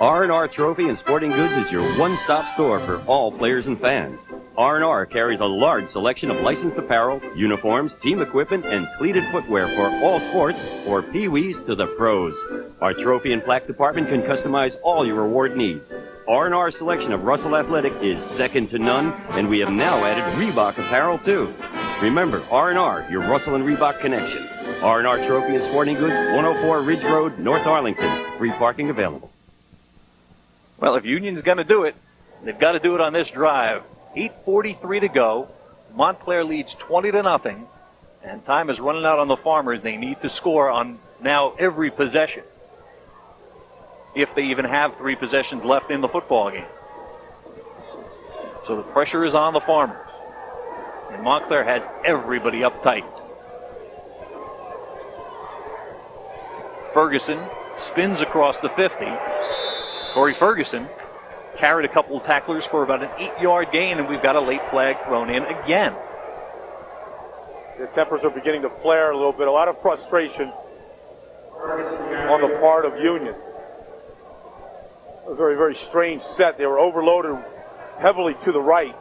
R&R Trophy and Sporting Goods is your one-stop store for all players and fans. R&R carries a large selection of licensed apparel, uniforms, team equipment, and cleated footwear for all sports, or Pee-wees to the pros. Our trophy and plaque department can customize all your reward needs. R&R's selection of Russell Athletic is second to none, and we have now added Reebok apparel too. Remember, R&R, your Russell and Reebok connection. R&R Trophy and Sporting Goods, 104 Ridge Road, North Arlington. Free parking available. Well, if Union's going to do it, they've got to do it on this drive. 8:43 to go. Montclair leads 20-0, and time is running out on the Farmers. They need to score on now every possession, if they even have 3 possessions left in the football game. So the pressure is on the Farmers, and Montclair has everybody uptight. Ferguson spins across the 50. Corey Ferguson carried a couple of tacklers for about an 8-yard gain, and we've got a late flag thrown in again. The tempers are beginning to flare a little bit. A lot of frustration on the part of Union. A very, very strange set. They were overloaded heavily to the right.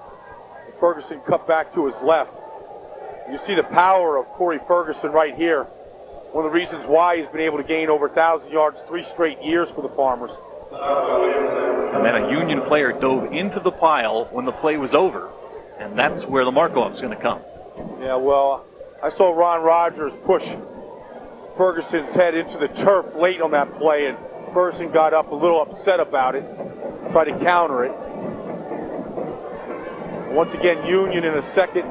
Ferguson cut back to his left. You see the power of Corey Ferguson right here. One of the reasons why he's been able to gain over 1,000 yards 3 straight years for the Farmers. And then a Union player dove into the pile when the play was over, and that's where the mark-off's going to come. Yeah, well, I saw Ron Rogers push Ferguson's head into the turf late on that play, and Ferguson got up a little upset about it, tried to counter it. Once again, Union in a second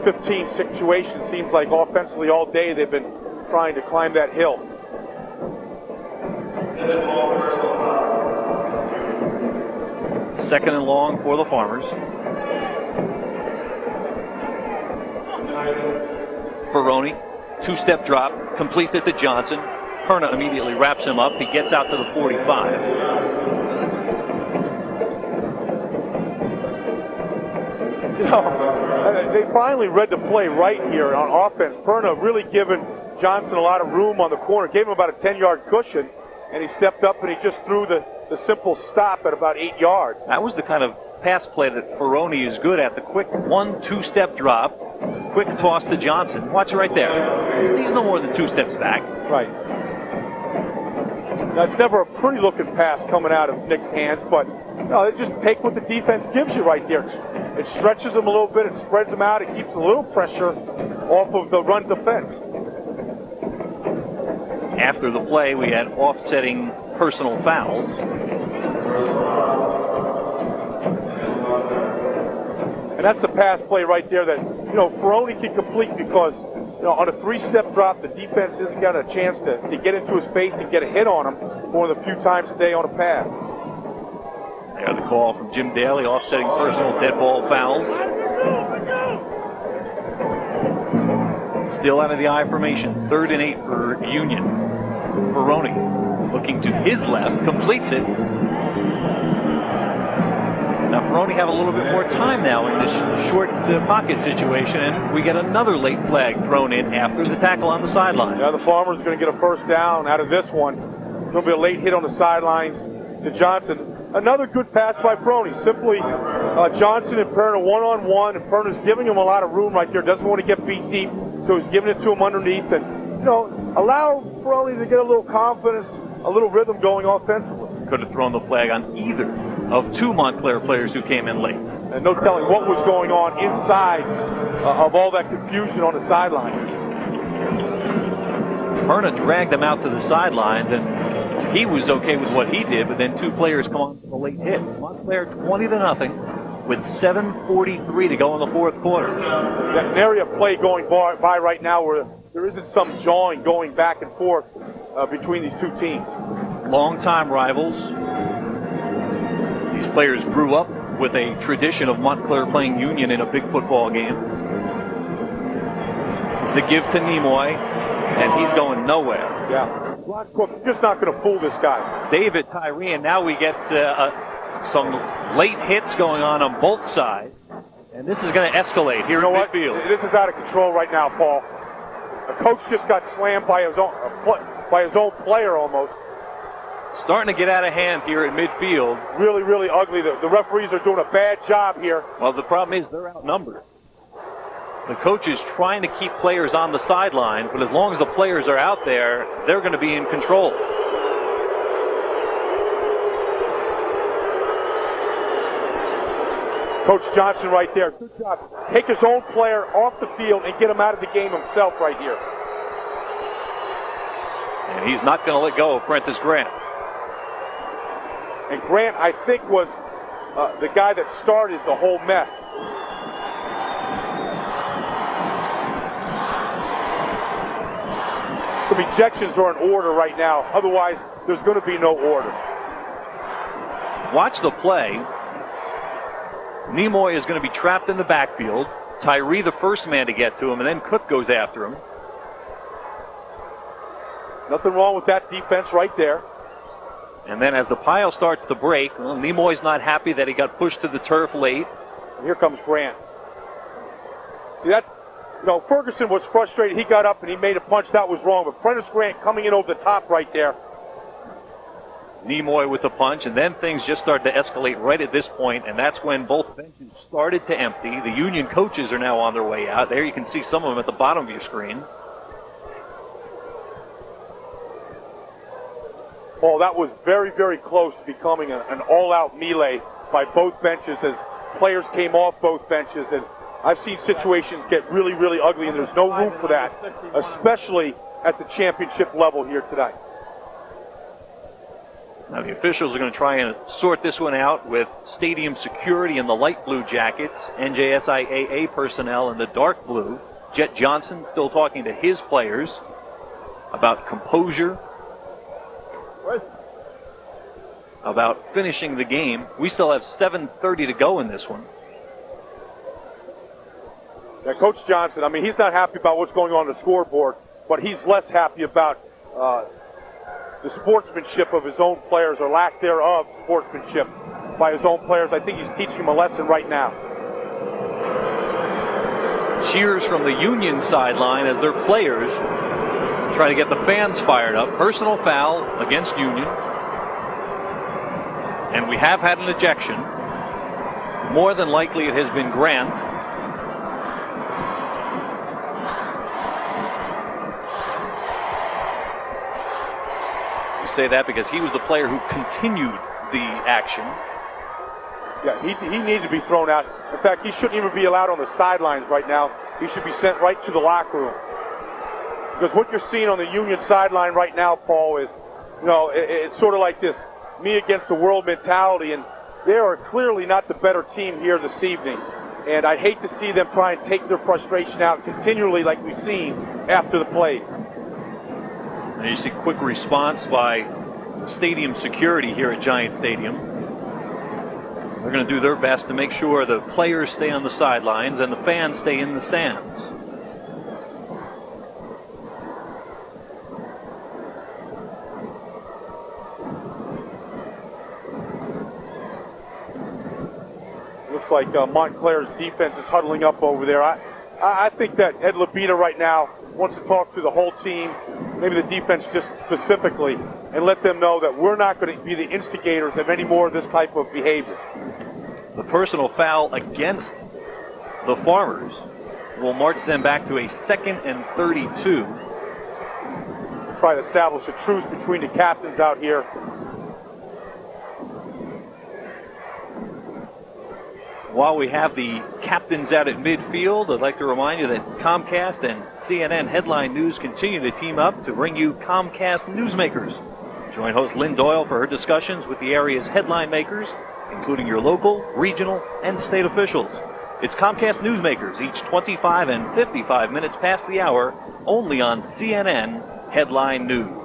15 situation. Seems like offensively all day they've been trying to climb that hill. Second and long for the Farmers. Baroni, 2-step drop, completes it to Johnson. Perna immediately wraps him up. He gets out to the 45. You know, they finally read the play right here on offense. Perna really giving Johnson a lot of room on the corner. Gave him about a 10-yard cushion, and he stepped up and he just threw the simple stop at about 8 yards. That was the kind of pass play that Ferroni is good at. The quick 1-2-step drop, quick toss to Johnson. Watch it right there. He's no more than 2 steps back. Right. That's never a pretty looking pass coming out of Nick's hands, but no, they just take what the defense gives you right there. It stretches them a little bit, it spreads them out, it keeps a little pressure off of the run defense. After the play, we had offsetting personal fouls. And that's the pass play right there that, you know, Ferroni can complete because, you know, on a 3-step drop, the defense hasn't got a chance to get into his face and get a hit on him more than a few times a day on a pass. There's the call from Jim Daly, offsetting personal dead ball fouls. Still out of the I formation, 3rd and 8 for Union. Ferroni looking to his left, completes it. Now Ferroni have a little bit more time now in this short pocket situation, and we get another late flag thrown in after the tackle on the sideline. Yeah, the Farmers are going to get a first down out of this one. There's going to be a late hit on the sidelines to Johnson. Another good pass by Ferroni. Simply Johnson and Perna one-on-one, and Perna's giving him a lot of room right there. Doesn't want to get beat deep, so he's giving it to him underneath. And, you know, allow Ferroni to get a little confidence, a little rhythm going offensively. Could have thrown the flag on either of 2 Montclair players who came in late. And no telling what was going on inside of all that confusion on the sidelines. Perna dragged him out to the sidelines, and he was okay with what he did, but then two players come on for the late hit. Montclair 20-0 with 7:43 to go in the fourth quarter. That area of play going by right now where there isn't some jawing going back and forth between these two teams. Longtime rivals. These players grew up with a tradition of Montclair playing Union in a big football game. The give to Nimoy, and he's going nowhere. Yeah. Cook just not going to fool this guy. David Tyree, and now we get some late hits going on both sides. And this is going to escalate here in midfield. This is out of control right now, Paul. A coach just got slammed by his own player almost. Starting to get out of hand here at midfield. Really, really ugly. The referees are doing a bad job here. Well, the problem is they're outnumbered. The coach is trying to keep players on the sideline, but as long as the players are out there, they're going to be in control. Coach Johnson right there. Good job. Take his own player off the field and get him out of the game himself right here. And he's not going to let go of Prentice Grant. And Grant, I think, was the guy that started the whole mess. Some ejections are in order right now. Otherwise, there's going to be no order. Watch the play. Nimoy is going to be trapped in the backfield. Tyree the first man to get to him, and then Cook goes after him. Nothing wrong with that defense right there. And then as the pile starts to break, well, Nimoy's not happy that he got pushed to the turf late. And here comes Grant. See that? You know, Ferguson was frustrated. He got up and he made a punch. That was wrong. But Prentice Grant coming in over the top right there. Nimoy with the punch, and then things just started to escalate right at this point, and that's when both benches started to empty. The Union coaches are now on their way out. There you can see some of them at the bottom of your screen. Paul, that was very, very close to becoming an all-out melee by both benches as players came off both benches. And I've seen situations get really, really ugly, and there's no room for that, especially at the championship level here tonight. Now the officials are going to try and sort this one out with stadium security in the light blue jackets, NJSIAA personnel in the dark blue. Jet Johnson still talking to his players about composure, about finishing the game. We still have 7:30 to go in this one. Now, Coach Johnson, I mean, he's not happy about what's going on the scoreboard, but he's less happy about the sportsmanship of his own players, or lack thereof sportsmanship by his own players. I think he's teaching them a lesson right now. Cheers from the Union sideline as their players try to get the fans fired up. Personal foul against Union. And we have had an ejection. More than likely it has been Grant. We say that because he was the player who continued the action. Yeah, he needs to be thrown out. In fact, he shouldn't even be allowed on the sidelines right now. He should be sent right to the locker room. Because what you're seeing on the Union sideline right now, Paul, is, you know, it's sort of like this me against the world mentality, and they are clearly not the better team here this evening. And I'd hate to see them try and take their frustration out continually like we've seen after the plays. And you see quick response by stadium security here at Giant Stadium. They're going to do their best to make sure the players stay on the sidelines and the fans stay in the stands. Looks like Montclair's defense is huddling up over there. I think that Ed Labita right now wants to talk to the whole team, maybe the defense just specifically, and let them know that we're not going to be the instigators of any more of this type of behavior. The personal foul against the Farmers will march them back to a 2nd and 32. Try to establish a truce between the captains out here. While we have the captains out at midfield, I'd like to remind you that Comcast and CNN Headline News continue to team up to bring you Comcast Newsmakers. Join host Lynn Doyle for her discussions with the area's headline makers, including your local, regional, and state officials. It's Comcast Newsmakers, each 25 and 55 minutes past the hour, only on CNN Headline News.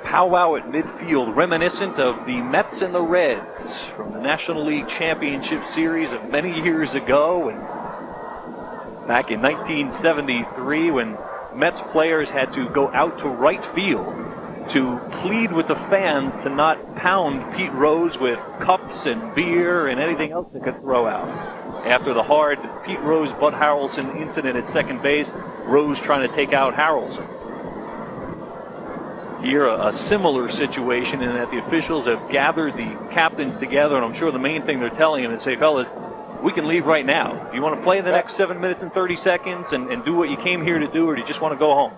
Powwow at midfield, reminiscent of the Mets and the Reds from the National League Championship Series of many years ago, and back in 1973 when Mets players had to go out to right field to plead with the fans to not pound Pete Rose with cups and beer and anything else they could throw out. After the hard Pete Rose-Bud Harrelson incident at second base, Rose trying to take out Harrelson. Here, a similar situation in that the officials have gathered the captains together, and I'm sure the main thing they're telling them is, say, fellas, we can leave right now. Do you want to play the next 7 minutes and 30 seconds and do what you came here to do, or do you just want to go home?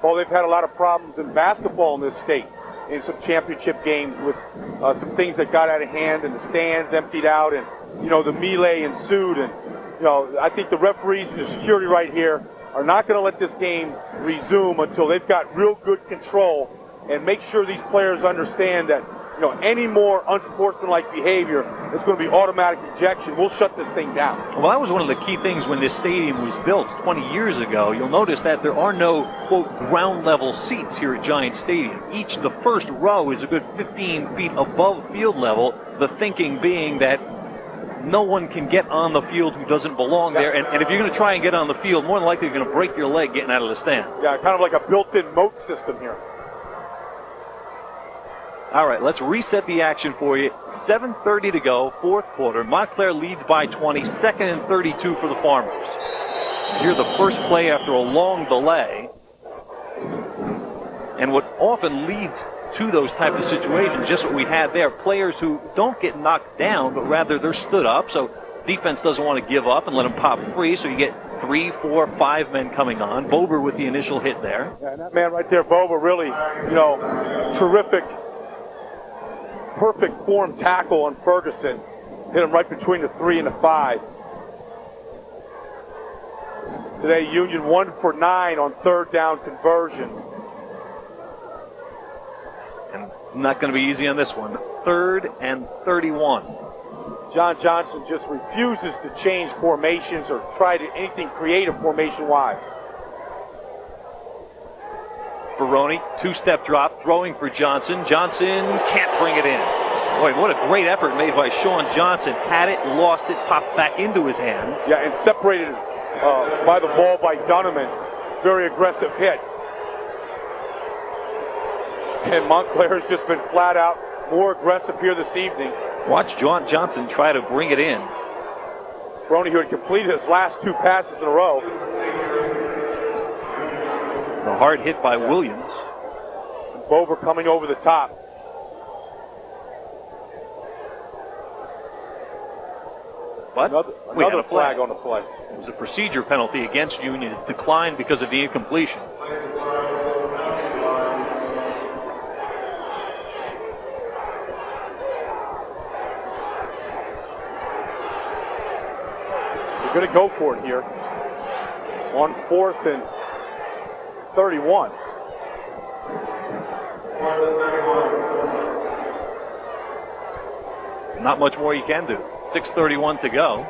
Well, they've had a lot of problems in basketball in this state, in some championship games with some things that got out of hand and the stands emptied out and, the melee ensued. And, I think the referees and the security right here are not going to let this game resume until they've got real good control and make sure these players understand that, any more unsportsmanlike behavior is going to be automatic ejection. We'll shut this thing down. Well, that was one of the key things when this stadium was built 20 years ago. You'll notice that there are no, quote, ground-level seats here at Giant Stadium. The first row is a good 15 feet above field level, the thinking being that no one can get on the field who doesn't belong there. And if you're going to try and get on the field, more than likely you're going to break your leg getting out of the stand. Yeah, kind of like a built-in moat system here. All right, let's reset the action for you. 7:30 to go, fourth quarter. Montclair leads by 20, second and 32 for the Farmers. Here the first play after a long delay. And what often leads to those type of situations, just what we had there, players who don't get knocked down, but rather they're stood up, so defense doesn't want to give up and let them pop free, so you get 3, 4, 5 men coming on. Bober with the initial hit there. Yeah, and that man right there, Bober, really, terrific, perfect form tackle on Ferguson. Hit him right between the 3 and the 5. Today, Union 1 for 9 on third down conversions. And not going to be easy on this one. 3rd and 31. John Johnson just refuses to change formations or try to anything creative formation-wise. Baroni, two-step drop, throwing for Johnson. Johnson can't bring it in. Boy, what a great effort made by Sean Johnson. Had it, lost it, popped back into his hands. Yeah, and separated by the ball by Donovan. Very aggressive hit. And Montclair has just been flat out more aggressive here this evening. Watch John Johnson try to bring it in. Baroni, who had completed his last 2 passes in a row. The hard hit by Williams. Bover coming over the top. But another flag on the play. It was a procedure penalty against Union. It declined because of the incompletion. They're going to go for it here on 4th and 31. Not much more you can do. 6:31 to go.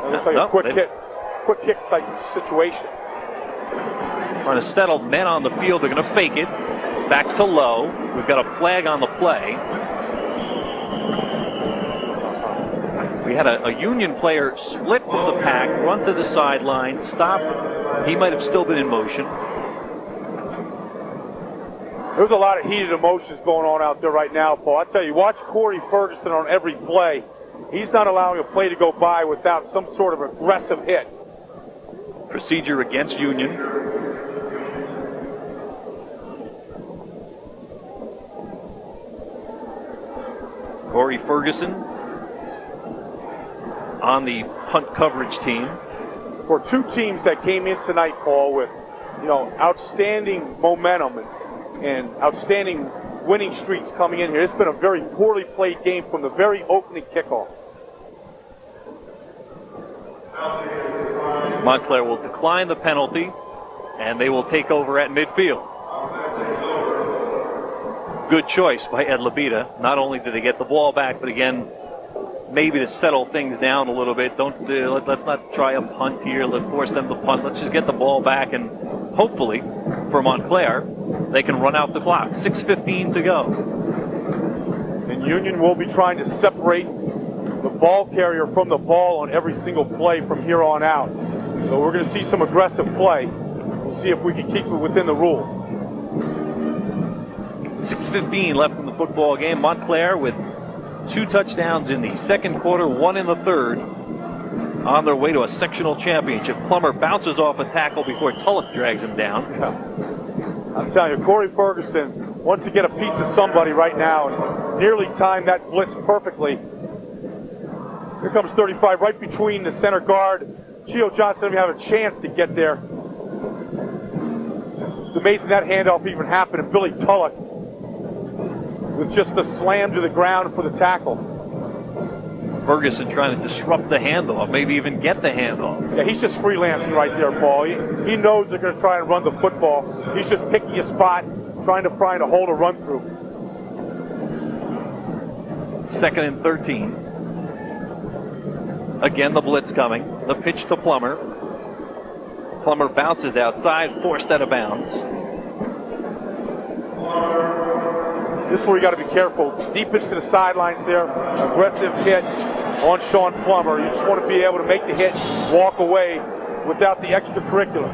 It looks like a quick kick type situation. Trying to settle men on the field. They're going to fake it. Back to Lowe. We've got a flag on the play. We had a Union player split from the pack, run to the sideline, stop. He might have still been in motion. There's a lot of heated emotions going on out there right now, Paul. I tell you, watch Corey Ferguson on every play. He's not allowing a play to go by without some sort of aggressive hit. Procedure against Union. Corey Ferguson on the punt coverage team. For 2 teams that came in tonight, Paul, with outstanding momentum and outstanding winning streaks coming in here. It's been a very poorly played game from the very opening kickoff. Montclair will decline the penalty, and they will take over at midfield. Good choice by Ed Labita. Not only did they get the ball back, but again, maybe to settle things down a little bit. Let's not try a punt here. Let's force them to punt. Let's just get the ball back, and hopefully, for Montclair, they can run out the clock. 6:15 to go. And Union will be trying to separate the ball carrier from the ball on every single play from here on out. So we're going to see some aggressive play. We'll see if we can keep it within the rule. 6:15 left in the football game. Montclair with 2 touchdowns in the second quarter, 1 in the third, on their way to a sectional championship. Plummer bounces off a tackle before Tulloch drags him down. Yeah. I'm telling you, Corey Ferguson wants to get a piece of somebody right now and nearly timed that blitz perfectly. Here comes 35 right between the center guard. Gio Johnson doesn't even have a chance to get there. It's amazing that handoff even happened, and Billy Tulloch with just the slam to the ground for the tackle. Ferguson trying to disrupt the handoff, maybe even get the handoff. Yeah, he's just freelancing right there, Paul. He knows they're going to try and run the football. He's just picking a spot, trying to find a hole to run through. 2nd and 13. Again, the blitz coming. The pitch to Plummer. Plummer bounces outside, forced out of bounds. This is where you got to be careful. Deep pitch to the sidelines there. Aggressive hit on Sean Plummer. You just want to be able to make the hit, walk away without the extracurricular.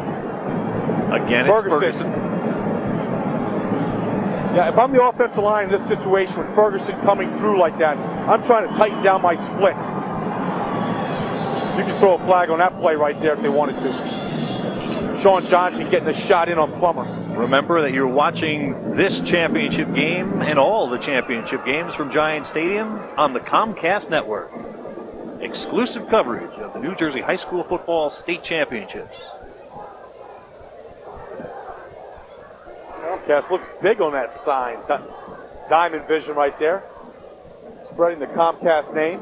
Again, it's Ferguson. Yeah, if I'm the offensive line in this situation with Ferguson coming through like that, I'm trying to tighten down my splits. You can throw a flag on that play right there if they wanted to. Sean Johnson getting a shot in on Plummer. Remember that you're watching this championship game and all the championship games from Giant Stadium on the Comcast Network. Exclusive coverage of the New Jersey High School Football State Championships. Comcast looks big on that sign. Diamond vision right there. Spreading the Comcast name.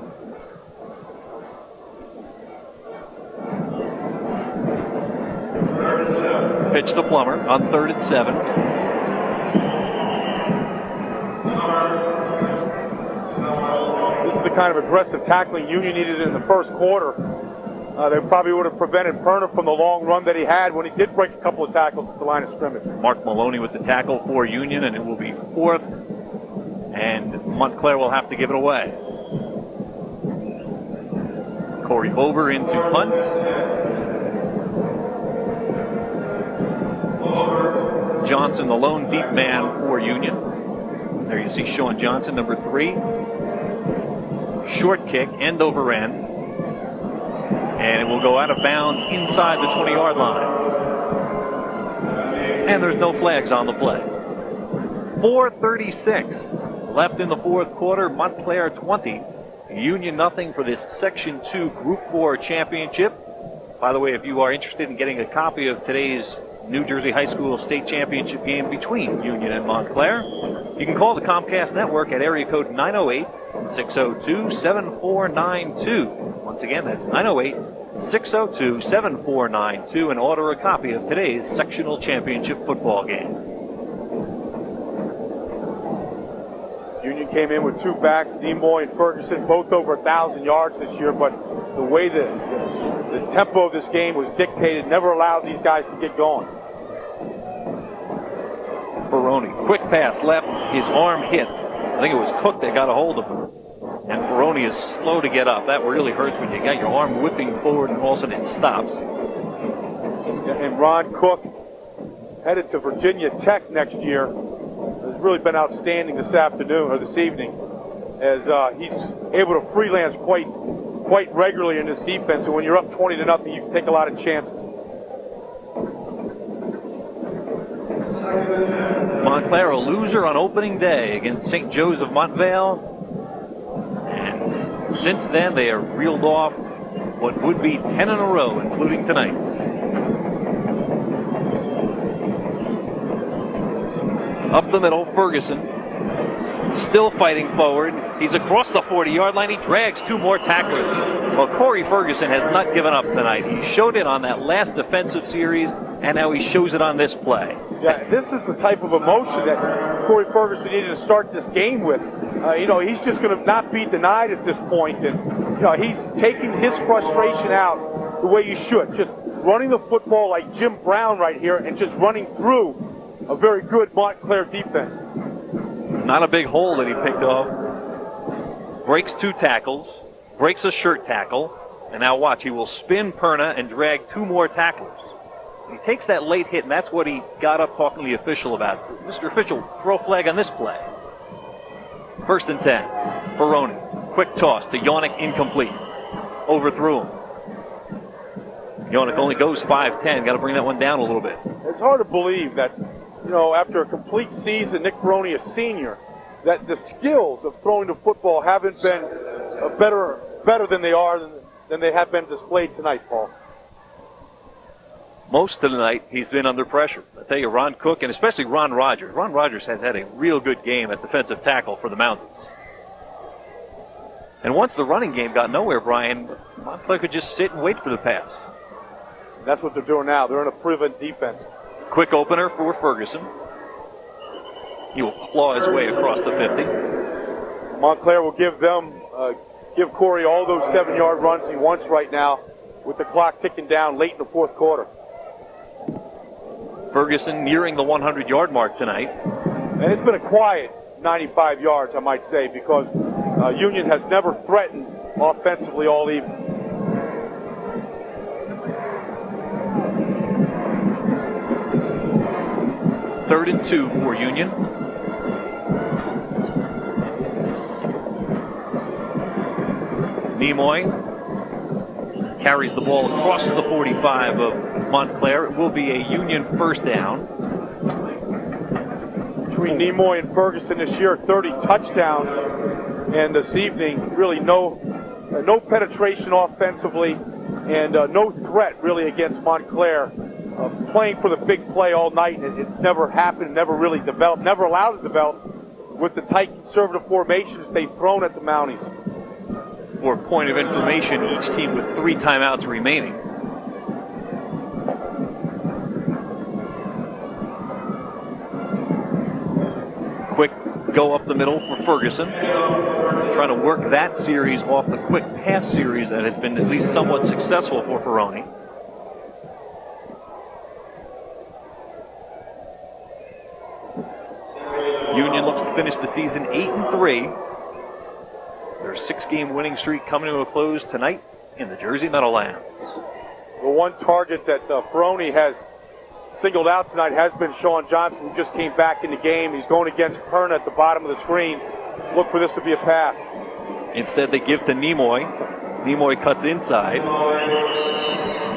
Pitch to Plummer on 3rd and 7. This is the kind of aggressive tackling Union needed in the first quarter. They probably would have prevented Perner from the long run that he had when he did break a couple of tackles at the line of scrimmage. Mark Maloney with the tackle for Union, and it will be 4th, and Montclair will have to give it away. Corey Over into punt. Johnson, the lone deep man for Union. There you see Sean Johnson, number 3. Short kick, end over end. And it will go out of bounds inside the 20-yard line. And there's no flags on the play. 4:36 left in the fourth quarter. Montclair 20. Union nothing for this Section 2 Group 4 championship. By the way, if you are interested in getting a copy of today's New Jersey High School State Championship game between Union and Montclair, you can call the Comcast Network at area code 908-602-7492. Once again, that's 908-602-7492 and order a copy of today's sectional championship football game. Union came in with 2 backs, Nimoy and Ferguson, both over 1,000 yards this year, but the way the tempo of this game was dictated never allowed these guys to get going. Baroni, quick pass left, his arm hit. I think it was Cook that got a hold of him. And Baroni is slow to get up. That really hurts when you got your arm whipping forward and all of a sudden it stops. And Ron Cook, headed to Virginia Tech next year, has really been outstanding this afternoon, or this evening, as he's able to freelance quite regularly in this defense. And when you're up 20-0, you can take a lot of chances. Montclair, a loser on opening day against St. Joe's of Montvale. And since then, they have reeled off what would be 10 in a row, including tonight. Up the middle, Ferguson still fighting forward. He's across the 40-yard line. He drags 2 more tacklers. Well, Corey Ferguson has not given up tonight. He showed it on that last defensive series, and now he shows it on this play. Yeah, this is the type of emotion that Corey Ferguson needed to start this game with. He's just going to not be denied at this point, and he's taking his frustration out the way you should, just running the football like Jim Brown right here, and just running through a very good Montclair defense. Not a big hole that he picked off. Breaks 2 tackles, breaks a shirt tackle, and now watch, he will spin Perna and drag 2 more tacklers. He takes that late hit, and that's what he got up talking to the official about. Mr. Official, throw flag on this play. 1st and 10. Baroni. Quick toss to Yonick, incomplete. Overthrew him. Yonick only goes 5'10". Got to bring that one down a little bit. It's hard to believe that, after a complete season, Nick Baroni, a senior, that the skills of throwing the football haven't been better than they have been displayed tonight, Paul. Most of the night, he's been under pressure. I tell you, Ron Cook, and especially Ron Rogers. Ron Rogers has had a real good game at defensive tackle for the Mountains. And once the running game got nowhere, Brian, Montclair could just sit and wait for the pass. That's what they're doing now. They're in a prevent defense. Quick opener for Ferguson. He will claw his way across the 50. Montclair will give Corey all those 7-yard runs he wants right now, with the clock ticking down late in the 4th quarter. Ferguson nearing the 100-yard mark tonight. And it's been a quiet 95 yards, I might say, because Union has never threatened offensively all evening. Third and 2 for Union. Nimoy carries the ball across the 45 of Montclair. It will be a Union 1st down. Between Nimoy and Ferguson this year, 30 touchdowns, and this evening, really no penetration offensively, and no threat really against Montclair. Playing for the big play all night, and it's never happened, never really developed, never allowed to develop with the tight conservative formations they've thrown at the Mounties. For point of information, each team with 3 timeouts remaining. Quick go up the middle for Ferguson. Trying to work that series off the quick pass series that has been at least somewhat successful for Ferroni. Union looks to finish the season 8-3. Their 6-game winning streak coming to a close tonight in the Jersey Meadowlands. The one target that Ferroni has singled out tonight has been Sean Johnson, who just came back in the game. He's going against Perna at the bottom of the screen. Look for this to be a pass. Instead, they give to Nimoy. Nimoy cuts inside.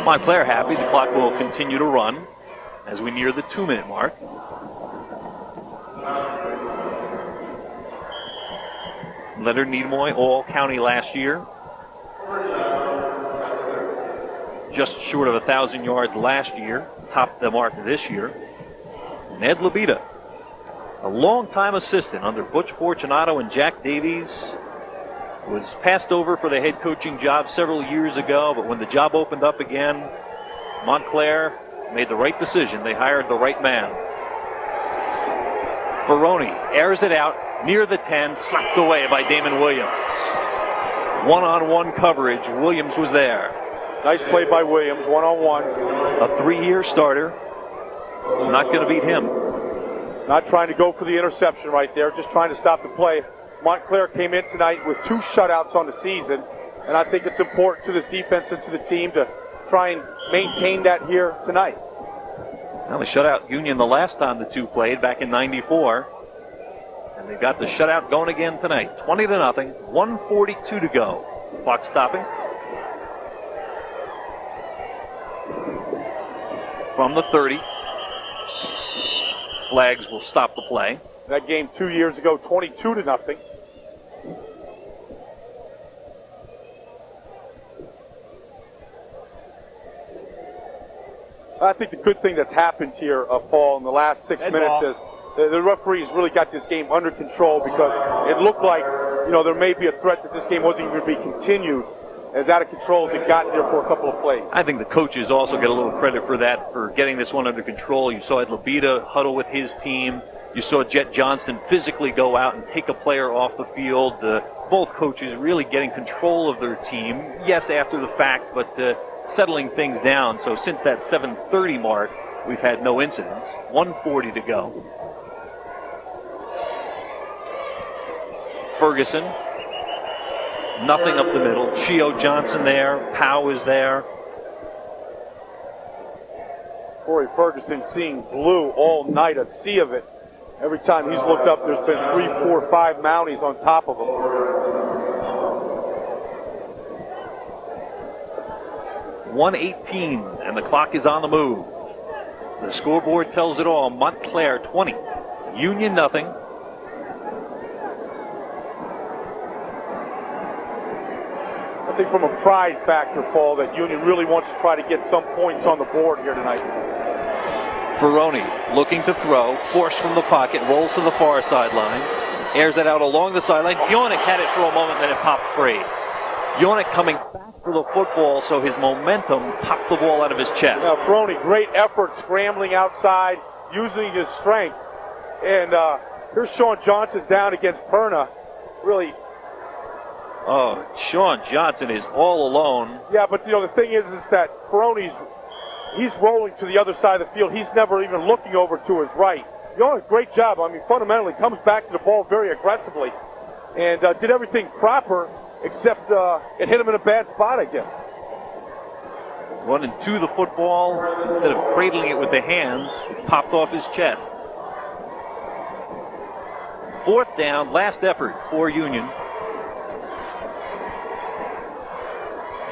Montclair happy. The clock will continue to run as we near the 2-minute mark. Leonard Nimoy, All-County last year. Just short of 1,000 yards last year. Topped the mark this year. Ned Labita, a longtime assistant under Butch Fortunato and Jack Davies, was passed over for the head coaching job several years ago, but when the job opened up again, Montclair made the right decision. They hired the right man. Baroni airs it out near the 10, slapped away by Damon Williams. One-on-one coverage. Williams was there. Nice play by Williams, one-on-one. A 3-year starter. Not going to beat him. Not trying to go for the interception right there, just trying to stop the play. Montclair came in tonight with 2 shutouts on the season, and I think it's important to this defense and to the team to try and maintain that here tonight. Well, they shut out Union the last time the 2 played back in '94. And they've got the shutout going again tonight. 20-0, 1:42 to go. Clock stopping. From the 30. Flags will stop the play. That game 2 years ago, 22-0. I think the good thing that's happened here, Paul, in the last 6 minutes is the referees really got this game under control because it looked like, there may be a threat that this game wasn't even going to be continued as out of control as it got there for a couple of plays. I think the coaches also get a little credit for that, for getting this one under control. You saw Ed Labita huddle with his team. You saw Jet Johnston physically go out and take a player off the field. Both coaches really getting control of their team. Yes, after the fact, but settling things down. So since that 7:30 mark, we've had no incidents. 1:40 to go. Ferguson. Nothing up the middle. Chio Johnson there. Powell is there. Corey Ferguson seeing blue all night, a sea of it. Every time he's looked up, there's been 3, 4, 5 Mounties on top of him. .118, and the clock is on the move. The scoreboard tells it all. Montclair 20, Union nothing. I think from a pride factor, Paul, that Union really wants to try to get some points on the board here tonight. Ferroni looking to throw, forced from the pocket, rolls to the far sideline, airs it out along the sideline. Yonick had it for a moment, then it popped free. Yonick coming back for the football, so his momentum popped the ball out of his chest. Now, Ferroni, great effort scrambling outside, using his strength. And here's Sean Johnson down against Perna. Really. Oh, Sean Johnson is all alone. Yeah, but the thing is that Ferroni's he's rolling to the other side of the field. He's never even looking over to his right. Yonick, great job. I mean, fundamentally comes back to the ball very aggressively and did everything proper except it hit him in a bad spot, I guess. Running to the football, instead of cradling it with the hands, it popped off his chest. 4th down, last effort for Union.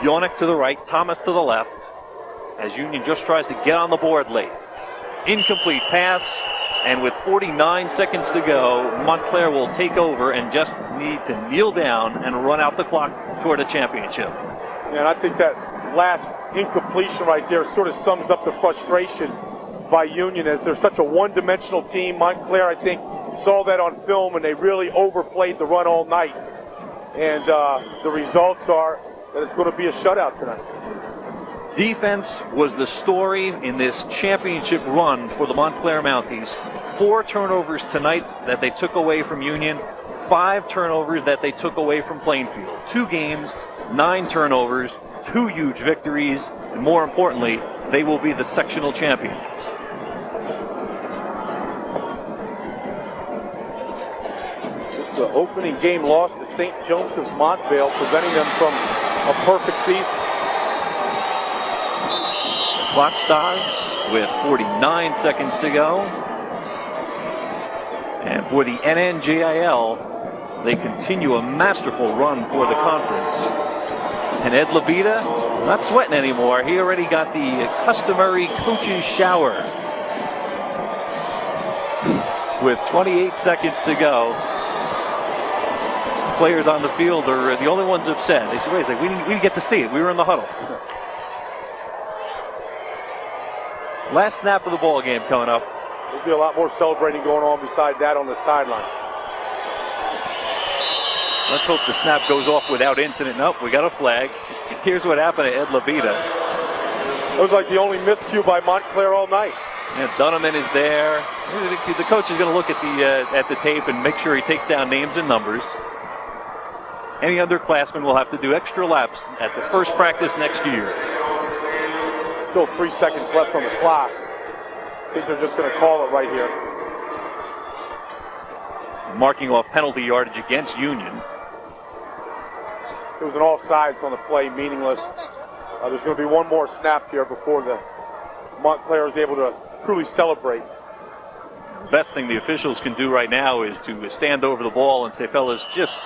Yonick to the right, Thomas to the left, as Union just tries to get on the board late. Incomplete pass, and with 49 seconds to go, Montclair will take over and just need to kneel down and run out the clock toward a championship. And I think that last incompletion right there sort of sums up the frustration by Union, as they're such a one-dimensional team. Montclair, I think, saw that on film, and they really overplayed the run all night. And the results are that it's going to be a shutout tonight. Defense was the story in this championship run for the Montclair Mounties. 4 turnovers tonight that they took away from Union, 5 turnovers that they took away from Plainfield. 2 games, 9 turnovers, 2 huge victories, and more importantly, they will be the sectional champions. It's the opening game loss to St. Joseph's Montvale, preventing them from a perfect season. Clock stops with 49 seconds to go. And for the NNJIL, they continue a masterful run for the conference. And Ed Labita, not sweating anymore. He already got the customary coach's shower. With 28 seconds to go, players on the field are the only ones upset. They say, wait a second, we didn't get to see it. We were in the huddle. Last snap of the ball game coming up. There'll be a lot more celebrating going on besides that on the sideline. Let's hope the snap goes off without incident. Nope, we got a flag. Here's what happened to Ed Labita. It was like the only miscue by Montclair all night. Yeah, Donovan is there. The coach is going to look at the tape and make sure he takes down names and numbers. Any underclassmen will have to do extra laps at the first practice next year. Still 3 seconds left on the clock. I think they're just going to call it right here. Marking off penalty yardage against Union. It was an offsides on the play, meaningless. There's going to be one more snap here before the Montclair is able to truly celebrate. The best thing the officials can do right now is to stand over the ball and say, fellas, just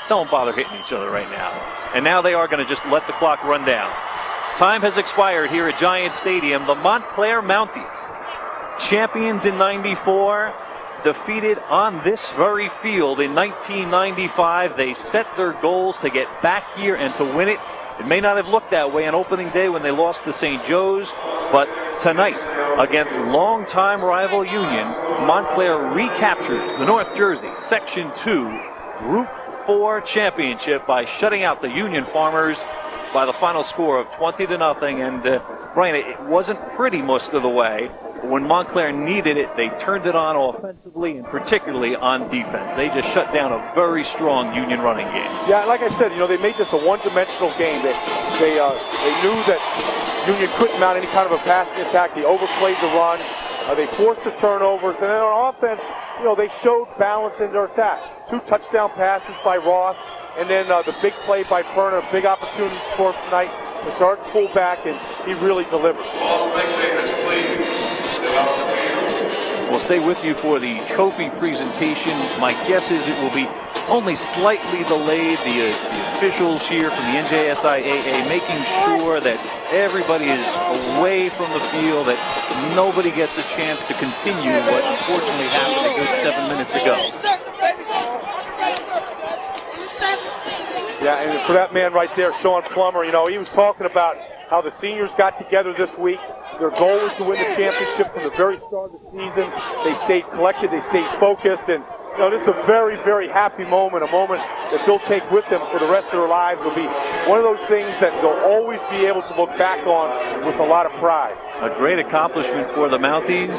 don't bother hitting each other right now. And now they are going to just let the clock run down. Time has expired here at Giant Stadium. The Montclair Mounties, champions in '94, defeated on this very field in 1995. They set their goals to get back here and to win it. It may not have looked that way on opening day when they lost to St. Joe's, but Tonight, against longtime rival Union, Montclair recaptures the North Jersey Section 2 Group 4 championship by shutting out the Union Farmers by the final score of 20-0. And Brian, it wasn't pretty most of the way. But when Montclair needed it, they turned it on offensively and particularly on defense. They just shut down a very strong Union running game. Yeah, like I said, they made this a one-dimensional game. They knew that Union couldn't mount any kind of a passing attack. They overplayed the run. They forced the turnovers. And then on offense, they showed balance in their attack. 2 touchdown passes by Ross. And then the big play by Perna, a big opportunity for him tonight. The Sergeant pulled back, and he really delivered. All spectators, please. Step out the field. We'll stay with you for the trophy presentation. My guess is it will be only slightly delayed. The officials here from the NJSIAA making sure that everybody is away from the field, that nobody gets a chance to continue what unfortunately happened a good 7 minutes ago. Yeah, and for that man right there, Sean Plummer, he was talking about how the seniors got together this week. Their goal was to win the championship from the very start of the season. They stayed collected, they stayed focused, and this is a very, very happy moment, a moment that they'll take with them for the rest of their lives. It'll be one of those things that they'll always be able to look back on with a lot of pride. A great accomplishment for the Mounties,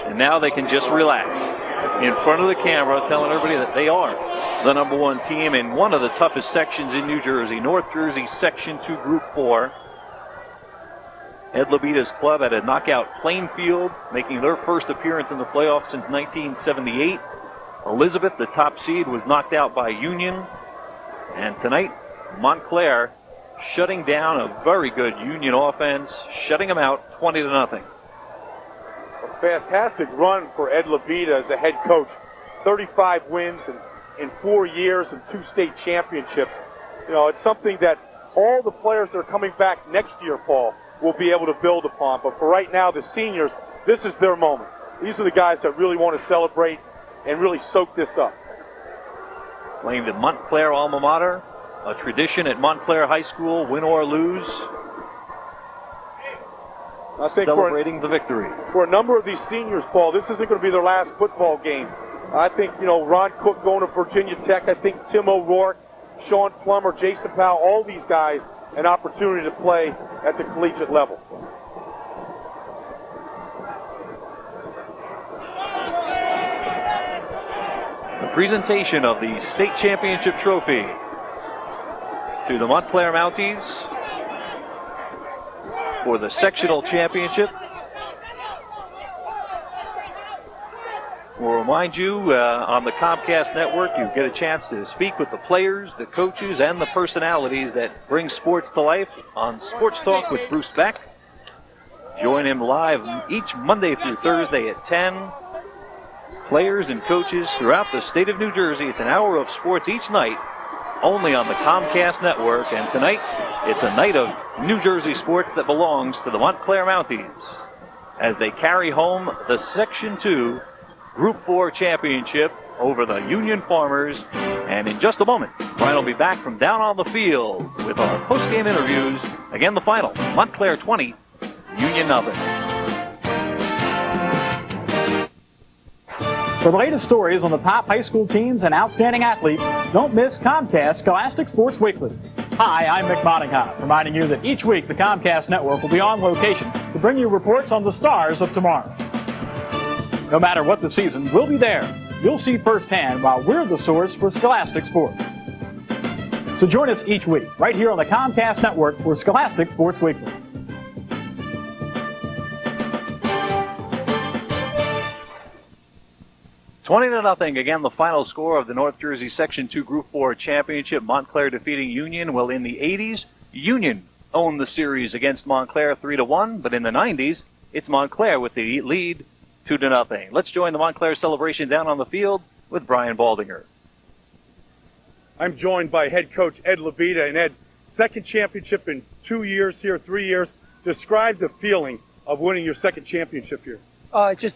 and now they can just relax in front of the camera, telling everybody that they are the #1 team in one of the toughest sections in New Jersey, North Jersey Section 2 Group 4. Ed Labita's club at a knockout Plainfield, making their first appearance in the playoffs since 1978. Elizabeth, the top seed, was knocked out by Union. And tonight, Montclair shutting down a very good Union offense, shutting them out 20-0. A fantastic run for Ed Labita as the head coach. 35 wins in 4 years and 2 state championships. It's something that all the players that are coming back next year, Paul, will be able to build upon. But for right now, the seniors, this is their moment. These are the guys that really want to celebrate and really soak this up. Playing the Montclair alma mater, a tradition at Montclair High School, win or lose. I think celebrating the victory. For a number of these seniors, Paul, this isn't going to be their last football game. I think, Ron Cook going to Virginia Tech. I think Tim O'Rourke, Sean Plummer, Jason Powell, all these guys, an opportunity to play at the collegiate level. The presentation of the state championship trophy to the Montclair Mounties for the sectional championship. We'll remind you on the Comcast network, you get a chance to speak with the players, the coaches, and the personalities that bring sports to life on Sports Talk with Bruce Beck. Join him live each Monday through Thursday at 10. Players and coaches throughout the state of New Jersey. It's an hour of sports each night, only on the Comcast network. And tonight, it's a night of New Jersey sports that belongs to the Montclair Mounties as they carry home the Section 2 Group 4 championship over the Union Farmers. And in just a moment, Brian will be back from down on the field with our post-game interviews. Again, the final, Montclair 20, Union 0. For the latest stories on the top high school teams and outstanding athletes, don't miss Comcast Scholastic Sports Weekly. Hi, I'm Mick Moddinghoff, reminding you that each week the Comcast Network will be on location to bring you reports on the stars of tomorrow. No matter what the season, we'll be there. You'll see firsthand while we're the source for scholastic sports. So join us each week, right here on the Comcast Network for Scholastic Sports Weekly. $20-0. Again, the final score of the North Jersey Section 2 Group 4 Championship. Montclair defeating Union. Well, in the 80s, Union owned the series against Montclair 3-1, but in the 90s, it's Montclair with the lead 2-0. Let's join the Montclair celebration down on the field with Brian Baldinger. I'm joined by head coach Ed Labita. And Ed, second championship in 2 years here, 3 years. Describe the feeling of winning your second championship here. It's just,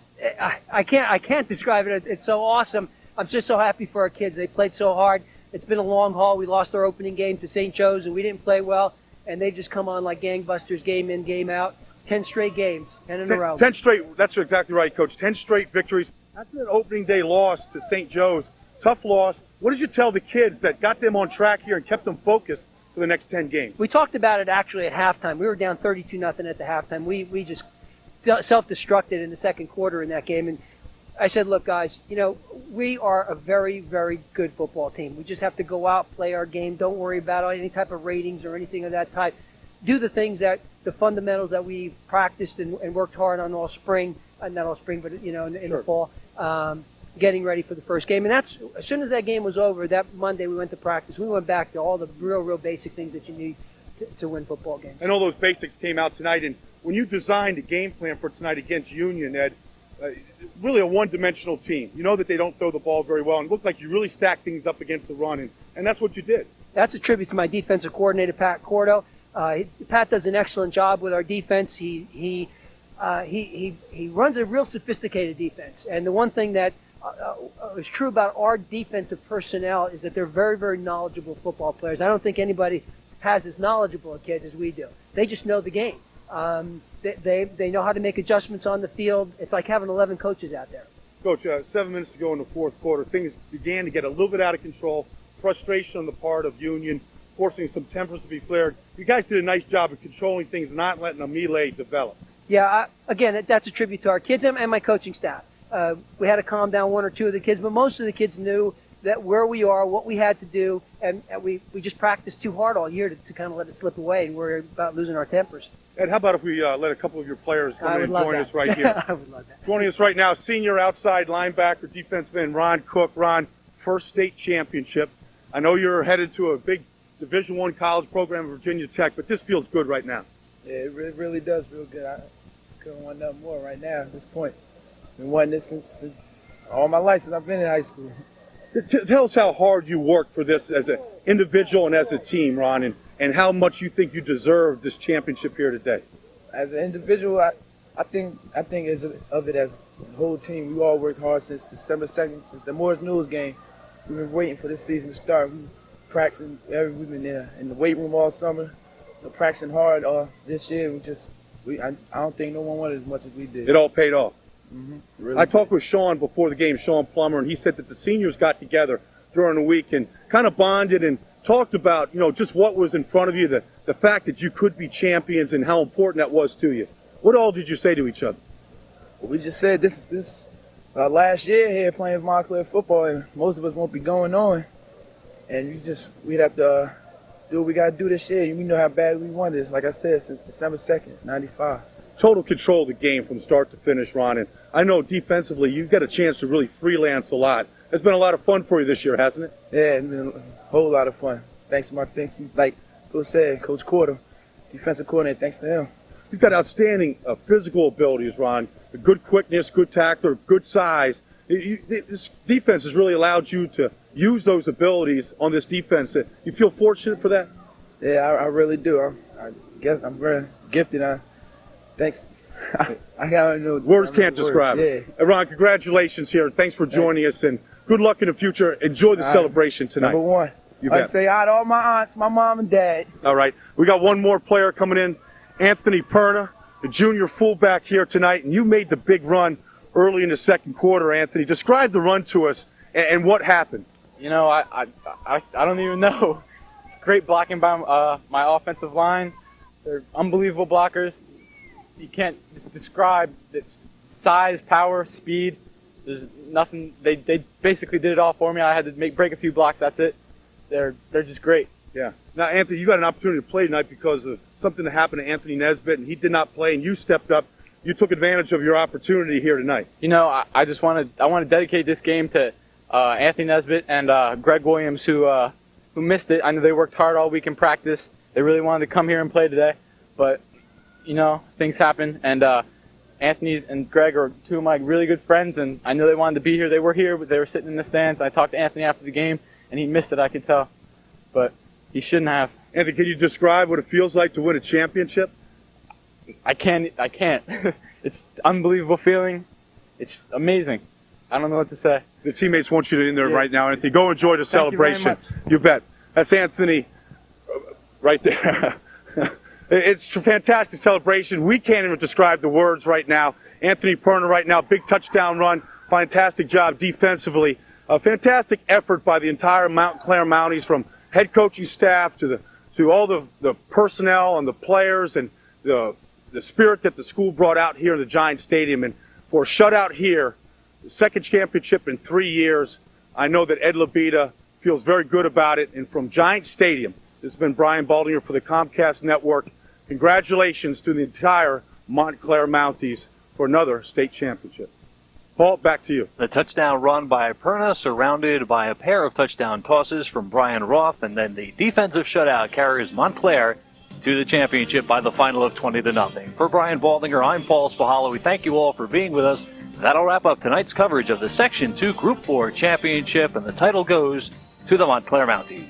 I can't describe it. It's so awesome. I'm just so happy for our kids. They played so hard. It's been a long haul. We lost our opening game to St. Joe's, and we didn't play well. And they just come on like gangbusters, game in, game out. 10 straight games, 10 in a row. 10 straight, that's exactly right, Coach. 10 straight victories. After an opening day loss to St. Joe's, tough loss, what did you tell the kids that got them on track here and kept them focused for the next 10 games? We talked about it actually at halftime. We were down 32-0 at the halftime. We just self-destructed in the second quarter in that game. And I said, look, guys, you know, we are a very, very good football team. We just have to go out, play our game. Don't worry about any type of ratings or anything of that type. Do the things that, the fundamentals that we practiced and worked hard on all spring, not all spring, but, you know, in the fall, getting ready for the first game. And that's, as soon as that game was over, that Monday we went to practice. We went back to all the real basic things that you need to win football games. And all those basics came out tonight. And when you designed a game plan for tonight against Union, Ed, really a one-dimensional team. You know that they don't throw the ball very well, and it looked like you really stacked things up against the run, and that's what you did. That's a tribute to my defensive coordinator, Pat Cordo. Pat does an excellent job with our defense. He runs a real sophisticated defense, and the one thing that is true about our defensive personnel is that they're very, very knowledgeable football players. I don't think anybody has as knowledgeable a kids as we do. They just know the game. They know how to make adjustments on the field. It's like having 11 coaches out there. Coach, 7 minutes to go in the fourth quarter, things began to get a little bit out of control. Frustration on the part of Union, forcing some tempers to be flared. You guys did a nice job of controlling things and not letting a melee develop. Yeah, again, that's a tribute to our kids and my coaching staff. We had to calm down one or two of the kids, but most of the kids knew that where we are, what we had to do, and we just practiced too hard all year to kind of let it slip away and worry about losing our tempers. Ed, how about if we let a couple of your players come in and join us right here? I would love that. Joining us right now, senior outside linebacker, defensive end Ron Cook. Ron, first state championship. I know you're headed to a big Division I college program at Virginia Tech, but this feels good right now. Yeah, it really does feel good. I couldn't want nothing more right now at this point. I've been wanting this since all my life, since I've been in high school. Tell us how hard you worked for this as an individual and as a team, Ron, and how much you think you deserve this championship here today. As an individual, I think as of it as the whole team. We all worked hard since December 2nd, since the Morris News game. We've been waiting for this season to start. We've practicing. We've been there in the weight room all summer, practicing hard. This year, I don't think no one wanted as much as we did. It all paid off. Mm-hmm. Really I talked with Sean before the game, Sean Plummer, and he said that the seniors got together during the week and kind of bonded and talked about, you know, just what was in front of you, the fact that you could be champions and how important that was to you. What all did you say to each other? We just said this last year here playing Montclair football, and most of us won't be going on. And we'd have to do what we got to do this year. We know how bad we want this, like I said, since December 2nd, 95. Total control of the game from start to finish, Ron. And I know defensively you've got a chance to really freelance a lot. It's been a lot of fun for you this year, hasn't it? Yeah, it's been a whole lot of fun. Thanks, like Coach said, Coach Cordo, defensive coordinator, thanks to him. You've got outstanding physical abilities, Ron. Good quickness, good tackler, good size. This defense has really allowed you to use those abilities on this defense. You feel fortunate for that? Yeah, I really do. I guess I'm very gifted. Thanks. I don't know. Words can't describe it. Yeah. Ron, congratulations here. Thanks for joining us, and good luck in the future. Enjoy the celebration tonight. Number one. You bet. I'd say hi to all my aunts, my mom and dad. All right. We got one more player coming in, Anthony Perna, the junior fullback here tonight, and you made the big run early in the second quarter, Anthony. Describe the run to us and what happened. You know, I don't even know. It's great blocking by my offensive line. They're unbelievable blockers. You can't describe the size, power, speed. There's nothing. They basically did it all for me. I had to break a few blocks. That's it. They're just great. Yeah. Now, Anthony, you got an opportunity to play tonight because of something that happened to Anthony Nesbitt, and he did not play, and you stepped up. You took advantage of your opportunity here tonight. You know, I want to dedicate this game to Anthony Nesbitt and Greg Williams, who missed it. I know they worked hard all week in practice. They really wanted to come here and play today, but you know, things happen. And Anthony and Greg are two of my really good friends, and I know they wanted to be here. They were here, but they were sitting in the stands. I talked to Anthony after the game, and he missed it, I could tell. But he shouldn't have. Anthony, can you describe what it feels like to win a championship? I can't. It's an unbelievable feeling. It's amazing. I don't know what to say. The teammates want you in there right now, Anthony. Go enjoy the celebration. You very much. You bet. That's Anthony right there. It's a fantastic celebration. We can't even describe the words right now. Anthony Perna right now, big touchdown run. Fantastic job defensively. A fantastic effort by the entire Montclair Mounties, from head coaching staff to all the personnel and the players, and the spirit that the school brought out here in the Giant Stadium. And for a shutout here, the second championship in 3 years, I know that Ed Labita feels very good about it. And from Giant Stadium, this has been Brian Baldinger for the Comcast Network. Congratulations to the entire Montclair Mounties for another state championship. Paul, back to you. The touchdown run by Perna, surrounded by a pair of touchdown tosses from Brian Roth, and then the defensive shutout carries Montclair to the championship by the final of 20-0. For Brian Baldinger, I'm Paul Spahala. We thank you all for being with us. That'll wrap up tonight's coverage of the Section 2 Group 4 championship, and the title goes to the Montclair Mounties.